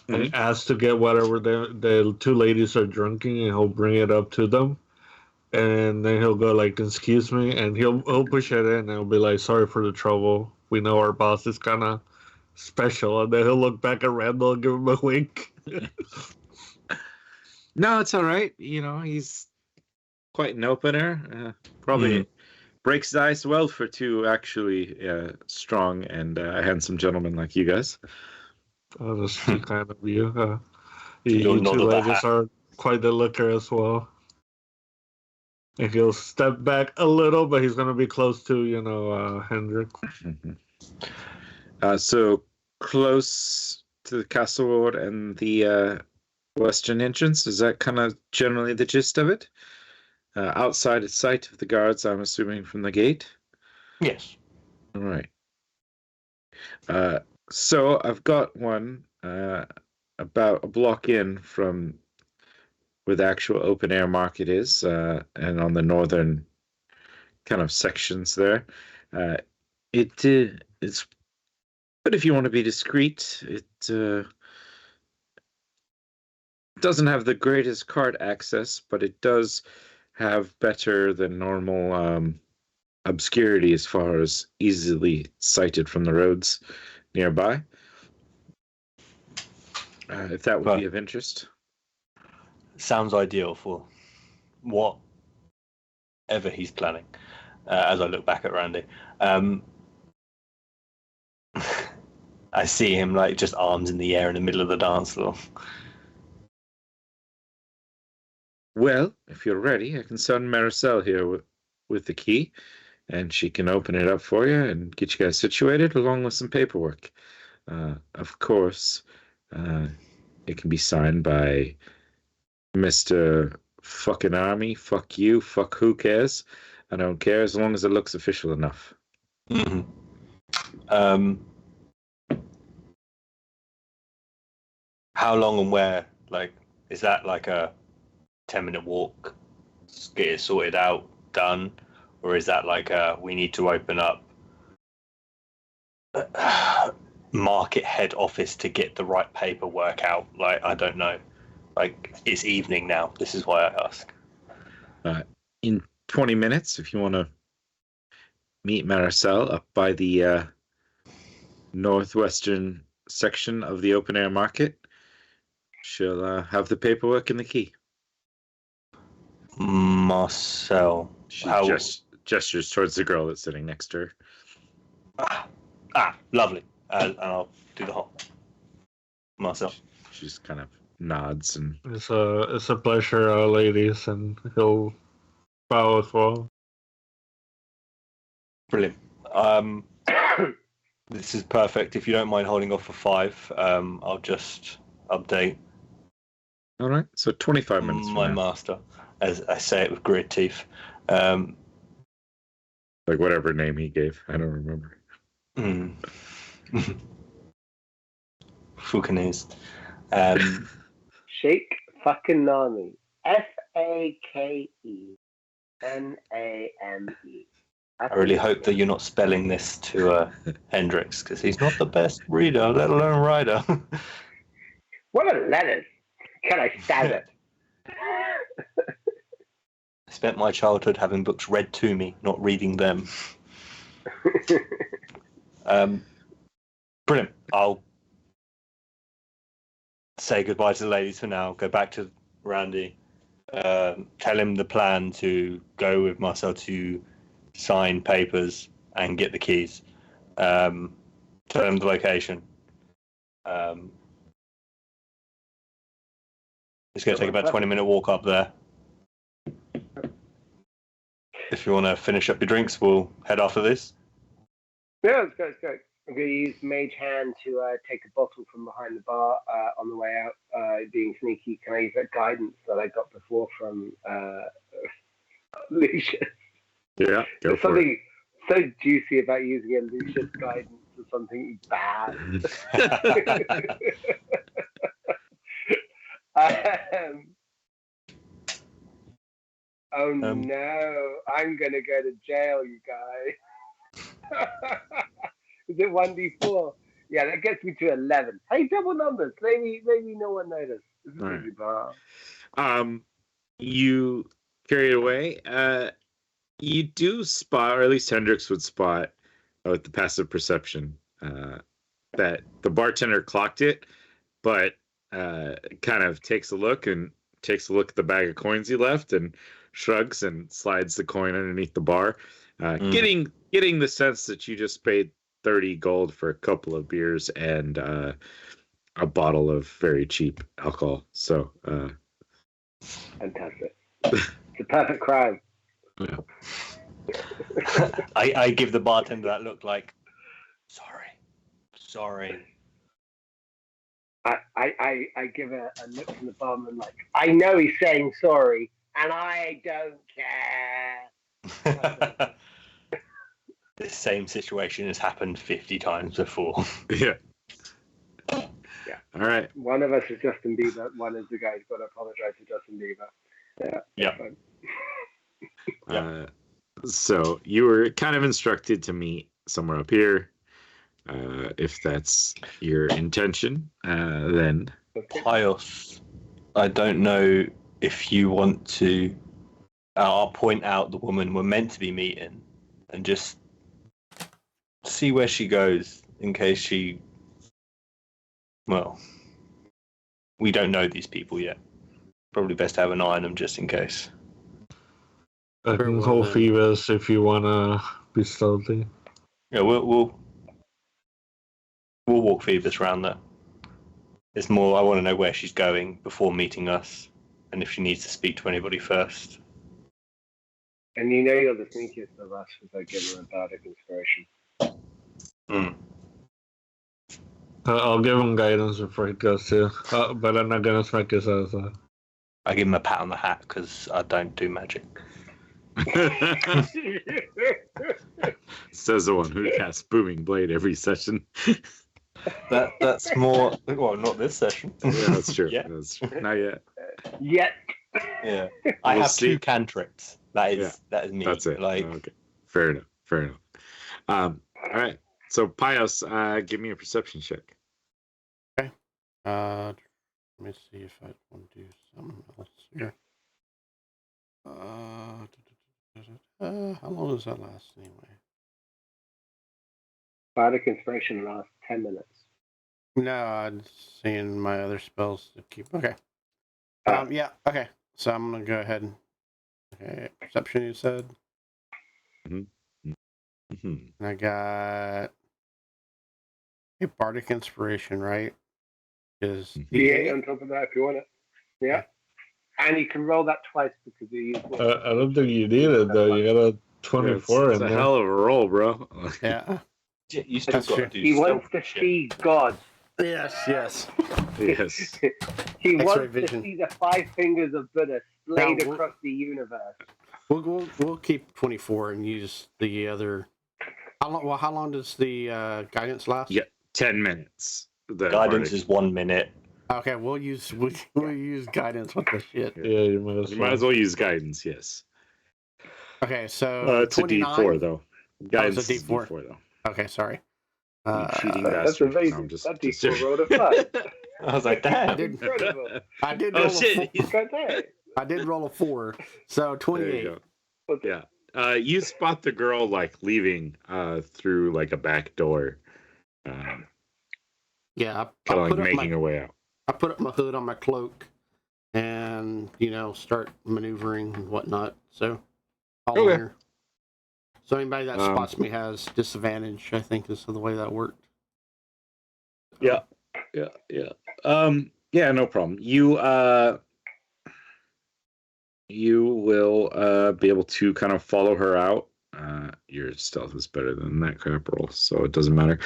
and ask to get whatever the two ladies are drinking, and he'll bring it up to them. And then he'll go like, "Excuse me," and he'll push it in, and he'll be like, "Sorry for the trouble. We know our boss is kind of special." And then he'll look back at Randall and give him a wink. No, it's all right. You know, he's quite an opener. Probably breaks the ice well for two actually strong and handsome gentlemen like you guys. Oh, that's too kind of you. You You'll two know the ladies hat. are quite the looker as well. And he'll step back a little, but he's going to be close to, Hendrik. So close to the castle ward and the western entrance. Is that kind of generally the gist of it? Outside of sight of the guards, I'm assuming, from the gate? Yes. All right. So I've got one about a block in from where the actual open air market is, and on the northern kind of sections there. It's, but if you want to be discreet, it doesn't have the greatest cart access, but it does have better than normal obscurity as far as easily sighted from the roads nearby. If that would be of interest. Sounds ideal for whatever he's planning. As I look back at Randy, I see him like just arms in the air in the middle of the dance floor. Well, if you're ready, I can send Maricel here with the key, and she can open it up for you and get you guys situated along with some paperwork. Of course, it can be signed by Mr. Fucking Army. Fuck you. Fuck who cares? I don't care as long as it looks official enough. How long and where? Like, is that like a 10-minute walk? Get it sorted out, done, or is that like we need to open up market head office to get the right paperwork out? Like, I don't know. Like, it's evening now. This is why I ask. in 20 minutes, if you want to meet Maricel up by the northwestern section of the open air market, she'll have the paperwork and the key. Marcel. She gestures towards the girl that's sitting next to her. Lovely. And I'll do the hop. Marcel. She just kind of nods and It's a pleasure, ladies, and he'll bow as well. Brilliant. This is perfect. If you don't mind holding off for 5, I'll just update. All right. So 25 minutes. My master, as I say it with gritted teeth. Like whatever name he gave, I don't remember. Fucking Sheikh fucking Nami. Fakenname. I really hope that you're not spelling this to Hendrix, because he's not the best reader, let alone writer. What are letters? Can I stab it? I spent my childhood having books read to me, not reading them. Brilliant. I'll say goodbye to the ladies for now, go back to Randy, tell him the plan to go with Marcel to sign papers and get the keys. Tell him the location. It's going to take about a 20-minute walk up there. If you want to finish up your drinks, we'll head after this. Yeah, let's go. I'm going to use Mage Hand to take a bottle from behind the bar on the way out. Being sneaky, can I use that guidance that I got before from Lucius? Yeah, go There's for something so juicy about using a Lucius guidance for something bad. No, I'm going to go to jail, you guys. Is it 1d4? Yeah, that gets me to 11. Hey, double numbers. Maybe no one noticed. This is All really right. bad. You carry it away. You do spot, or at least Hendrix would spot with the passive perception, that the bartender clocked it, but kind of takes a look at the bag of coins he left and shrugs and slides the coin underneath the bar, getting the sense that you just paid 30 gold for a couple of beers and a bottle of very cheap alcohol. So fantastic. It's a perfect crime. Yeah. I give the bartender that look like, sorry. I give a look from the barman like, I know he's saying sorry, and I don't care. This same situation has happened 50 times before. Yeah. Yeah. All right. One of us is Justin Bieber. One is the guy who's got to apologize to Justin Bieber. Yeah. Yeah. So you were kind of instructed to meet somewhere up here. If that's your intention, then Pios, I don't know if you want to. I'll point out the woman we're meant to be meeting, and just see where she goes in case she. Well, we don't know these people yet. Probably best to have an eye on them just in case. I can call Phoebus if you wanna be stealthy. Yeah, we'll walk Phoebus around there. It's more, I want to know where she's going before meeting us, and if she needs to speak to anybody first. And you know you're the sneakiest of us because I give her a bardic inspiration. I'll give him guidance before he goes too, but I'm not gonna smack his ass. I give him a pat on the hat because I don't do magic. Says the one who casts Booming Blade every session. That's more. Well, not this session. Yeah, that's true. Yeah. That's true. Not yet. Yet. Yeah. I We'll have see. 2 cantrips. That is me. That's it. Like, Okay. Fair enough. All right. So Pios, give me a perception check. Okay. Let me see if I want to do something else here. How long does that last anyway? Bardic Inspiration lasts 10 minutes. No, I'm seeing my other spells to keep. Okay. Ah. Yeah. Okay. So I'm gonna go ahead and. Okay. Perception, you said. Mm-hmm. And I got a bardic inspiration, right? Is D8 on top of that if you want it. Yeah. And you can roll that twice because you use one. I don't think you need it though. You got a 24 It's in a there. hell of a roll, bro. Yeah. You still That's got true. to do He wants to stealth shit. see God. Yes. Yes. Yes. He X-ray wants vision. to see the 5 fingers of Buddha splayed Now, across the universe. We'll keep 24 and use the other. How long does the guidance last? Yeah, 10 minutes. The Guidance bardic. is 1 minute. Okay, we'll use guidance with the shit. Yeah, you might as You well. might as well use guidance, yes. Okay, so It's a 29. D4 though. Guidance it's a is D4. D4 though. Okay, sorry. You cheating That's bastard. amazing. No, I'm just- That just- D4 rolled a 5. I was like, damn. I did- Incredible. I did Oh roll shit! a Fantastic. I did roll a 4, so There you 28. go. Yeah. You spot the girl like leaving through like a back door, Yeah, I kind of put like up making her way out. I put up my hood on my cloak, and start maneuvering and whatnot. So, following Okay. her. So anybody that Um, spots me has disadvantage. I think is the way that worked. Yeah. Yeah, no problem. You will be able to kind of follow her out. Your stealth is better than that crap roll, so it doesn't matter.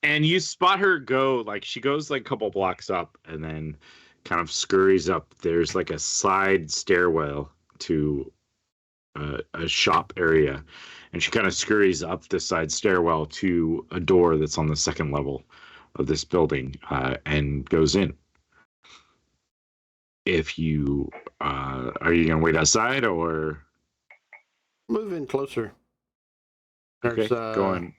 And you spot her go, like she goes like a couple blocks up and then kind of scurries up. There's like a side stairwell to a shop area, and she kind of scurries up the side stairwell to a door that's on the second level of this building, and goes in. If you are you gonna wait outside or Move in closer. okay, There's go on.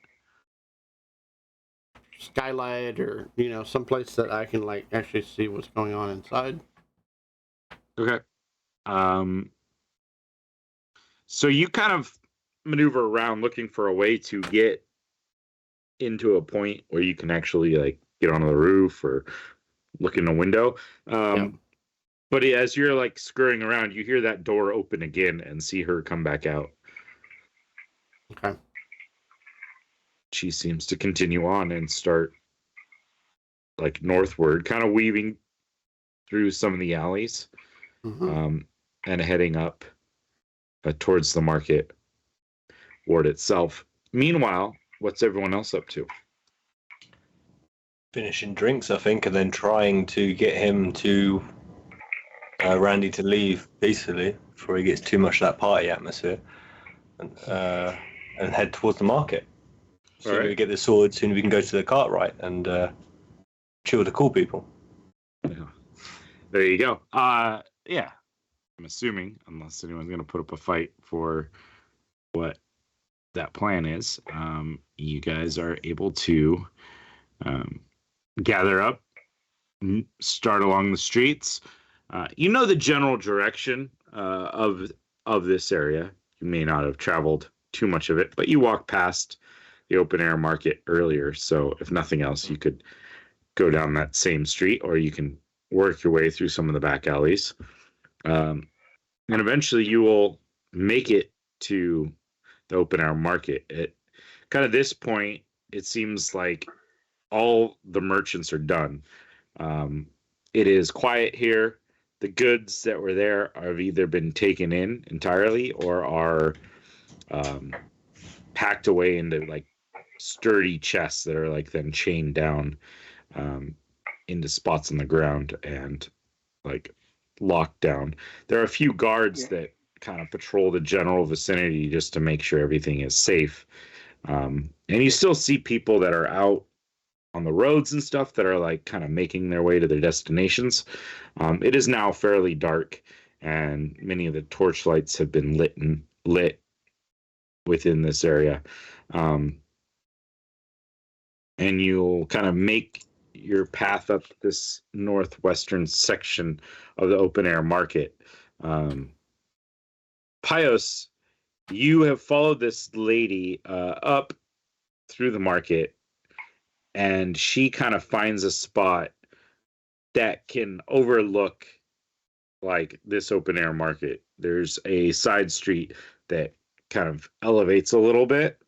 skylight or someplace that I can like actually see what's going on inside. Okay. So you kind of maneuver around looking for a way to get into a point where you can actually like get onto the roof or look in a window. Yep. But as you're like scurrying around, you hear that door open again and see her come back out. Okay. She seems to continue on and start like northward, kind of weaving through some of the alleys, Mhm. and heading up towards the market ward itself. Meanwhile, what's everyone else up to? Finishing drinks, I think, and then trying to get him to Randy to leave peacefully before he gets too much of that party atmosphere, and head towards the market. Soon Alright. we get the sword, soon we can go to the Cartwright and chill with the cool people. Yeah. There you go. Yeah. I'm assuming, unless anyone's going to put up a fight for what that plan is, you guys are able to gather up, start along the streets. You know the general direction of this area. You may not have traveled too much of it, but you walked past the open air market earlier. So if nothing else, you could go down that same street, or you can work your way through some of the back alleys. And eventually you will make it to the open air market. At kind of this point, it seems like all the merchants are done. It is quiet here. The goods that were there have either been taken in entirely or are packed away into like sturdy chests that are like then chained down into spots on the ground and like locked down. There are a few guards that kind of patrol the general vicinity just to make sure everything is safe. And you still see people that are out on the roads and stuff that are like kind of making their way to their destinations. It is now fairly dark, and many of the torchlights have been lit within this area. And you'll kind of make your path up this northwestern section of the open air market. Pios, you have followed this lady up through the market, and she kind of finds a spot that can overlook like this open air market. There's a side street that kind of elevates a little bit.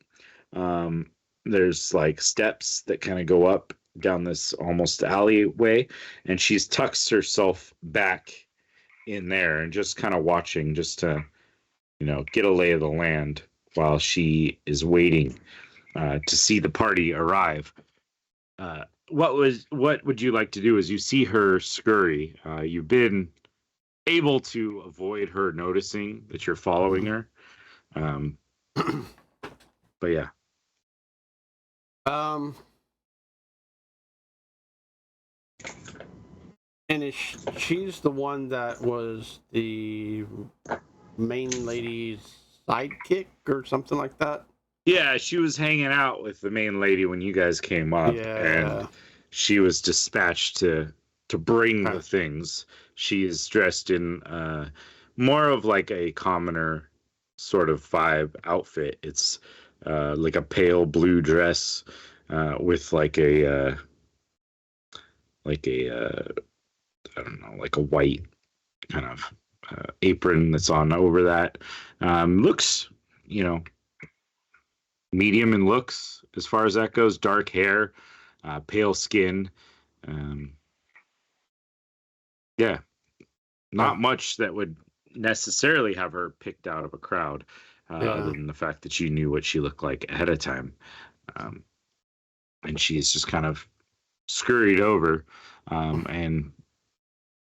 There's like steps that kind of go up down this almost alleyway, and she's tucks herself back in there and just kind of watching just to, get a lay of the land while she is waiting to see the party arrive. What would you like to do as you see her scurry? You've been able to avoid her noticing that you're following her. But yeah. And she's the one that was the main lady's sidekick or something like that? Yeah, she was hanging out with the main lady when you guys came up, and she was dispatched to bring the things. She is dressed in more of like a commoner sort of vibe outfit. It's like a pale blue dress with like a I don't know, like a white kind of apron that's on over that. Looks, medium in looks as far as that goes. Dark hair, pale skin. Yeah, not much that would necessarily have her picked out of a crowd, other than the fact that you knew what she looked like ahead of time. And she's just kind of scurried over and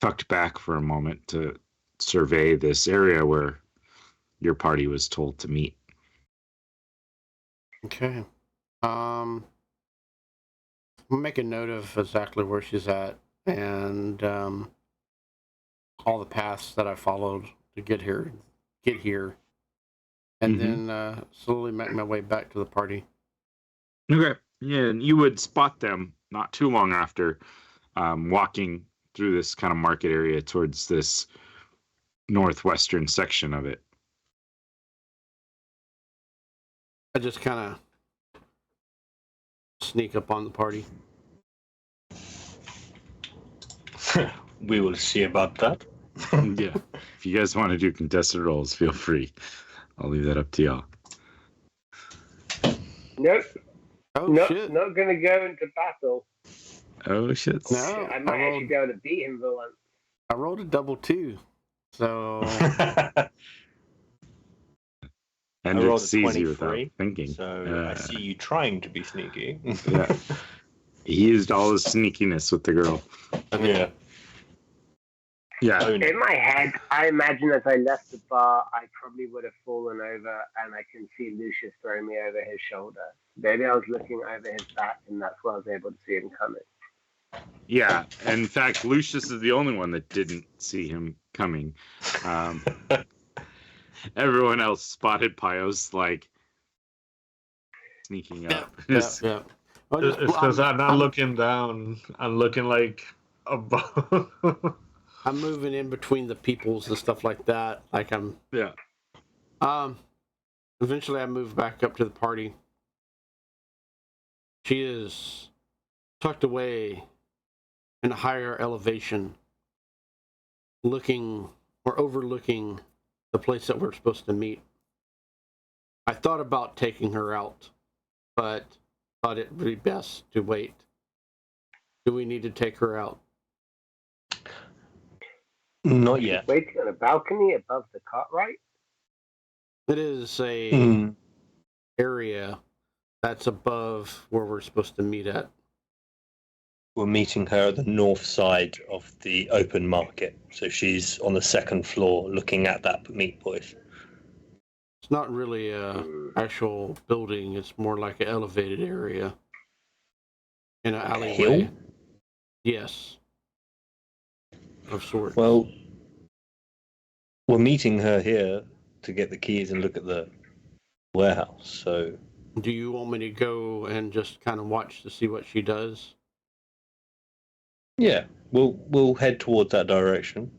tucked back for a moment to survey this area where your party was told to meet. Okay. I'll make a note of exactly where she's at and all the paths that I followed to get here, and then slowly make my way back to the party. Okay. Yeah, and you would spot them not too long after walking through this kind of market area towards this northwestern section of it. I just kind of sneak up on the party. We will see about that. Yeah. If you guys want to do contested rolls, feel free. I'll leave that up to y'all. Nope. Oh, shit. Not gonna go into battle. Oh, shit. No, I might actually be able to beat him for once. I rolled a double 2, so... And I rolled a sees 23, you without thinking. So I see you trying to be sneaky. Yeah. He used all his sneakiness with the girl. Yeah. Yeah. In my head, I imagine as I left the bar, I probably would have fallen over, and I can see Lucius throwing me over his shoulder. Maybe I was looking over his back, and that's why I was able to see him coming. Yeah. In fact, Lucius is the only one that didn't see him coming. Everyone else spotted Pios like sneaking up. Yeah. It's because I'm not looking down. I'm looking like above. I'm moving in between the peoples and stuff like that. Like I'm. Yeah. Eventually, I move back up to the party. She is tucked away in a higher elevation, looking or overlooking the place that we're supposed to meet. I thought about taking her out, but thought it would be best to wait. Do we need to take her out? Not yet. Waiting on a balcony above the Cartwright? It is a area that's above where we're supposed to meet at. We're meeting her at the north side of the open market. So she's on the second floor looking at that meat place. It's not really a actual building. It's more like an elevated area in an alleyway. Hill? Yes. Of sorts. Well, we're meeting her here to get the keys and look at the warehouse. So, do you want me to go and just kind of watch to see what she does? yeah, we'll head towards that direction.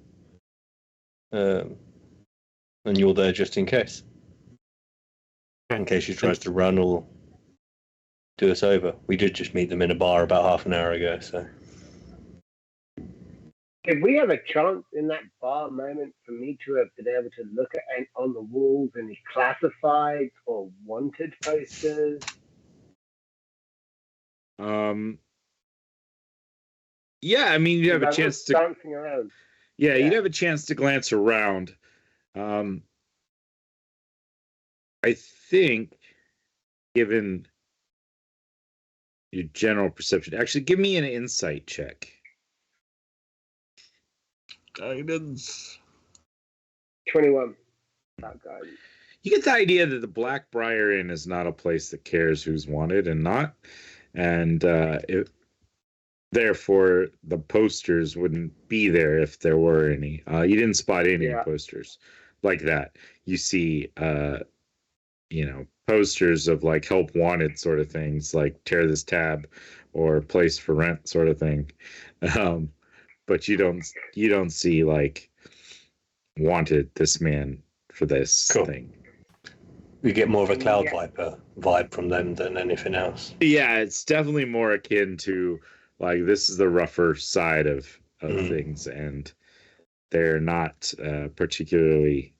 and you're there just in case. In case she tries to run or do us over. We did just meet them in a bar about half an hour ago, so. Did we have a chance in that bar moment for me to have been able to look at on the walls any classifieds or wanted posters? Yeah, I mean, you'd have a chance to dancing around. Yeah, you'd have a chance to glance around. I think, given your general perception, actually, give me an insight check. Guidance. 21. Not guidance. You get the idea that the Blackbriar Inn is not a place that cares who's wanted and not, and therefore the posters wouldn't be there if there were any. You didn't spot any posters like that. You see, posters of like help wanted sort of things, like tear this tab or place for rent sort of thing. But you don't see like wanted this man for this thing. We get more of a Cloud Viper vibe from them than anything else. Yeah, it's definitely more akin to like this is the rougher side of things, and they're not particularly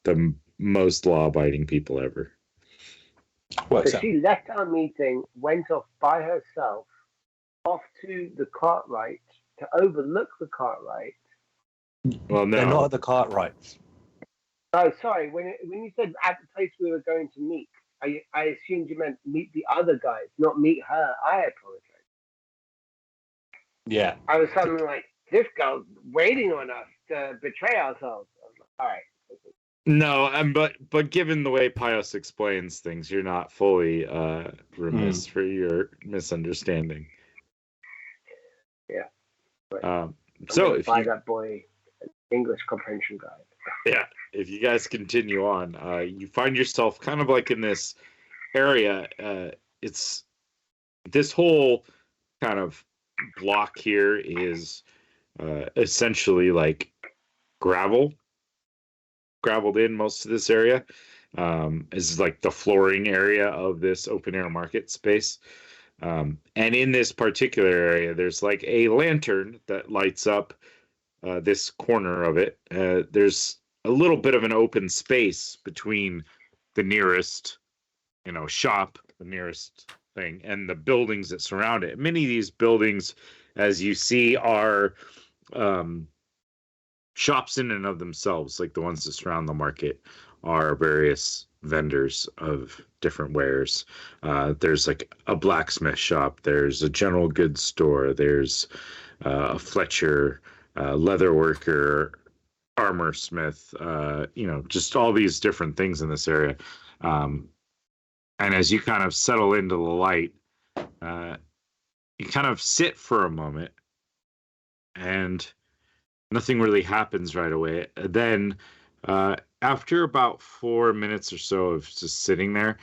the most law-abiding people ever. So she left our meeting, went off by herself, off to the Cartwright to overlook the Cartwright. Well, no, they're not at the Cartwrights. Oh, sorry. When you said at the place we were going to meet, I assumed you meant meet the other guys, not meet her. I apologize. Yeah. I was something like, this girl's waiting on us to betray ourselves. All right. No, but given the way Pius explains things, you're not fully remiss for your misunderstanding. Yeah. But, so if buy that boy an English comprehension guide. Yeah, if you guys continue on, you find yourself kind of like in this area. It's this whole kind of block here is essentially like gravelled in most of this area. Is like the flooring area of this open air market space. And in this particular area, there's like a lantern that lights up this corner of it. There's a little bit of an open space between the nearest, shop, the nearest thing, and the buildings that surround it. Many of these buildings, as you see, are shops in and of themselves, like the ones that surround the market are various vendors of different wares. There's like a blacksmith shop, there's a general goods store, there's a Fletcher, leather worker, armor smith, just all these different things in this area. And as you kind of settle into the light, you kind of sit for a moment and nothing really happens right away. Then after about 4 minutes or so of just sitting there,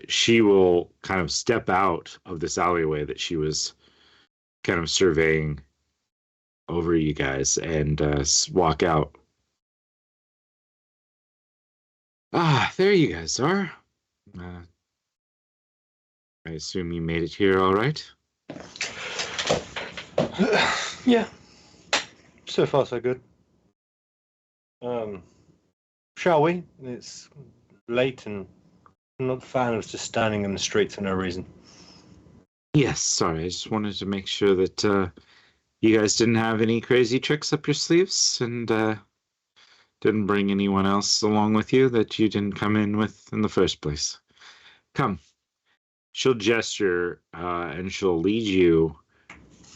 she will kind of step out of this alleyway that she was kind of surveying over you guys and walk out. There you guys are. I assume you made it here all right? Yeah. So far, so good. Shall we? It's late and I'm not a fan of just standing in the streets for no reason. Yes, sorry. I just wanted to make sure that you guys didn't have any crazy tricks up your sleeves and didn't bring anyone else along with you that you didn't come in with in the first place. Come. She'll gesture and she'll lead you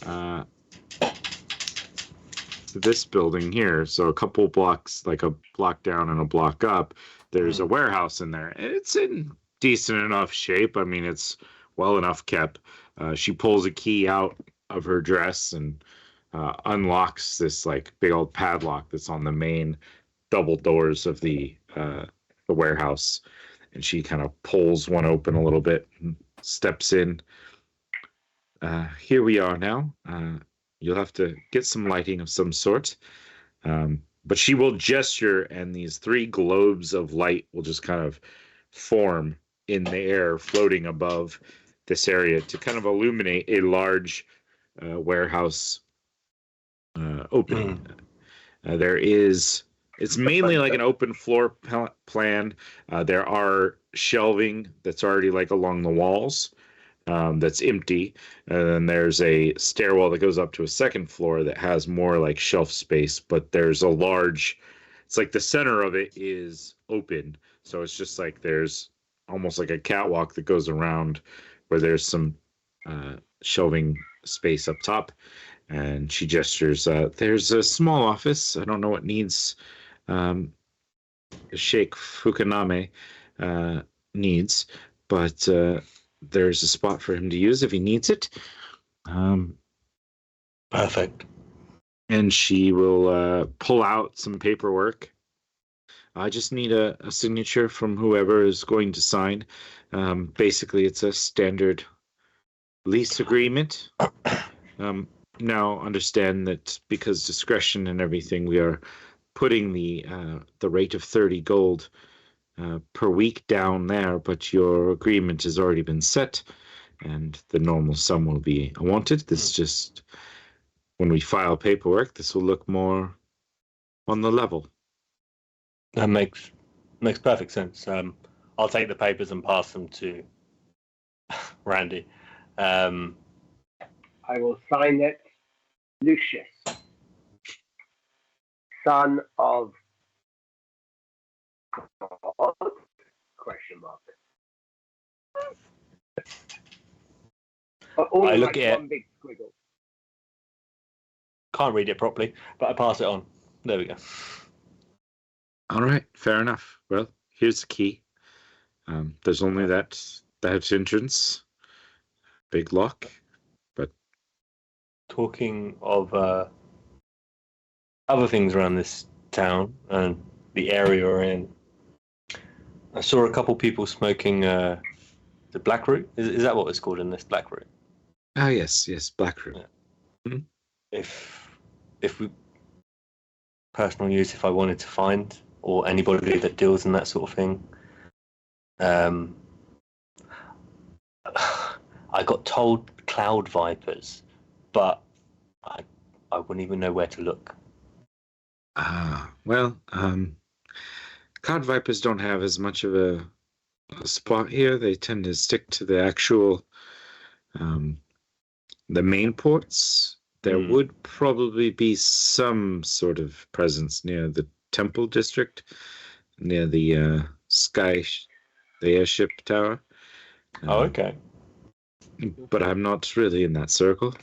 to this building here. So a couple blocks, like a block down and a block up, there's a warehouse in there. It's in decent enough shape. I mean, it's well enough kept. She pulls a key out of her dress and unlocks this like big old padlock that's on the main double doors of the warehouse. And she kind of pulls one open a little bit and steps in. Here we are now. You'll have to get some lighting of some sort. But she will gesture, and these 3 globes of light will just kind of form in the air, floating above this area to kind of illuminate a large warehouse opening. It's mainly like an open floor plan. There are shelving that's already like along the walls, that's empty. And then there's a stairwell that goes up to a second floor that has more like shelf space, but there's a large, it's like the center of it is open. So it's just like there's almost like a catwalk that goes around where there's some shelving space up top. And she gestures, there's a small office. I don't know what needs Sheikh Fukaname needs, but there's a spot for him to use if he needs it. Perfect. And she will pull out some paperwork. I just need a signature from whoever is going to sign. Basically, it's a standard lease agreement. Now, understand that because discretion and everything, we are putting the rate of 30 gold per week down there, but your agreement has already been set, and the normal sum will be wanted. This just, when we file paperwork, this will look more on the level. That makes perfect sense. I'll take the papers and pass them to Randy. I will sign it, Lucius, son of God? Question mark. All I like look at one big squiggle. Can't read it properly, but I pass it on. There we go. All right, fair enough. Well, here's the key. There's only that entrance, big lock, but Talking of other things around this town and the area we're in, I saw a couple people smoking the black root. Is that what it's called in this, black root? ah, yes, black root. Yeah. If we personal use, if I wanted to find or anybody that deals in that sort of thing, I got told cloud vipers, but I wouldn't even know where to look. Well, cloud vipers don't have as much of a spot here. They tend to stick to the actual, the main ports. There would probably be some sort of presence near the temple district, near the the airship tower. Oh, okay. But I'm not really in that circle.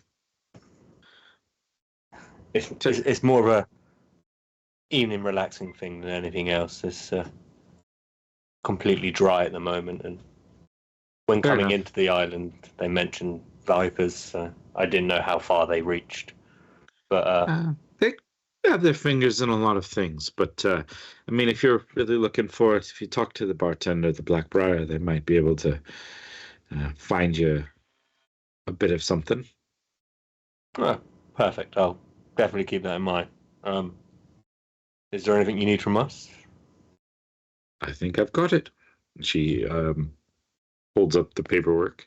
It's more of a evening relaxing thing than anything else. It's completely dry at the moment, and when Fair coming enough. into the island, they mentioned vipers. I didn't know how far they reached, but They have their fingers in a lot of things. But I mean, if you're really looking for it, if you talk to the bartender at the Blackbriar, they might be able to find you a bit of something. perfect. I'll definitely keep that in mind. Is there anything you need from us? I think I've got it. She holds up the paperwork.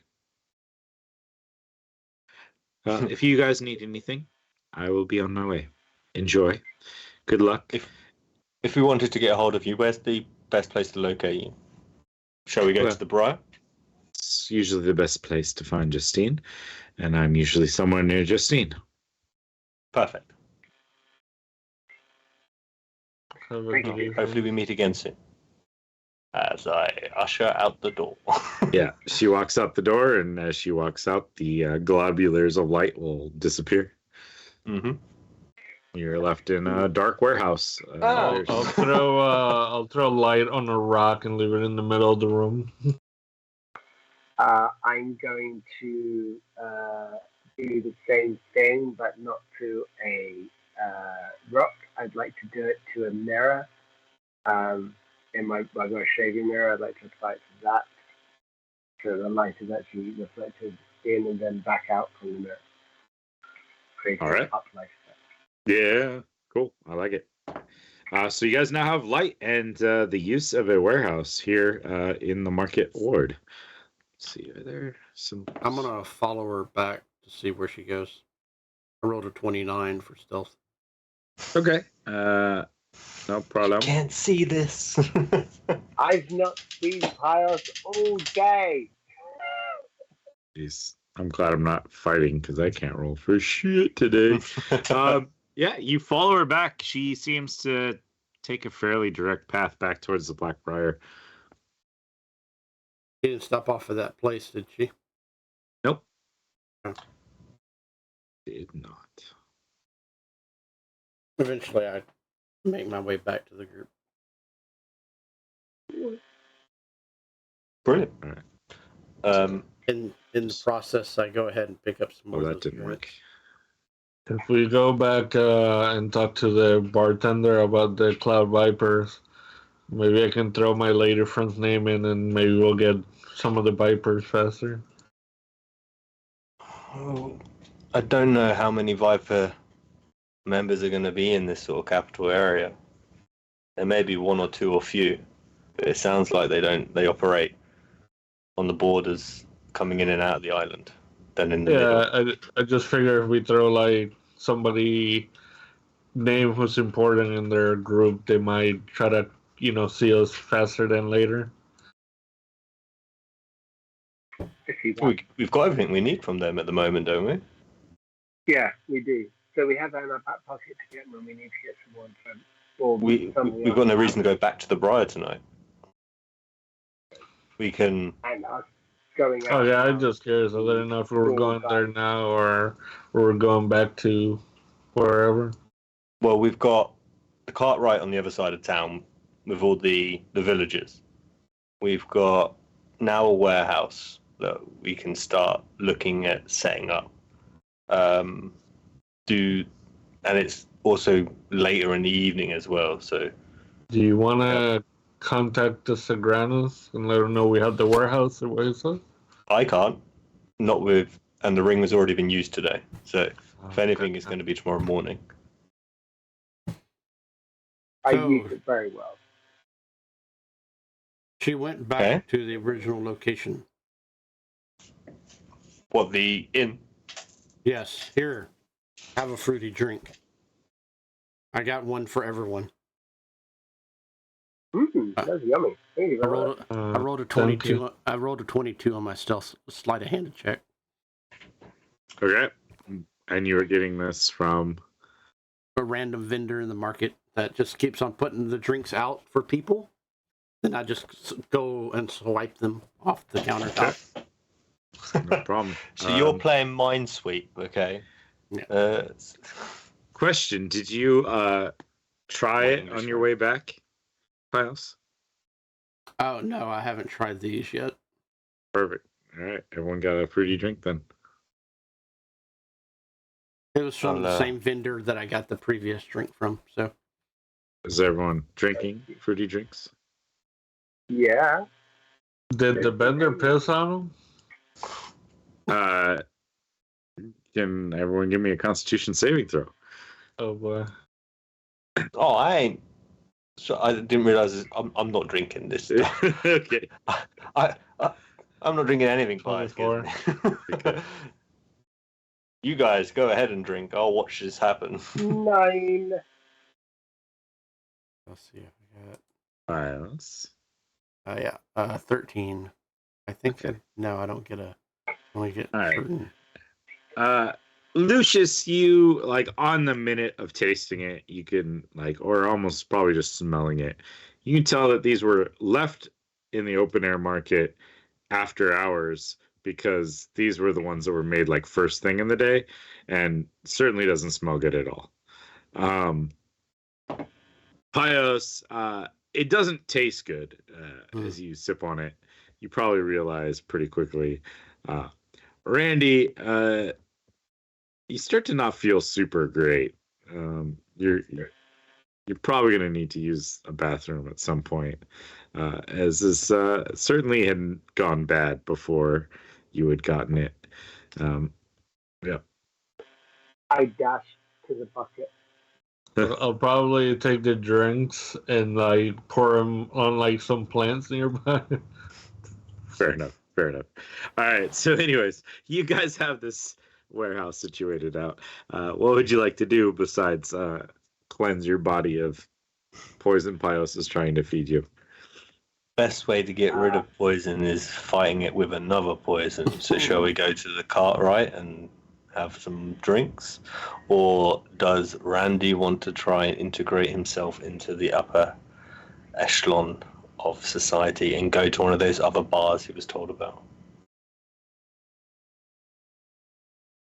If you guys need anything, I will be on my way. Enjoy. Good luck. If we wanted to get a hold of you, where's the best place to locate you? Shall we go Well, to the Briar? It's usually the best place to find Justine, and I'm usually somewhere near Justine. Perfect. Thank you. Hopefully we meet again soon. As I usher out the door. Yeah, she walks out the door, and as she walks out, the globulars of light will disappear. Mm-hmm. You're left in a dark warehouse. Oh. I'll throw light on a rock and leave it in the middle of the room. I'm going to do the same thing, but not to a rock. I'd like to do it to a mirror. In I've got a shaving mirror. I'd like to apply it to that, so the light is actually reflected in and then back out from the mirror. Creating All right. an uplight effect. Yeah, cool. I like it. So you guys now have light and the use of a warehouse here in the market ward. Let's see, are there some? I'm gonna follow her back to see where she goes. I rolled a 29 for stealth. Okay. No problem. Can't see this. I've not seen Pios all day. Jeez, I'm glad I'm not fighting because I can't roll for shit today. Yeah, you follow her back. She seems to take a fairly direct path back towards the Blackbriar. She didn't stop off at that place, did she? Nope. Oh. Did not. Eventually, I make my way back to the group. Brilliant. All right. In the process, I go ahead and pick up some more. Well, of that those didn't work. If we go back and talk to the bartender about the Cloud Vipers, maybe I can throw my later friend's name in and maybe we'll get some of the Vipers faster. Oh, I don't know how many Viper members are going to be in this sort of capital area. There may be one or two or few, but it sounds like they operate on the borders coming in and out of the island. Then in the middle. I just figure if we throw like somebody name who's important in their group, they might try to see us faster than later. We've got everything we need from them at the moment, don't we? Yeah, we do. So we have that in our back pocket to get when we need to get someone from. We've got no reason to go back to the Briar tonight. We can. And us going out. Oh yeah, I'm just curious. I don't know if we were going there now or we're going back to wherever. Well, we've got the cart right on the other side of town with all the villagers. We've got now a warehouse that we can start looking at setting up. And it's also later in the evening as well. So, do you want to contact the Sagranos and let them know we have the warehouse or what is it? I can't. Not with, and the ring has already been used today. So, if anything, it's going to be tomorrow morning. I used it very well. She went back to the original location. What, the inn? Yes, here. Have a fruity drink. I got one for everyone. That's yummy. Thank you very much. I rolled a 22. I rolled a 22 on my stealth sleight of hand check. Okay. And you were getting this from a random vendor in the market that just keeps on putting the drinks out for people. Then I just go and swipe them off the countertop. No problem. So you're playing Minesweep, okay? Yeah. Question: did you try it on your way back, Piles? Oh no, I haven't tried these yet. Perfect. All right, everyone got a fruity drink then. It was from the same vendor that I got the previous drink from. So, is everyone drinking fruity drinks? Yeah. Did the vendor piss on them? Can everyone give me a Constitution saving throw? Oh boy. Oh, I ain't. So I didn't realize I'm not drinking this. Okay. I'm not drinking anything, guys. You guys go ahead and drink. I'll watch this happen. 9. Let's see if I got. Piles. Yeah, 13. I think. Okay. No, I don't get a. I only get. All right. Lucius, you on the minute of tasting it, you can or almost probably just smelling it, you can tell that these were left in the open air market after hours because these were the ones that were made first thing in the day, and certainly doesn't smell good at all. Pios, it doesn't taste good as you sip on it. You probably realize pretty quickly. Randy, you start to not feel super great. You're probably going to need to use a bathroom at some point, as this certainly hadn't gone bad before you had gotten it. Yeah. I dash to the bucket. I'll probably take the drinks and like pour them on like some plants nearby. Fair enough. Fair enough. All right. So, anyways, you guys have this warehouse situated out. What would you like to do besides cleanse your body of poison Pios is trying to feed you? Best way to get rid of poison is fighting it with another poison. So shall we go to the Cartwright and have some drinks? Or does Randy want to try and integrate himself into the upper echelon of society and go to one of those other bars he was told about?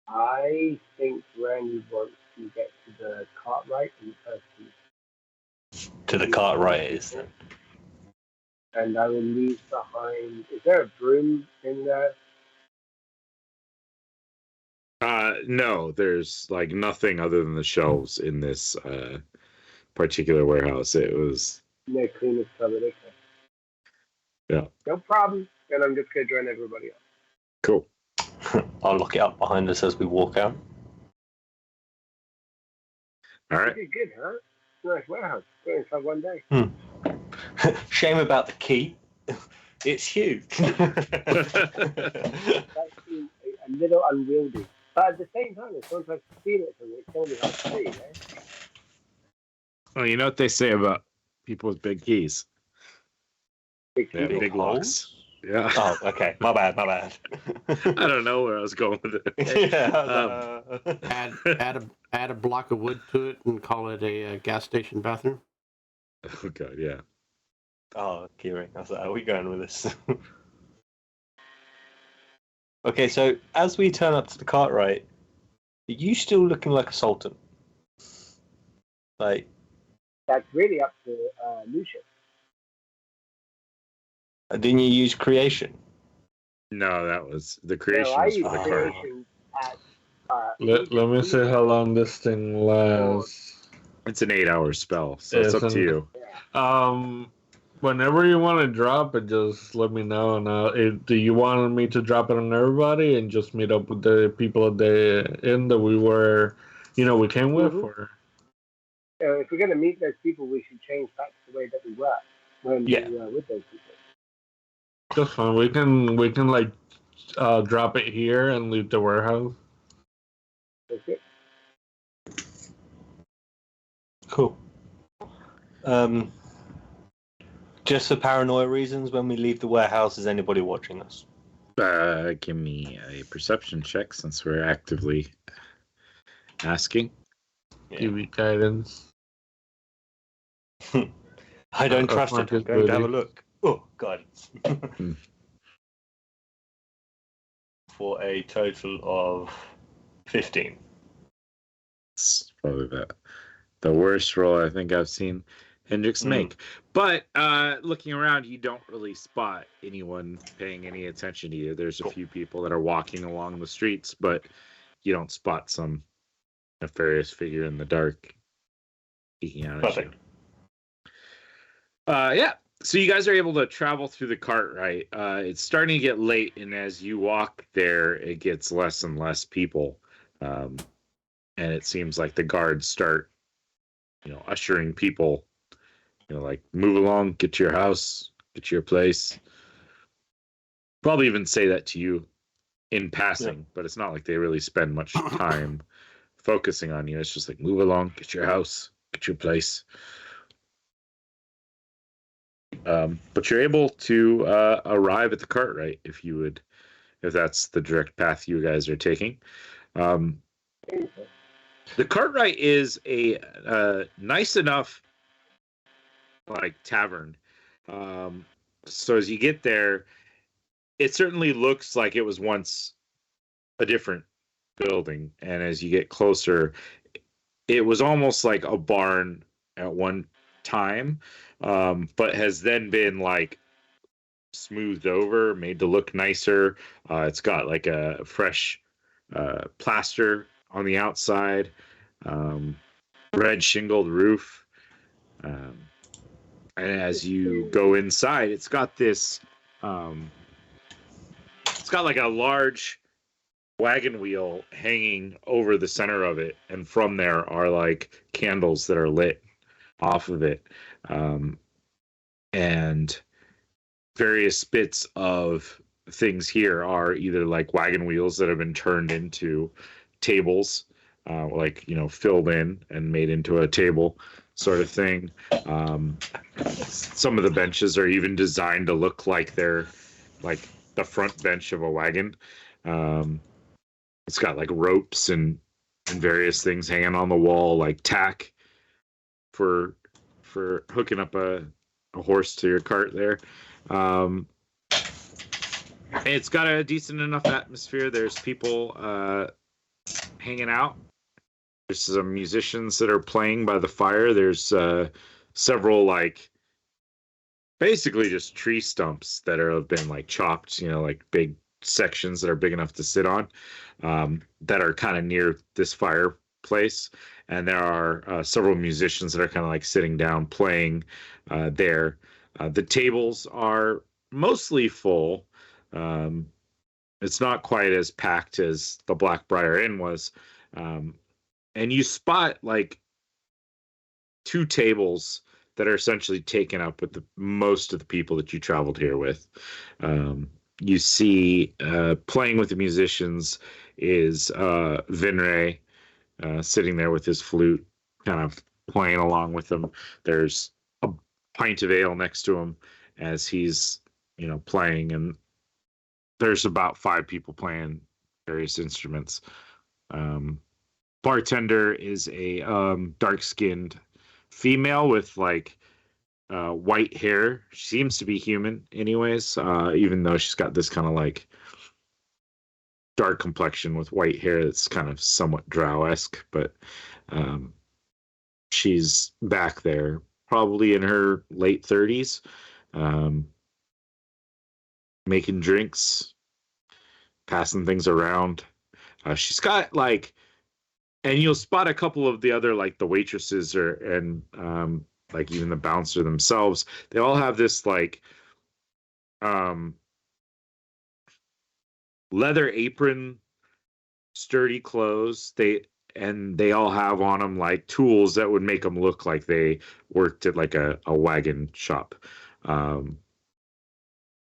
I think Randy wants to get to the Cartwright in person. To the Cartwright it is then. And I will leave behind. Is there a broom in there? No, there's like nothing other than the shelves in this particular warehouse. It was No cleaner's cupboard. Okay. Yeah. No problem. And I'm just gonna join everybody else. Cool. I'll lock it up behind us as we walk out. All right. Pretty good, huh? Nice warehouse. Go inside one day. Shame about the key. It's huge. It's actually a little unwieldy. But at the same time, as soon as I feel it from it, it's gonna be hard to see, eh? Well, you know what they say about people with big keys? Big They have people. big locks. Yeah. Oh, okay. My bad. I don't know where I was going with it. Yeah. Add a block of wood to it and call it a gas station bathroom. Oh god, yeah. Oh, Kieran, I was like, are we going with this? Okay, so as we turn up to the Cartwright, are you still looking like a sultan? Like, That's really up to Lucius. didn't you use creation? No, that was the creation No, I was use for the Oh. card. creation at. Let me see how long this thing lasts. It's an 8-hour spell, so it's up Isn't- to you. Whenever you want to drop it, just let me know. And do you want me to drop it on everybody and just meet up with the people at the inn that we were, we came with? Mhm. Or If we're going to meet those people, we should change back to the way that we were when Yeah. we were with those people. just fine. We can like drop it here and leave the warehouse. That's it. Cool. Just for paranoia reasons, when we leave the warehouse, is anybody watching us? Give me a perception check since we're actively asking. Give me guidance. I don't trust it. I'm going to have a look. Oh, guidance. For a total of 15. It's probably the worst roll I think I've seen Hendrix make. But looking around, you don't really spot anyone paying any attention to you. There's a few people that are walking along the streets, but you don't spot some nefarious figure in the dark peeking out at you. Yeah. So you guys are able to travel through the Cartwright. It's starting to get late, and as you walk there, it gets less and less people. And it seems like the guards start, ushering people, like move along, get to your house, get to your place. Probably even say that to you in passing, but it's not like they really spend much time focusing on you. It's just like move along, get your house, get your place. But you're able to arrive at the Cartwright if that's the direct path you guys are taking. The Cartwright is a nice enough tavern. So as you get there, it certainly looks like it was once a different building, and as you get closer, it was almost like a barn at one time, but has then been smoothed over, made to look nicer. It's got a fresh plaster on the outside, red shingled roof, and as you go inside, it's got this it's got a large wagon wheel hanging over the center of it, and from there are like candles that are lit off of it, and various bits of things here are either like wagon wheels that have been turned into tables, like filled in and made into a table sort of thing. Some of the benches are even designed to look like they're like the front bench of a wagon. It's got like ropes and various things hanging on the wall, like tack for hooking up a horse to your cart there. It's got a decent enough atmosphere. There's people hanging out. There's some musicians that are playing by the fire. There's several like basically just tree stumps that have been like chopped, like big sections that are big enough to sit on, that are kind of near this fireplace. And there are several musicians that are kind of like sitting down playing there. The tables are mostly full. It's not quite as packed as the Blackbriar Inn was. And you spot like two tables that are essentially taken up with most of the people that you traveled here with. You see playing with the musicians is Vinray sitting there with his flute, kind of playing along with them. There's a pint of ale next to him as he's, playing, and there's about 5 people playing various instruments. Bartender is a dark-skinned female with like white hair. She seems to be human, anyways, even though she's got this kind of like dark complexion with white hair that's kind of somewhat drow-esque, but she's back there, probably in her late 30s, making drinks, passing things around. She's got like, and you'll spot a couple of the other like the waitresses and like even the bouncer themselves. They all have this like leather apron, sturdy clothes. They all have on them like tools that would make them look like they worked at like a wagon shop. And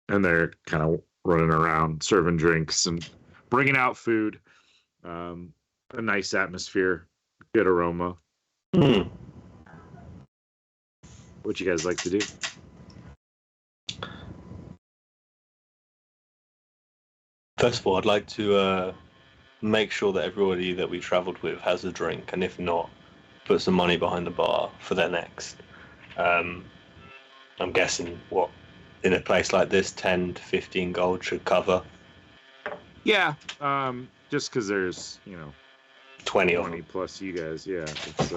they're kind of running around serving drinks and bringing out food. A nice atmosphere, good aroma. Mm. What you guys like to do? First of all, I'd like to make sure that everybody that we travelled with has a drink, and if not, put some money behind the bar for their next. I'm guessing in a place like this, 10 to 15 gold should cover. Yeah, just because there's 20 of 20 them. plus you guys. Yeah, it's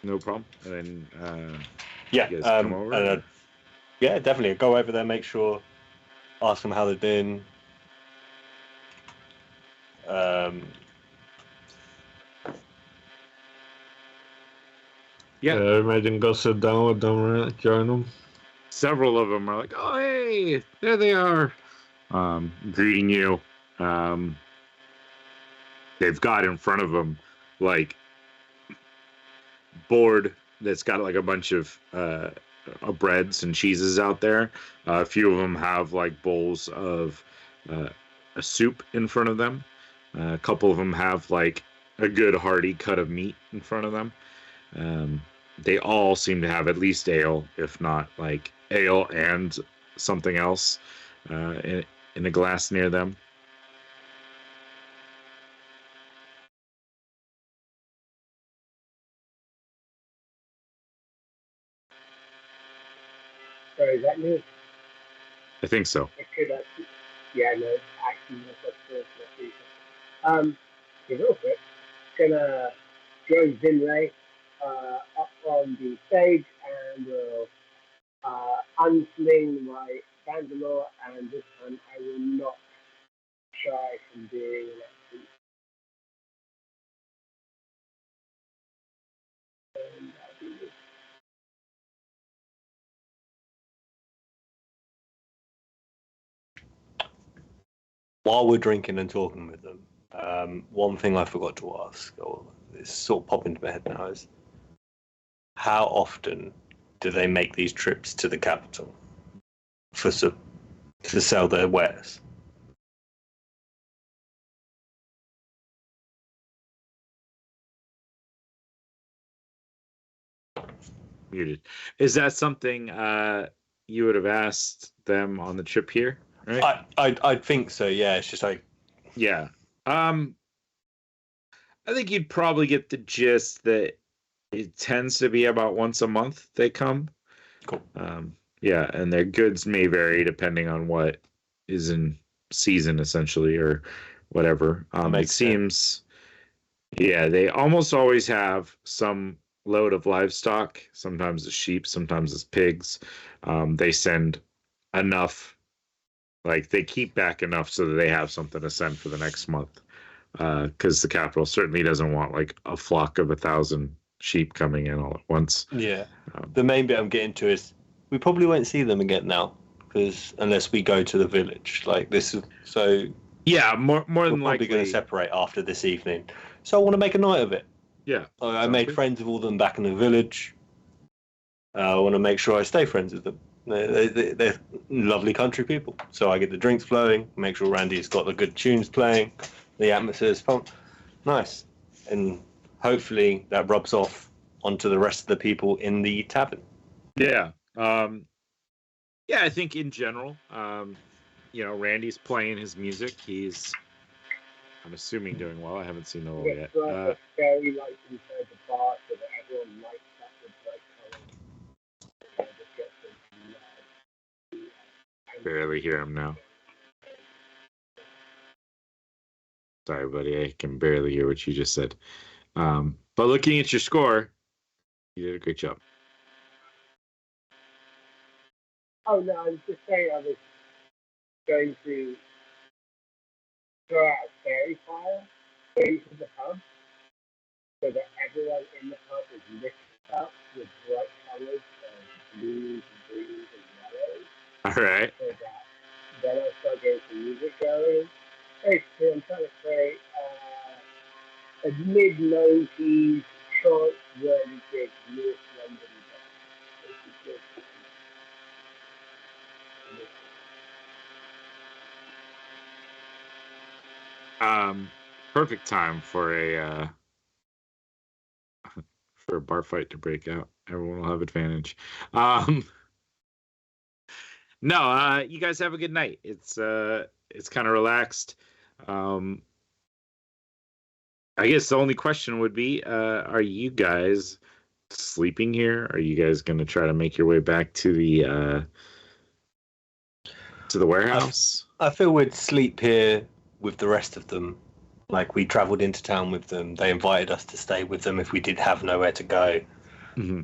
no problem. And then Yeah, you guys come over. Yeah, definitely go over there, make sure, ask them how they've been. Yeah, Imagine go sit down with them, right? Join them. several of them are like, "Oh, hey, there they are," greeting you. They've got in front of them like board that's got like a bunch of breads and cheeses out there. A few of them have like bowls of a soup in front of them. A couple of them have like a good hearty cut of meat in front of them. They all seem to have at least ale, if not like ale and something else in a glass near them. Sorry, is that me? I think so. It could, yeah, no, it's actually no such person. Real quick, gonna join Vinlay up on the stage and will unsling my Bangalore, and this time I will not shy from doing an accent. And that'll be while we're drinking and talking with them, one thing I forgot to ask, or it's sort of popping into my head now, is how often do they make these trips to the capital to sell their wares? Muted. Is that something you would have asked them on the trip here? Right? I think so. Yeah, it's just like Yeah. I think you'd probably get the gist that it tends to be about once a month they come. Cool. Yeah, and their goods may vary depending on what is in season, essentially, or whatever. It Makes seems, yeah, they almost always have some load of livestock. Sometimes it's sheep, sometimes it's pigs. They send enough, like they keep back enough so that they have something to send for the next month. Because the capital certainly doesn't want like a flock of 1,000 sheep coming in all at once. Yeah. The main bit I'm getting to is we probably won't see them again now, because unless we go to the village, like this is so. Yeah, more We're than probably likely going to separate after this evening, so I want to make a night of it. Yeah, I sounds made good. friends with all them back in the village. I want to make sure I stay friends with them. They're lovely country people, so I get the drinks flowing. Make sure Randy's got the good tunes playing. The atmosphere's fun, nice, and hopefully that rubs off onto the rest of the people in the tavern. Yeah. Yeah, I think in general, Randy's playing his music. He's, I'm assuming, doing well. I haven't seen the roll Get yet. like a fairy light inside the bar so that everyone lights up with bright colors. And just gets them to Barely hear him now. Sorry, buddy. I can barely hear what you just said. But looking at your score, you did a great job. Oh no, I was just saying I was going to throw out a fairy fire into the pub so that everyone in the pub is lit up with bright colors of blues and greens and yellows. All right. So that then I start getting some music going. Basically, I'm trying to create a mid-90s short run big North London band. Perfect time for a bar fight to break out. Everyone will have advantage. No, you guys have a good night. It's kind of relaxed. I guess the only question would be, are you guys sleeping here? Are you guys going to try to make your way back to the warehouse? I feel we'd sleep here with the rest of them. Like we travelled into town with them. They invited us to stay with them if we did have nowhere to go. Mm-hmm.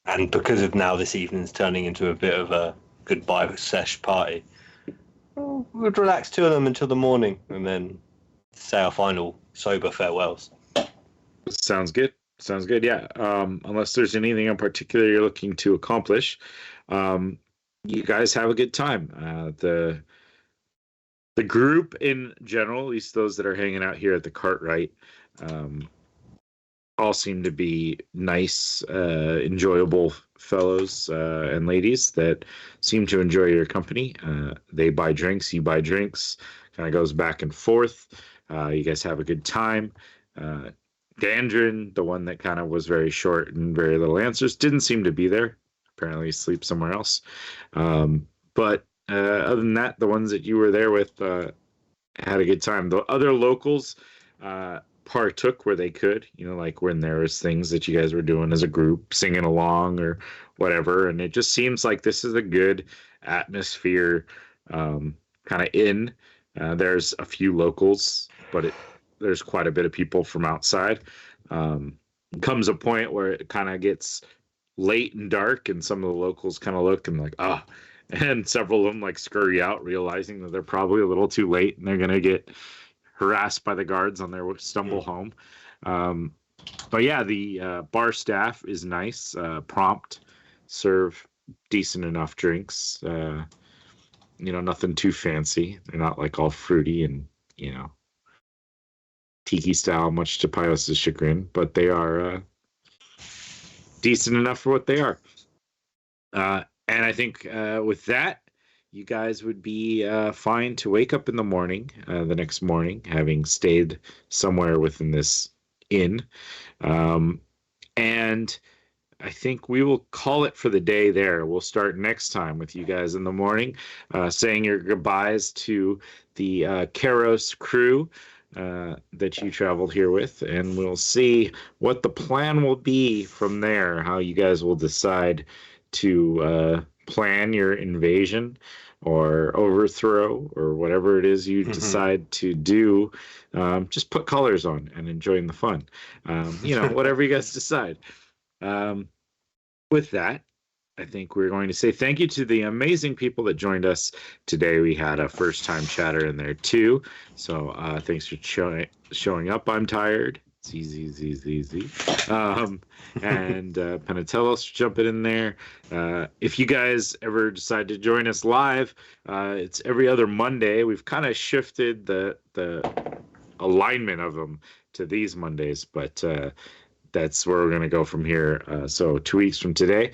And because of now this evening's turning into a bit of a goodbye sesh party, we'd relax two of them until the morning and then say our final sober farewells. Sounds good. Sounds good. Yeah. Unless there's anything in particular you're looking to accomplish, you guys have a good time. The group in general, at least those that are hanging out here at the Cartwright, all seem to be nice, enjoyable fellows and ladies that seem to enjoy your company. They buy drinks, you buy drinks, kind of goes back and forth. You guys have a good time. Dandrin, the one that kind of was very short and very little answers, didn't seem to be there. Apparently sleep somewhere else. But other than that, the ones that you were there with had a good time. The other locals partook where they could, like when there was things that you guys were doing as a group, singing along or whatever. And it just seems like this is a good atmosphere kind of inn. There's a few locals, but there's quite a bit of people from outside. Comes a point where it kind of gets late and dark, and some of the locals kind of look and like, and several of them like scurry out, realizing that they're probably a little too late and they're gonna get harassed by the guards on their stumble home. But yeah, the bar staff is nice, prompt, serve decent enough drinks. nothing too fancy. They're not like all fruity and tiki style, much to Pios's chagrin, but they are decent enough for what they are. And I think with that, you guys would be fine to wake up in the morning, the next morning, having stayed somewhere within this inn. And I think we will call it for the day there. We'll start next time with you guys in the morning, saying your goodbyes to the Karos crew that you traveled here with, and we'll see what the plan will be from there, how you guys will decide to plan your invasion or overthrow or whatever it is you decide to do. Just put colors on and enjoying the fun. Whatever you guys decide. With that, I think we're going to say thank you to the amazing people that joined us today. We had a first-time chatter in there too, so thanks for showing up. I'm tired. It's easy. And Penatelos for jumping in there. If you guys ever decide to join us live, it's every other Monday. We've kind of shifted the alignment of them to these Mondays, but that's where we're going to go from here. So 2 weeks from today,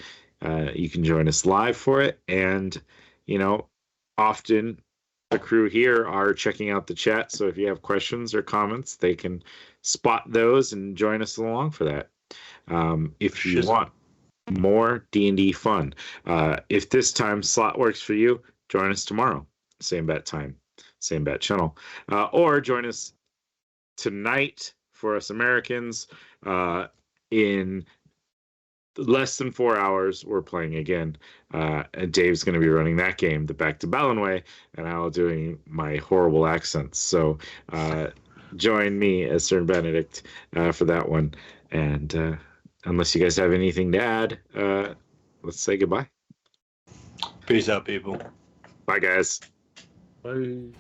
you can join us live for it. And, often the crew here are checking out the chat. So if you have questions or comments, they can spot those and join us along for that. If you want more D&D fun, if this time slot works for you, join us tomorrow. Same bat time, same bat channel. Or join us tonight for us Americans. In less than 4 hours, we're playing again. And Dave's going to be running that game, the Back to Ballinway, and I'll doing my horrible accents. So join me as Sir Benedict for that one. And unless you guys have anything to add, let's say goodbye. Peace out, people. Bye, guys. Bye.